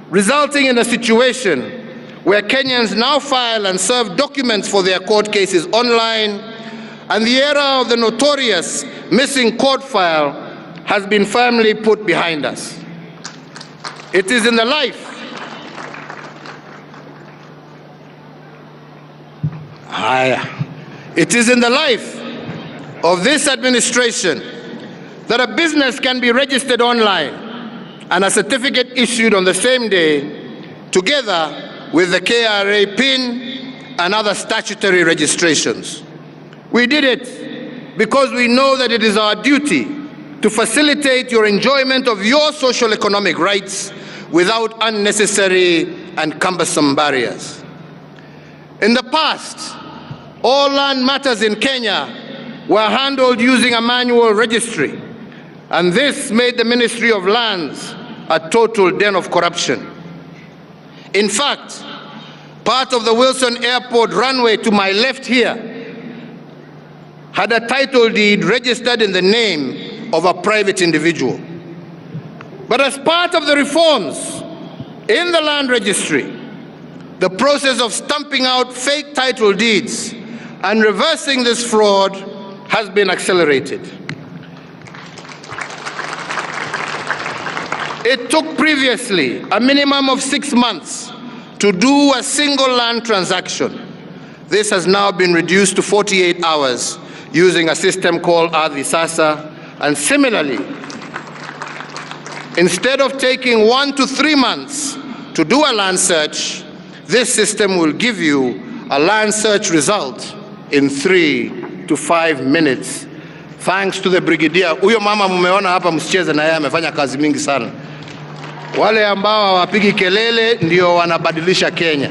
resulting in a situation where Kenyans now file and serve documents for their court cases online, and the era of the notorious missing court file has been firmly put behind us. It is in the life of this administration that a business can be registered online and a certificate issued on the same day, together with the KRA PIN and other statutory registrations. We did it because we know that it is our duty to facilitate your enjoyment of your social economic rights without unnecessary and cumbersome barriers. In the past, all land matters in Kenya were handled using a manual registry, and this made the Ministry of Lands a total den of corruption. In fact, part of the Wilson Airport runway to my left here had a title deed registered in the name of a private individual. But as part of the reforms in the land registry, the process of stamping out fake title deeds and reversing this fraud has been accelerated. It took previously a minimum of 6 months to do a single land transaction. This has now been reduced to 48 hours using a system called Adhisasa, and similarly, instead of taking 1 to 3 months to do a land search, this system will give you a land search result in 3 to 5 minutes. Thanks to the brigadier. Huyo mama mumeona hapa, msicheze na yeye, amefanya kazi mingi sana. Wale ambao hawapigi kelele ndio wanabadilisha Kenya.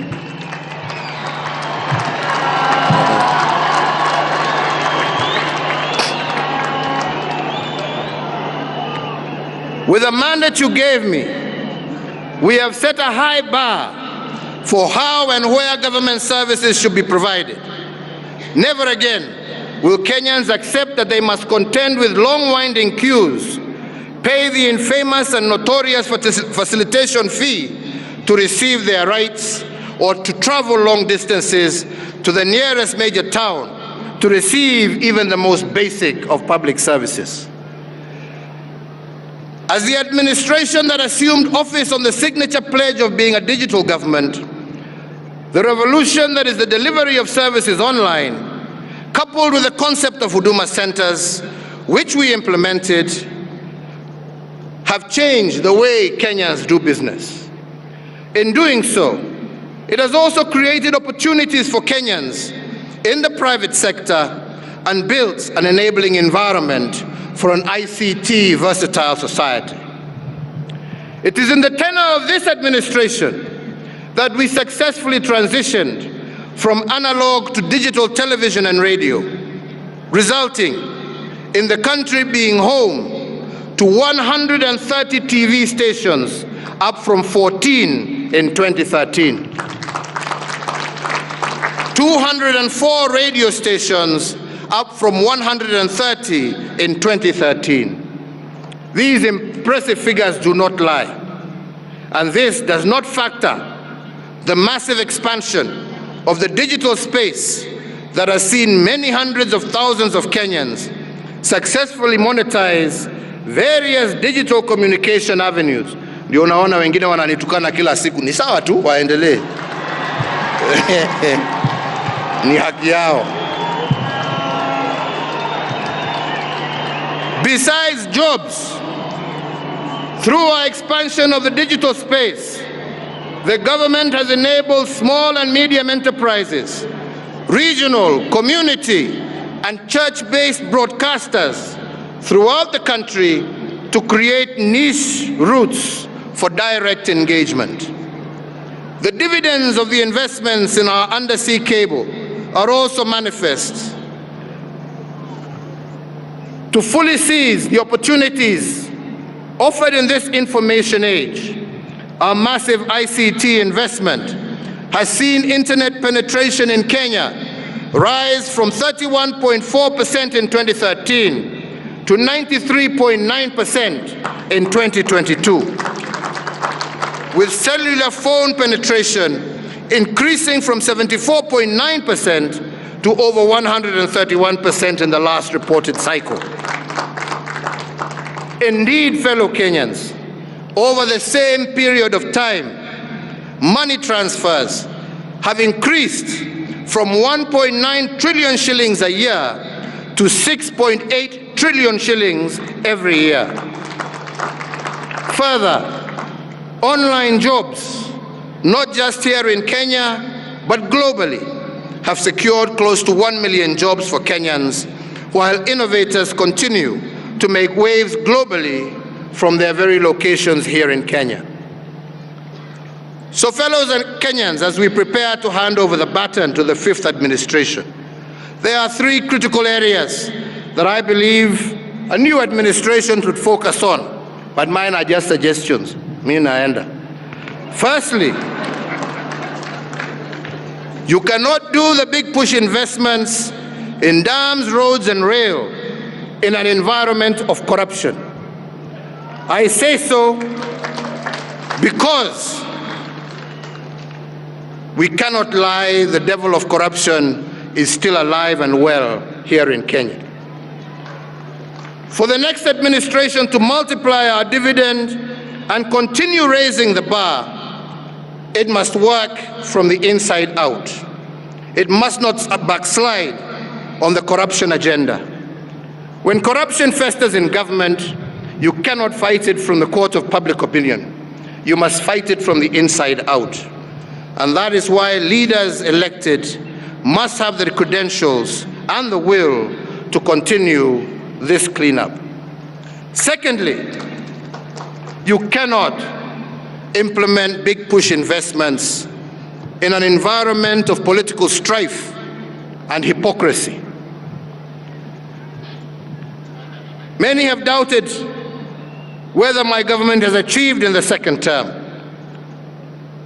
With the mandate you gave me, we have set a high bar for how and where government services should be provided. Never again will Kenyans accept that they must contend with long winding queues, pay the infamous and notorious facilitation fee to receive their rights, or to travel long distances to the nearest major town to receive even the most basic of public services. As the administration that assumed office on the signature pledge of being a digital government, the revolution that is the delivery of services online, coupled with the concept of Huduma Centers, which we implemented, have changed the way Kenyans do business. In doing so, it has also created opportunities for Kenyans in the private sector and built an enabling environment for an ICT versatile society. It is in the tenure of this administration that we successfully transitioned from analog to digital television and radio, resulting in the country being home to 130 TV stations, up from 14 in 2013. 204 radio stations, up from 130 in 2013. These impressive figures do not lie. And this does not factor the massive expansion of the digital space that has seen many hundreds of thousands of Kenyans successfully monetize various digital communication avenues. Ndio unaona wengine wananitukana kila siku. Ni sawa tu, waendelee. Ni haki yao. Besides jobs, through our expansion of the digital space, the government has enabled small and medium enterprises, regional, community, and church-based broadcasters throughout the country to create niche routes for direct engagement. The dividends of the investments in our undersea cable are also manifest. To fully seize the opportunities offered in this information age, our massive ICT investment has seen internet penetration in Kenya rise from 31.4% in 2013 to 93.9% in 2022, with cellular phone penetration increasing from 74.9% to over 131% in the last reported cycle. Indeed, fellow Kenyans, over the same period of time, money transfers have increased from 1.9 trillion shillings a year to 6.8 trillion shillings every year. Further, online jobs, not just here in Kenya, but globally, have secured close to 1 million jobs for Kenyans, while innovators continue to make waves globally from their very locations here in Kenya. So fellows and Kenyans, as we prepare to hand over the baton to the fifth administration, there are three critical areas that I believe a new administration should focus on, but mine are just suggestions. Firstly, you cannot do the big push investments in dams, roads, and rail in an environment of corruption. I say so because we cannot lie, the devil of corruption is still alive and well here in Kenya. For the next administration to multiply our dividend and continue raising the bar, it must work from the inside out. It must not backslide on the corruption agenda. When corruption festers in government, you cannot fight it from the court of public opinion. You must fight it from the inside out. And that is why leaders elected must have the credentials and the will to continue this cleanup. Secondly, you cannot implement big push investments in an environment of political strife and hypocrisy. Many have doubted whether my government has achieved in the second term.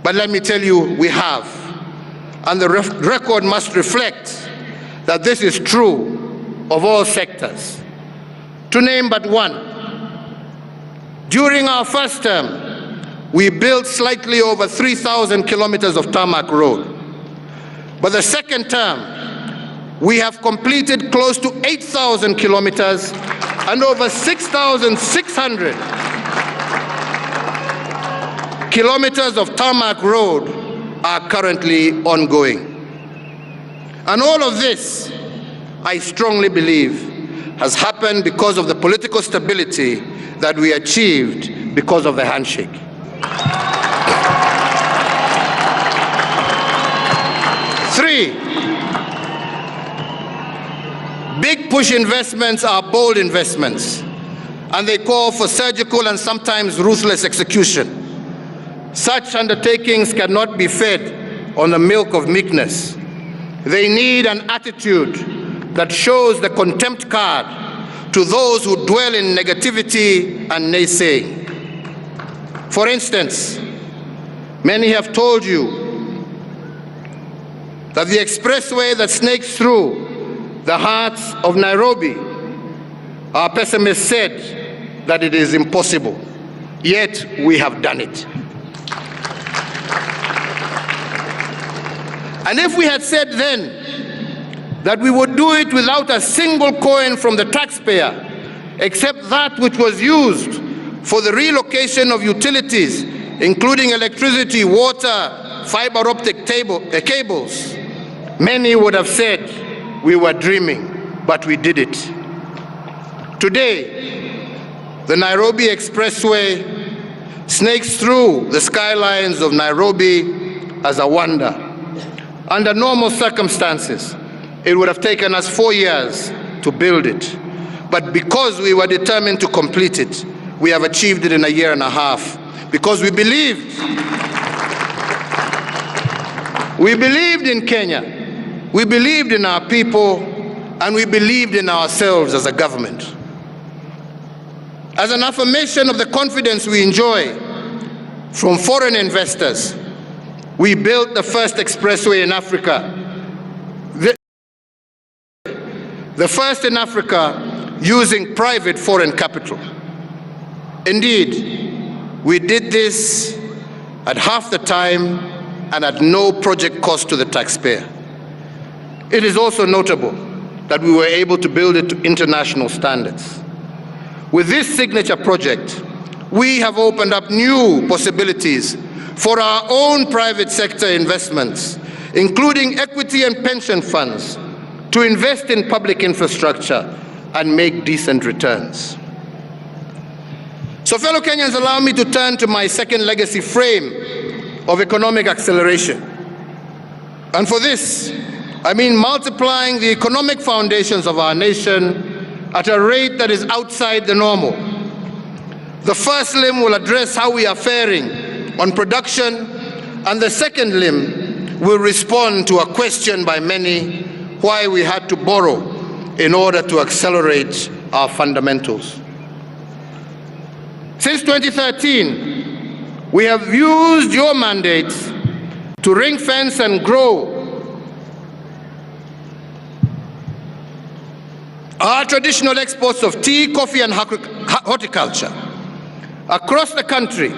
But let me tell you, we have. And the record must reflect that this is true of all sectors. To name but one, during our first term, we built slightly over 3,000 kilometers of tarmac road. But the second term, we have completed close to 8,000 kilometers and over 6,600 kilometers of tarmac road are currently ongoing. And all of this, I strongly believe, has happened because of the political stability that we achieved because of the handshake. Three, big push investments are bold investments, and they call for surgical and sometimes ruthless execution. Such undertakings cannot be fed on the milk of meekness. They need an attitude that shows the contempt card to those who dwell in negativity and naysaying. For instance, many have told you that the expressway that snakes through the heart of Nairobi, our pessimists said, that it is impossible, yet we have done it. And if we had said then that we would do it without a single coin from the taxpayer, except that which was used for the relocation of utilities, including electricity, water, fiber optic cables, many would have said we were dreaming, but we did it. Today, the Nairobi Expressway snakes through the skylines of Nairobi as a wonder. Under normal circumstances, it would have taken us 4 years to build it. But because we were determined to complete it, we have achieved it in a year and a half. Because we believed in Kenya, we believed in our people, and we believed in ourselves as a government. As an affirmation of the confidence we enjoy from foreign investors, we built the first expressway in Africa. The first in Africa using private foreign capital. Indeed, we did this at half the time and at no project cost to the taxpayer. It is also notable that we were able to build it to international standards. With this signature project, we have opened up new possibilities for our own private sector investments, including equity and pension funds, to invest in public infrastructure and make decent returns. So fellow Kenyans, allow me to turn to my second legacy frame of economic acceleration. And for this, I mean multiplying the economic foundations of our nation at a rate that is outside the normal. The first limb will address how we are faring on production, and the second limb will respond to a question by many why we had to borrow in order to accelerate our fundamentals. Since 2013, we have used your mandate to ring fence and grow our traditional exports of tea, coffee, and horticulture. Across the country,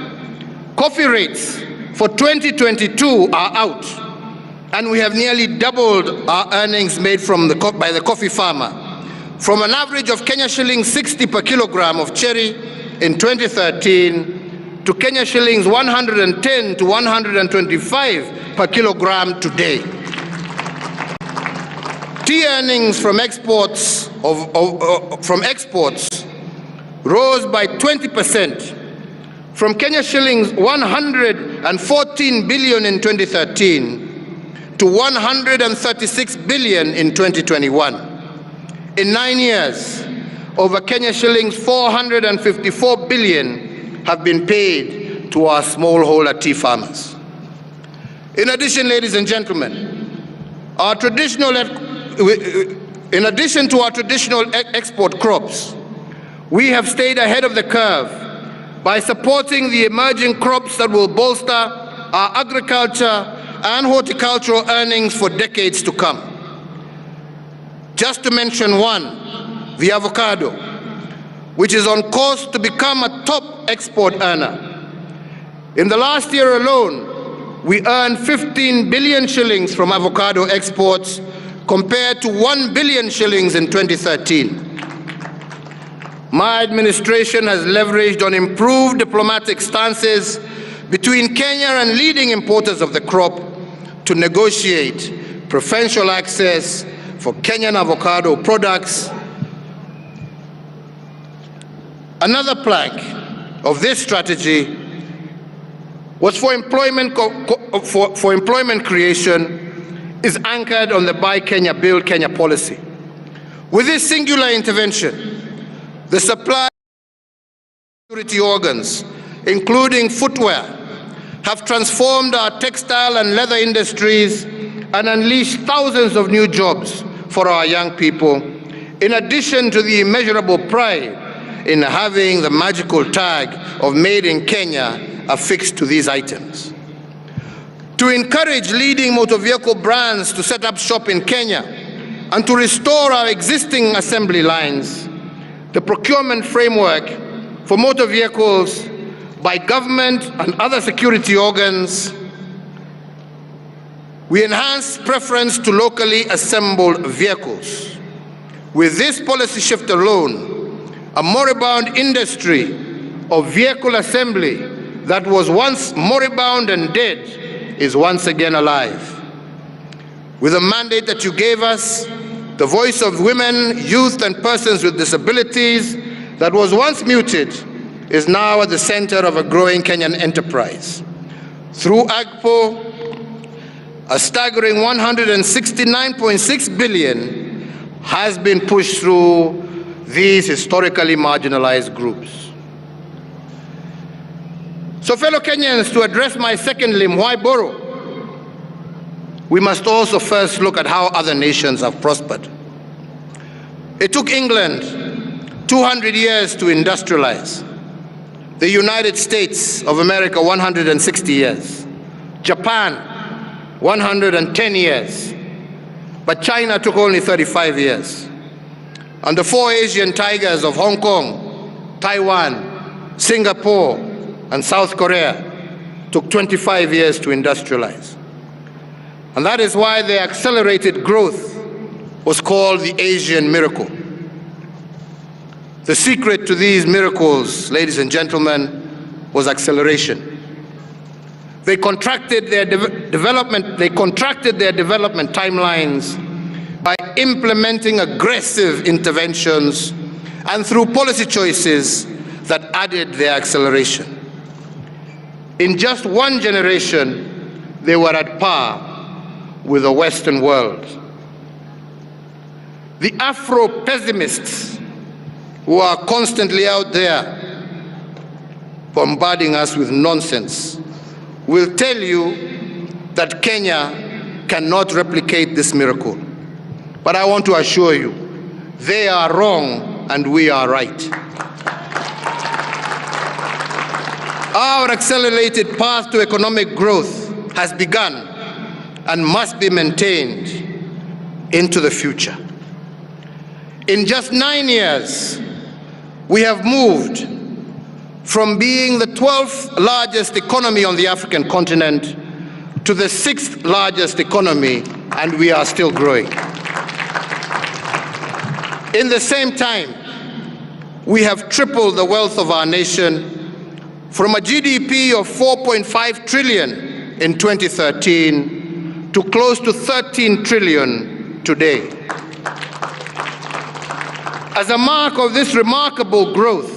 coffee rates for 2022 are out, and we have nearly doubled our earnings made by the coffee farmer, from an average of Kenya shillings 60 per kilogram of cherry in 2013 to Kenya shillings 110 to 125 per kilogram today. Tea earnings from exports rose by 20%, from Kenya shillings 114 billion in 2013 to 136 billion in 2021. In 9 years, over Kenya shillings 454 billion have been paid to our smallholder tea farmers. In addition, ladies and gentlemen, in addition to our traditional export crops, we have stayed ahead of the curve by supporting the emerging crops that will bolster our agriculture and horticultural earnings for decades to come. Just to mention one, the avocado, which is on course to become a top export earner. In the last year alone, we earned 15 billion shillings from avocado exports compared to 1 billion shillings in 2013. My administration has leveraged on improved diplomatic stances between Kenya and leading importers of the crop to negotiate preferential access for Kenyan avocado products. Another plank of this strategy was for employment creation is anchored on the Buy Kenya, Build Kenya policy. With this singular intervention, the supply security organs, including footwear, have transformed our textile and leather industries and unleashed thousands of new jobs for our young people, in addition to the immeasurable pride in having the magical tag of Made in Kenya affixed to these items. To encourage leading motor vehicle brands to set up shop in Kenya and to restore our existing assembly lines, the procurement framework for motor vehicles by government and other security organs. We enhanced preference to locally assembled vehicles. With this policy shift alone, a moribund industry of vehicle assembly that was once moribund and dead is once again alive. With the mandate that you gave us, the voice of women, youth, and persons with disabilities that was once muted is now at the center of a growing Kenyan enterprise. Through AGPO, a staggering 169.6 billion has been pushed through these historically marginalized groups. So fellow Kenyans, to address my second limb, why borrow? We must also first look at how other nations have prospered. It took England 200 years to industrialize. The United States of America, 160 years. Japan, 110 years. But China took only 35 years. And the four Asian tigers of Hong Kong, Taiwan, Singapore, and South Korea took 25 years to industrialize. And that is why the accelerated growth was called the Asian miracle. The secret to these miracles, ladies and gentlemen, was acceleration. They contracted their development timelines by implementing aggressive interventions and through policy choices that added their acceleration. In just one generation, they were at par with the Western world. The Afro-pessimists who are constantly out there bombarding us with nonsense will tell you that Kenya cannot replicate this miracle. But I want to assure you, they are wrong and we are right. Our accelerated path to economic growth has begun and must be maintained into the future. In just 9 years, we have moved from being the 12th largest economy on the African continent to the 6th largest economy, and we are still growing. In the same time, we have tripled the wealth of our nation from a GDP of 4.5 trillion in 2013 to close to 13 trillion today. As a mark of this remarkable growth,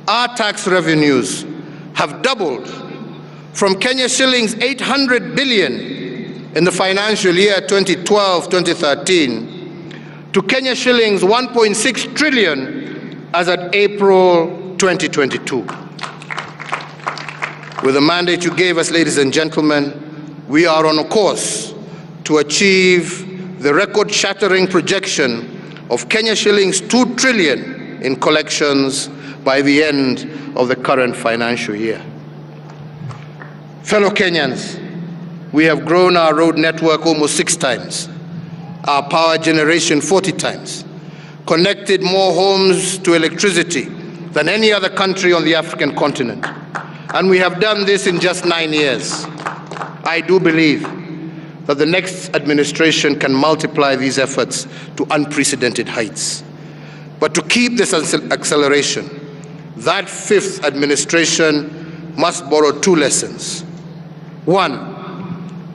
our tax revenues have doubled from Kenya shillings 800 billion in the financial year 2012-2013 to Kenya shillings 1.6 trillion as at April 2022. With the mandate you gave us, ladies and gentlemen, we are on a course to achieve the record-shattering projection of Kenya shillings 2 trillion in collections by the end of the current financial year. Fellow Kenyans, we have grown our road network almost 6 times, our power generation 40 times, connected more homes to electricity than any other country on the African continent. And we have done this in just 9 years. I do believe that the next administration can multiply these efforts to unprecedented heights. But to keep this acceleration, that 5th administration must borrow 2 lessons. One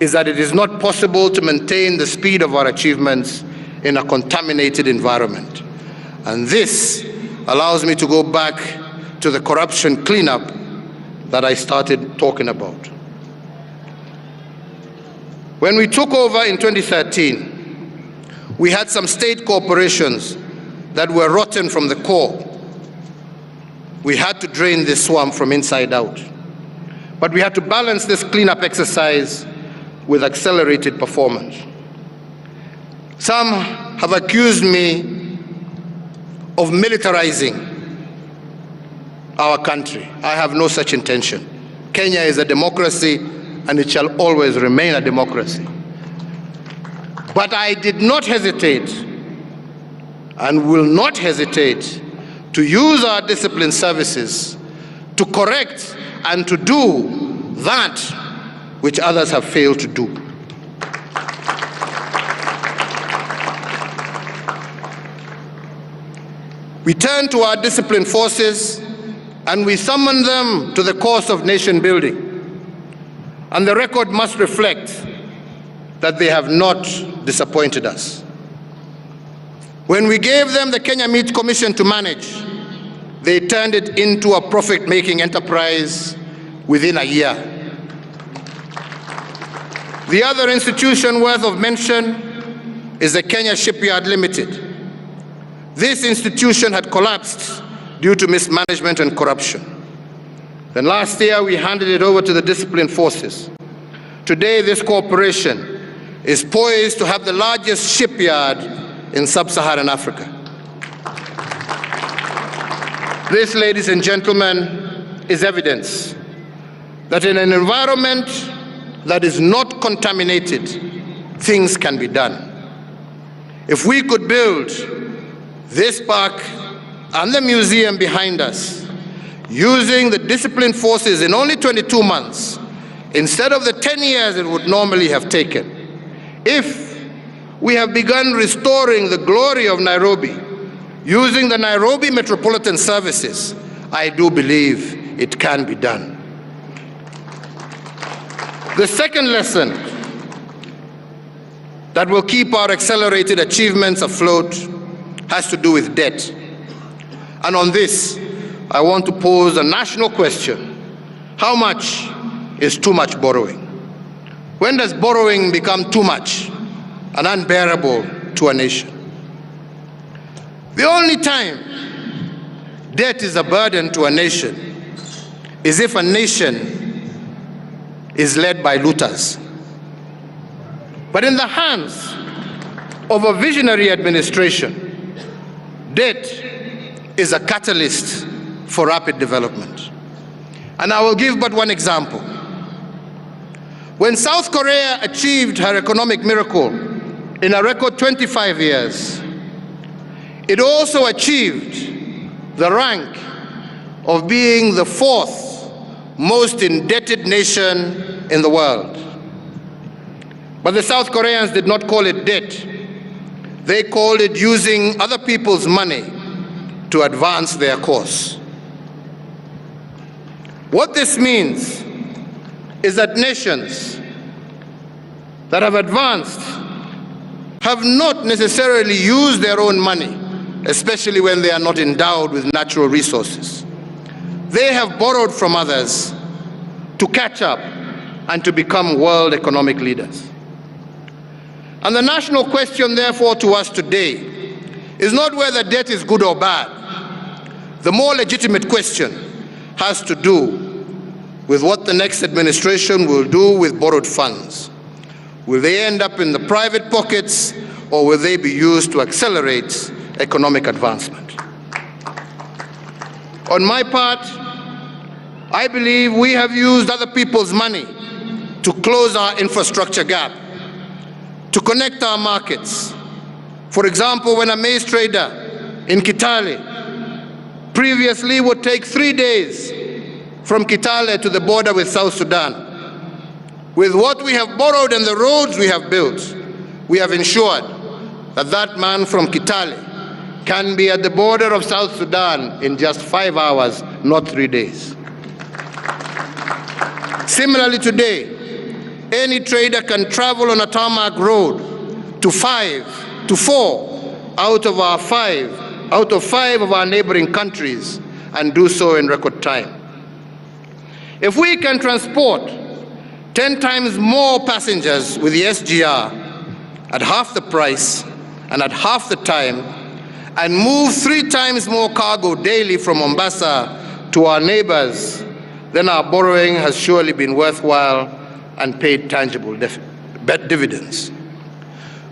is that it is not possible to maintain the speed of our achievements in a contaminated environment. And this allows me to go back to the corruption cleanup that I started talking about. When we took over in 2013, we had some state corporations that were rotten from the core. We had to drain this swamp from inside out. But we had to balance this cleanup exercise with accelerated performance. Some have accused me of militarizing our country. I have no such intention. Kenya is a democracy and it shall always remain a democracy. But I did not hesitate and will not hesitate to use our discipline services to correct and to do that which others have failed to do. We turn to our disciplined forces and we summon them to the cause of nation building. And the record must reflect that they have not disappointed us. When we gave them the Kenya Meat Commission to manage, they turned it into a profit-making enterprise within a year. The other institution worth of mention is the Kenya Shipyard Limited. This institution had collapsed due to mismanagement and corruption. Then last year, we handed it over to the disciplined forces. Today, this corporation is poised to have the largest shipyard in sub-Saharan Africa. This, ladies and gentlemen, is evidence that in an environment that is not contaminated, things can be done. If we could build this park and the museum behind us, using the disciplined forces in only 22 months, instead of the 10 years it would normally have taken. If we have begun restoring the glory of Nairobi, using the Nairobi Metropolitan Services, I do believe it can be done. The second lesson that will keep our accelerated achievements afloat has to do with debt. And on this, I want to pose a national question. How much is too much borrowing? When does borrowing become too much and unbearable to a nation? The only time debt is a burden to a nation is if a nation is led by looters. But in the hands of a visionary administration, debt is a catalyst for rapid development. And I will give but one example. When South Korea achieved her economic miracle in a record 25 years, it also achieved the rank of being the fourth most indebted nation in the world. But the South Koreans did not call it debt. They called it using other people's money to advance their cause. What this means is that nations that have advanced have not necessarily used their own money, especially when they are not endowed with natural resources. They have borrowed from others to catch up and to become world economic leaders. And the national question, therefore, to us today is not whether debt is good or bad. The more legitimate question has to do with what the next administration will do with borrowed funds. Will they end up in the private pockets, or will they be used to accelerate economic advancement? On my part, I believe we have used other people's money to close our infrastructure gap, to connect our markets. For example, when a maize trader in Kitale previously would take 3 days from Kitale to the border with South Sudan, with what we have borrowed and the roads we have built, we have ensured that that man from Kitale can be at the border of South Sudan in just 5 hours, not 3 days. Similarly today, any trader can travel on a tarmac road to 4 out of 5 of our neighboring countries and do so in record time. If we can transport 10 times more passengers with the SGR at half the price and at half the time, and move 3 times more cargo daily from Mombasa to our neighbors, then our borrowing has surely been worthwhile and paid tangible dividends.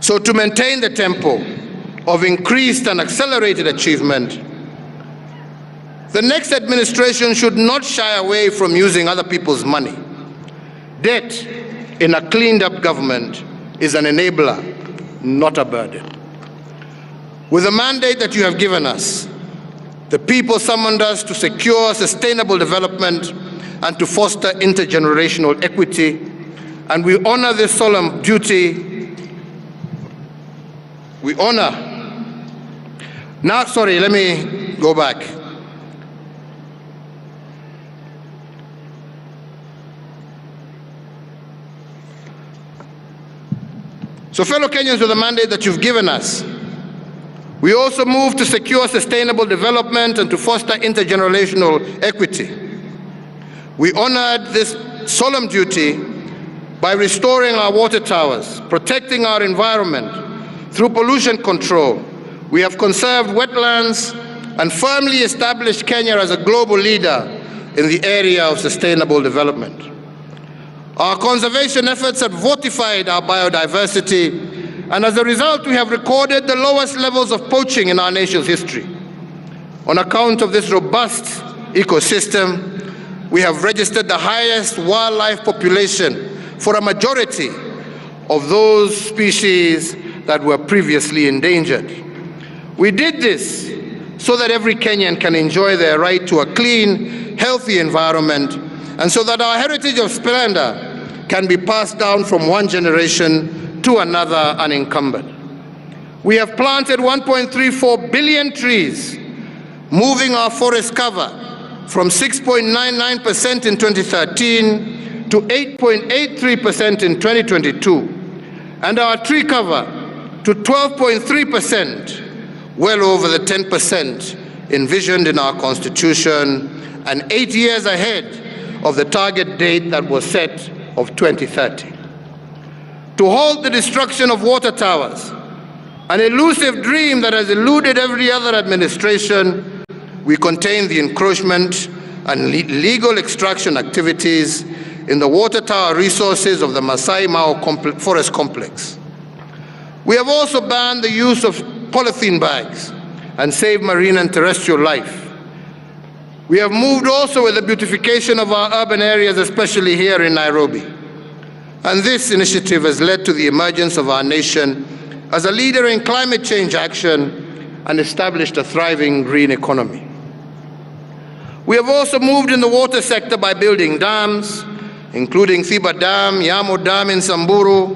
So to maintain the tempo of increased and accelerated achievement, the next administration should not shy away from using other people's money. Debt in a cleaned-up government is an enabler, not a burden. With the mandate that you have given us, The people summoned us to secure sustainable development and to foster intergenerational equity, and we honor this solemn duty. We honor. Now, sorry, let me go back. So, fellow Kenyans, with the mandate that you've given us, we also move to secure sustainable development and to foster intergenerational equity. We honored this solemn duty by restoring our water towers, protecting our environment through pollution control. We have conserved wetlands and firmly established Kenya as a global leader in the area of sustainable development. Our conservation efforts have fortified our biodiversity, and as a result, we have recorded the lowest levels of poaching in our nation's history. On account of this robust ecosystem, we have registered the highest wildlife population for a majority of those species that were previously endangered. We did this so that every Kenyan can enjoy their right to a clean, healthy environment, and so that our heritage of splendor can be passed down from one generation to another unencumbered. We have planted 1.34 billion trees, moving our forest cover from 6.99% in 2013 to 8.83% in 2022, and our tree cover to 12.3%, well over the 10% envisioned in our Constitution, and 8 years ahead of the target date that was set of 2030. To halt the destruction of water towers, an elusive dream that has eluded every other administration, we contain the encroachment and legal extraction activities in the water tower resources of the Masai Mara Forest Complex. We have also banned the use of polythene bags and saved marine and terrestrial life. We have moved also with the beautification of our urban areas, especially here in Nairobi. And this initiative has led to the emergence of our nation as a leader in climate change action and established a thriving green economy. We have also moved in the water sector by building dams, including Thiba Dam, Yamo Dam in Samburu,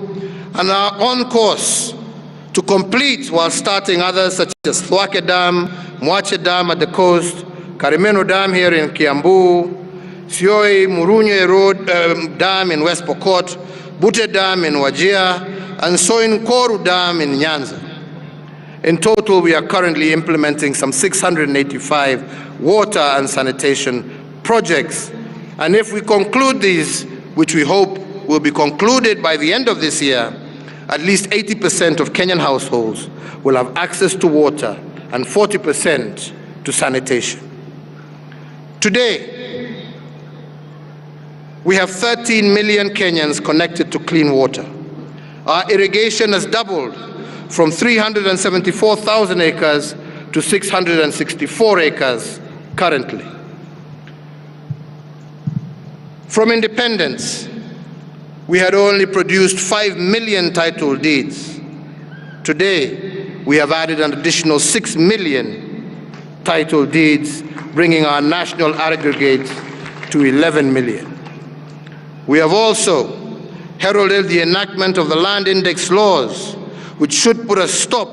and are on course to complete while starting others such as Thwake Dam, Mwache Dam at the coast, Karimeno Dam here in Kiambu, Sioi Murunye Road Dam in West Pokot, Bute Dam in Wajir, and Soinkoru Dam in Nyanza. In total, we are currently implementing some 685 water and sanitation projects. And if we conclude these, which we hope will be concluded by the end of this year, at least 80% of Kenyan households will have access to water and 40% to sanitation. Today, we have 13 million Kenyans connected to clean water. Our irrigation has doubled from 374,000 acres to 664 acres currently. From independence, we had only produced 5 million title deeds. Today, we have added an additional 6 million title deeds, bringing our national aggregate to 11 million. We have also heralded the enactment of the Land Index laws, which should put a stop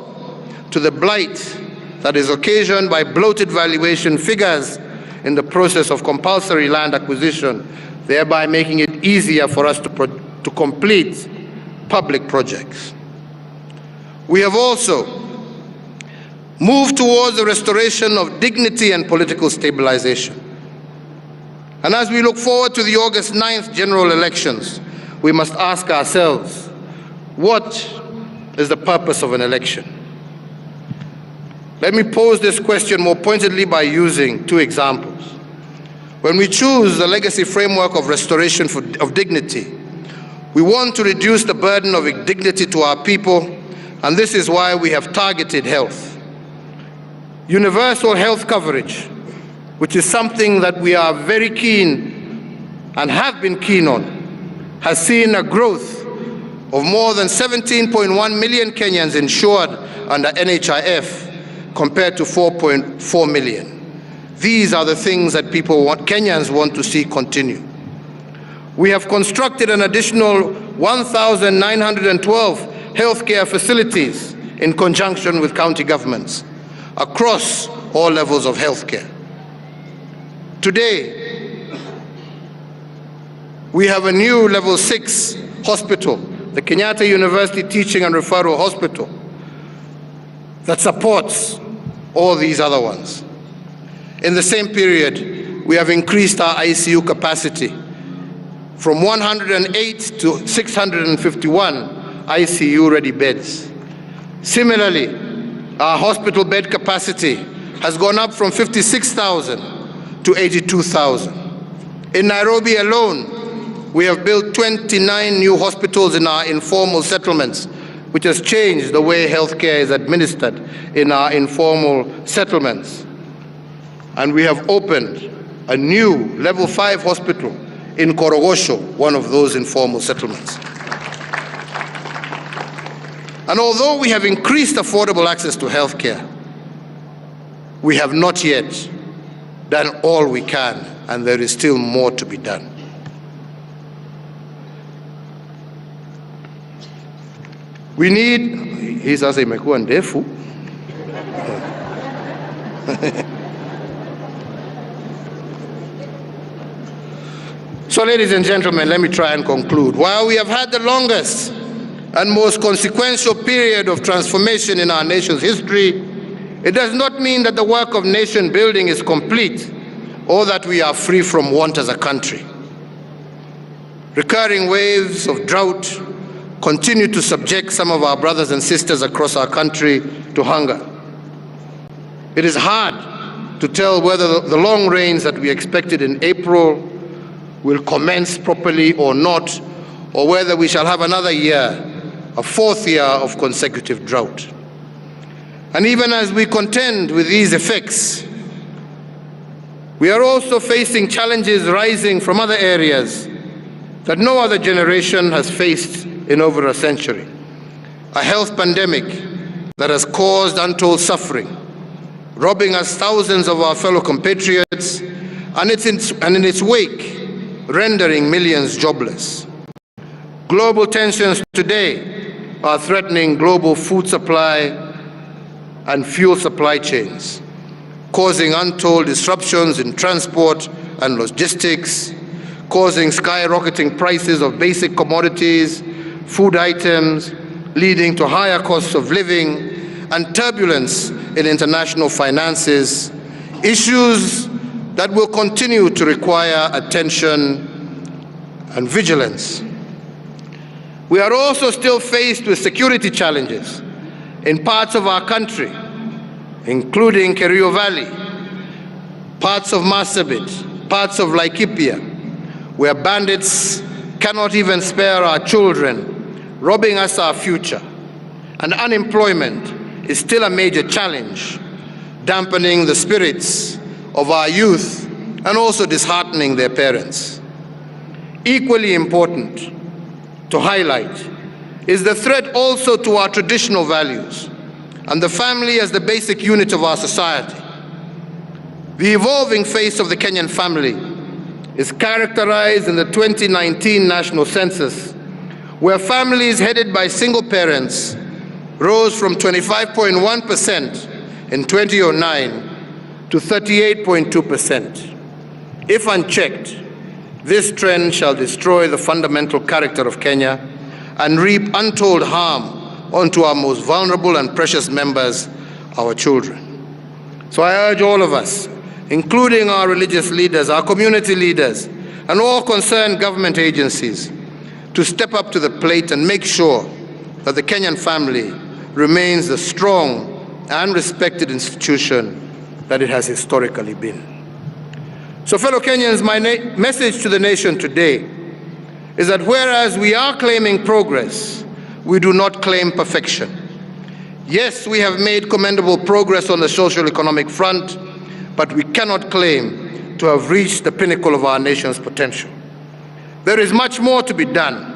to the blight that is occasioned by bloated valuation figures in the process of compulsory land acquisition, thereby making it easier for us to complete public projects. We have also moved towards the restoration of dignity and political stabilization. And as we look forward to the August 9th general elections, we must ask ourselves, what is the purpose of an election? Let me pose this question more pointedly by using two examples. When we choose the legacy framework of restoration of dignity, we want to reduce the burden of indignity to our people, and this is why we have targeted health. Universal health coverage, which is something that we are very keen and have been keen on, has seen a growth of more than 17.1 million Kenyans insured under NHIF compared to 4.4 million. These are the things that Kenyans want to see continue. We have constructed an additional 1,912 healthcare facilities in conjunction with county governments across all levels of healthcare. Today, we have a new level 6 hospital, the Kenyatta University Teaching and Referral Hospital, that supports all these other ones. In the same period, we have increased our ICU capacity from 108 to 651 ICU-ready beds. Similarly, our hospital bed capacity has gone up from 56,000 to 82,000. In Nairobi alone, we have built 29 new hospitals in our informal settlements, which has changed the way healthcare is administered in our informal settlements. And we have opened a new level 5 hospital in Korogosho, one of those informal settlements. And although we have increased affordable access to healthcare, we have not yet done all we can, and there is still more to be done. We need, hii sasa imekuwa ndefu. So ladies and gentlemen, let me try and conclude. While we have had the longest and most consequential period of transformation in our nation's history, it does not mean that the work of nation building is complete or that we are free from want as a country. Recurring waves of drought continue to subject some of our brothers and sisters across our country to hunger. It is hard to tell whether the long rains that we expected in April will commence properly or not, or whether we shall have another year, a fourth year of consecutive drought. And even as we contend with these effects, we are also facing challenges rising from other areas that no other generation has faced in over a century. A health pandemic that has caused untold suffering, robbing us thousands of our fellow compatriots, and in its wake, rendering millions jobless. Global tensions today are threatening global food supply and fuel supply chains, causing untold disruptions in transport and logistics, causing skyrocketing prices of basic commodities, food items, leading to higher costs of living and turbulence in international finances, issues that will continue to require attention and vigilance. We are also still faced with security challenges in parts of our country, including Kerio Valley, parts of Marsabit, parts of Laikipia, where bandits cannot even spare our children, robbing us our future. And unemployment is still a major challenge, dampening the spirits of our youth and also disheartening their parents. Equally important to highlight is the threat also to our traditional values and the family as the basic unit of our society. The evolving face of the Kenyan family is characterized in the 2019 national census, where families headed by single parents rose from 25.1% in 2009 to 38.2%. If unchecked, this trend shall destroy the fundamental character of Kenya and reap untold harm onto our most vulnerable and precious members, our children. So I urge all of us, including our religious leaders, our community leaders, and all concerned government agencies, to step up to the plate and make sure that the Kenyan family remains the strong and respected institution that it has historically been. So fellow Kenyans, my message to the nation today is that whereas we are claiming progress, we do not claim perfection. Yes, we have made commendable progress on the socio-economic front, but we cannot claim to have reached the pinnacle of our nation's potential. There is much more to be done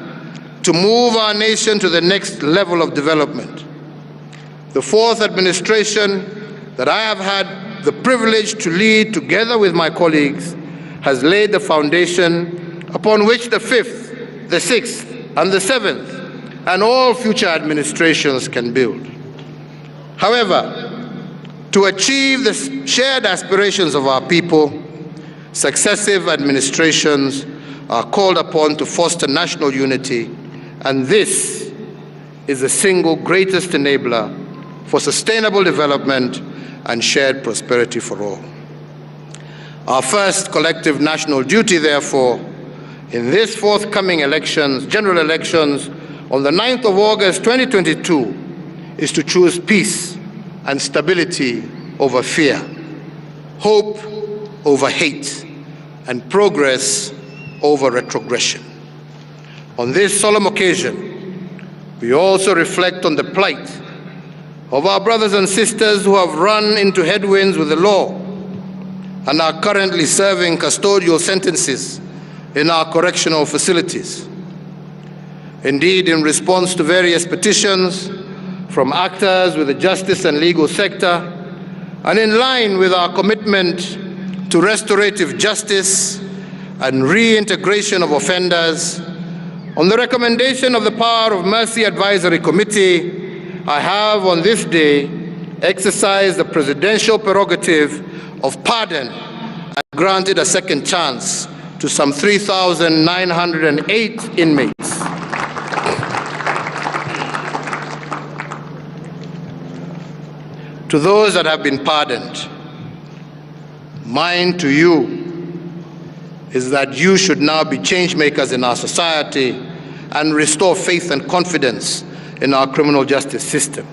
to move our nation to the next level of development. The fourth administration that I have had the privilege to lead together with my colleagues has laid the foundation upon which the 5th, the 6th, and the 7th, and all future administrations can build. However, to achieve the shared aspirations of our people, successive administrations are called upon to foster national unity, and this is the single greatest enabler for sustainable development and shared prosperity for all. Our first collective national duty, therefore, in this forthcoming elections, general elections, on the 9th of August 2022, is to choose peace and stability over fear, hope over hate, and progress over retrogression. On this solemn occasion, we also reflect on the plight of our brothers and sisters who have run into headwinds with the law and are currently serving custodial sentences in our correctional facilities. Indeed, in response to various petitions from actors with the justice and legal sector, and in line with our commitment to restorative justice and reintegration of offenders, on the recommendation of the Power of Mercy Advisory Committee, I have on this day exercised the presidential prerogative of pardon and granted a second chance to some 3,908 inmates. To those that have been pardoned, mine to you is that you should now be change makers in our society and restore faith and confidence in our criminal justice system.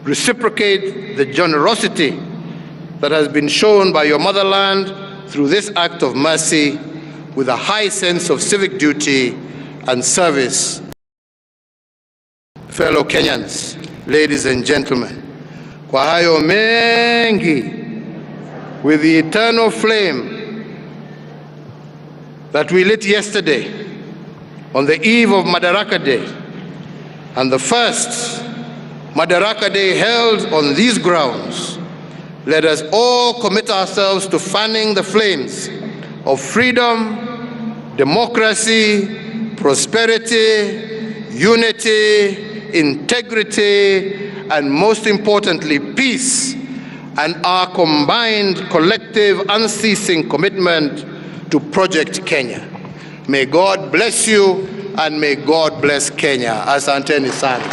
Reciprocate the generosity that has been shown by your motherland through this act of mercy with a high sense of civic duty and service. Fellow Kenyans, ladies and gentlemen, kwa hayo mengi, with the eternal flame that we lit yesterday on the eve of Madaraka Day, and the first Madaraka Day held on these grounds, let us all commit ourselves to fanning the flames of freedom, democracy, prosperity, unity, integrity, and most importantly, peace, and our combined, collective, unceasing commitment to Project Kenya. May God bless you, and may God bless Kenya. Asanteni sana.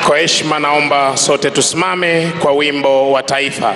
Kwa heshima naomba sote tusimame kwa wimbo wa taifa.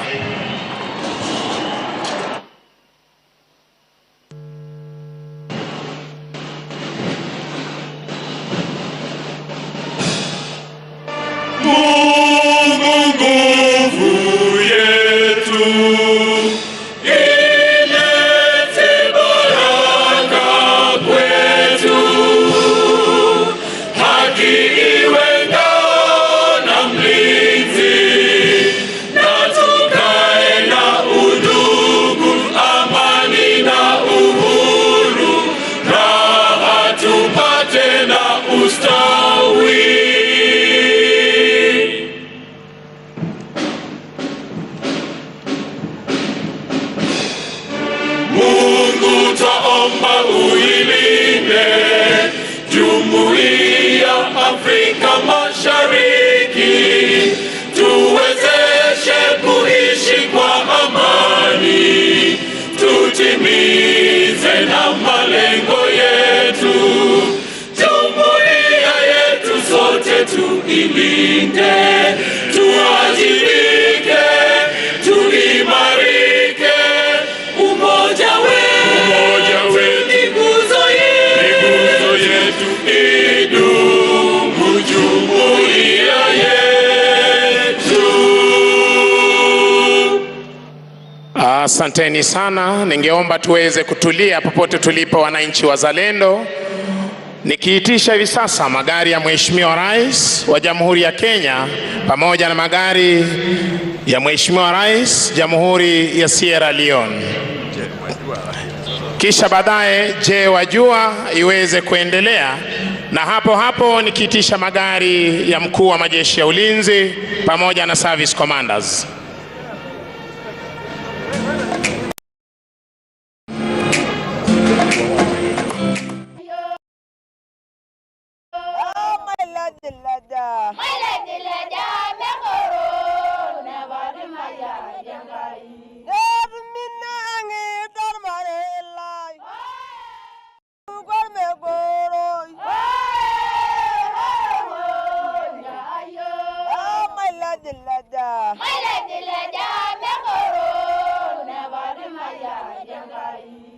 Asanteni sana. Ningeomba tuweze kutulia popote tulipo, wananchi wazalendo. Nikiitisha hivi sasa magari ya Mheshimiwa Rais wa Jamhuri ya Kenya pamoja na magari ya Mheshimiwa Rais Jamhuri ya Sierra Leone. Kisha baadaye je wajua iweze kuendelea Na hapo hapo nikiitisha magari ya mkuu wa majeshi ya ulinzi pamoja na service commanders. Never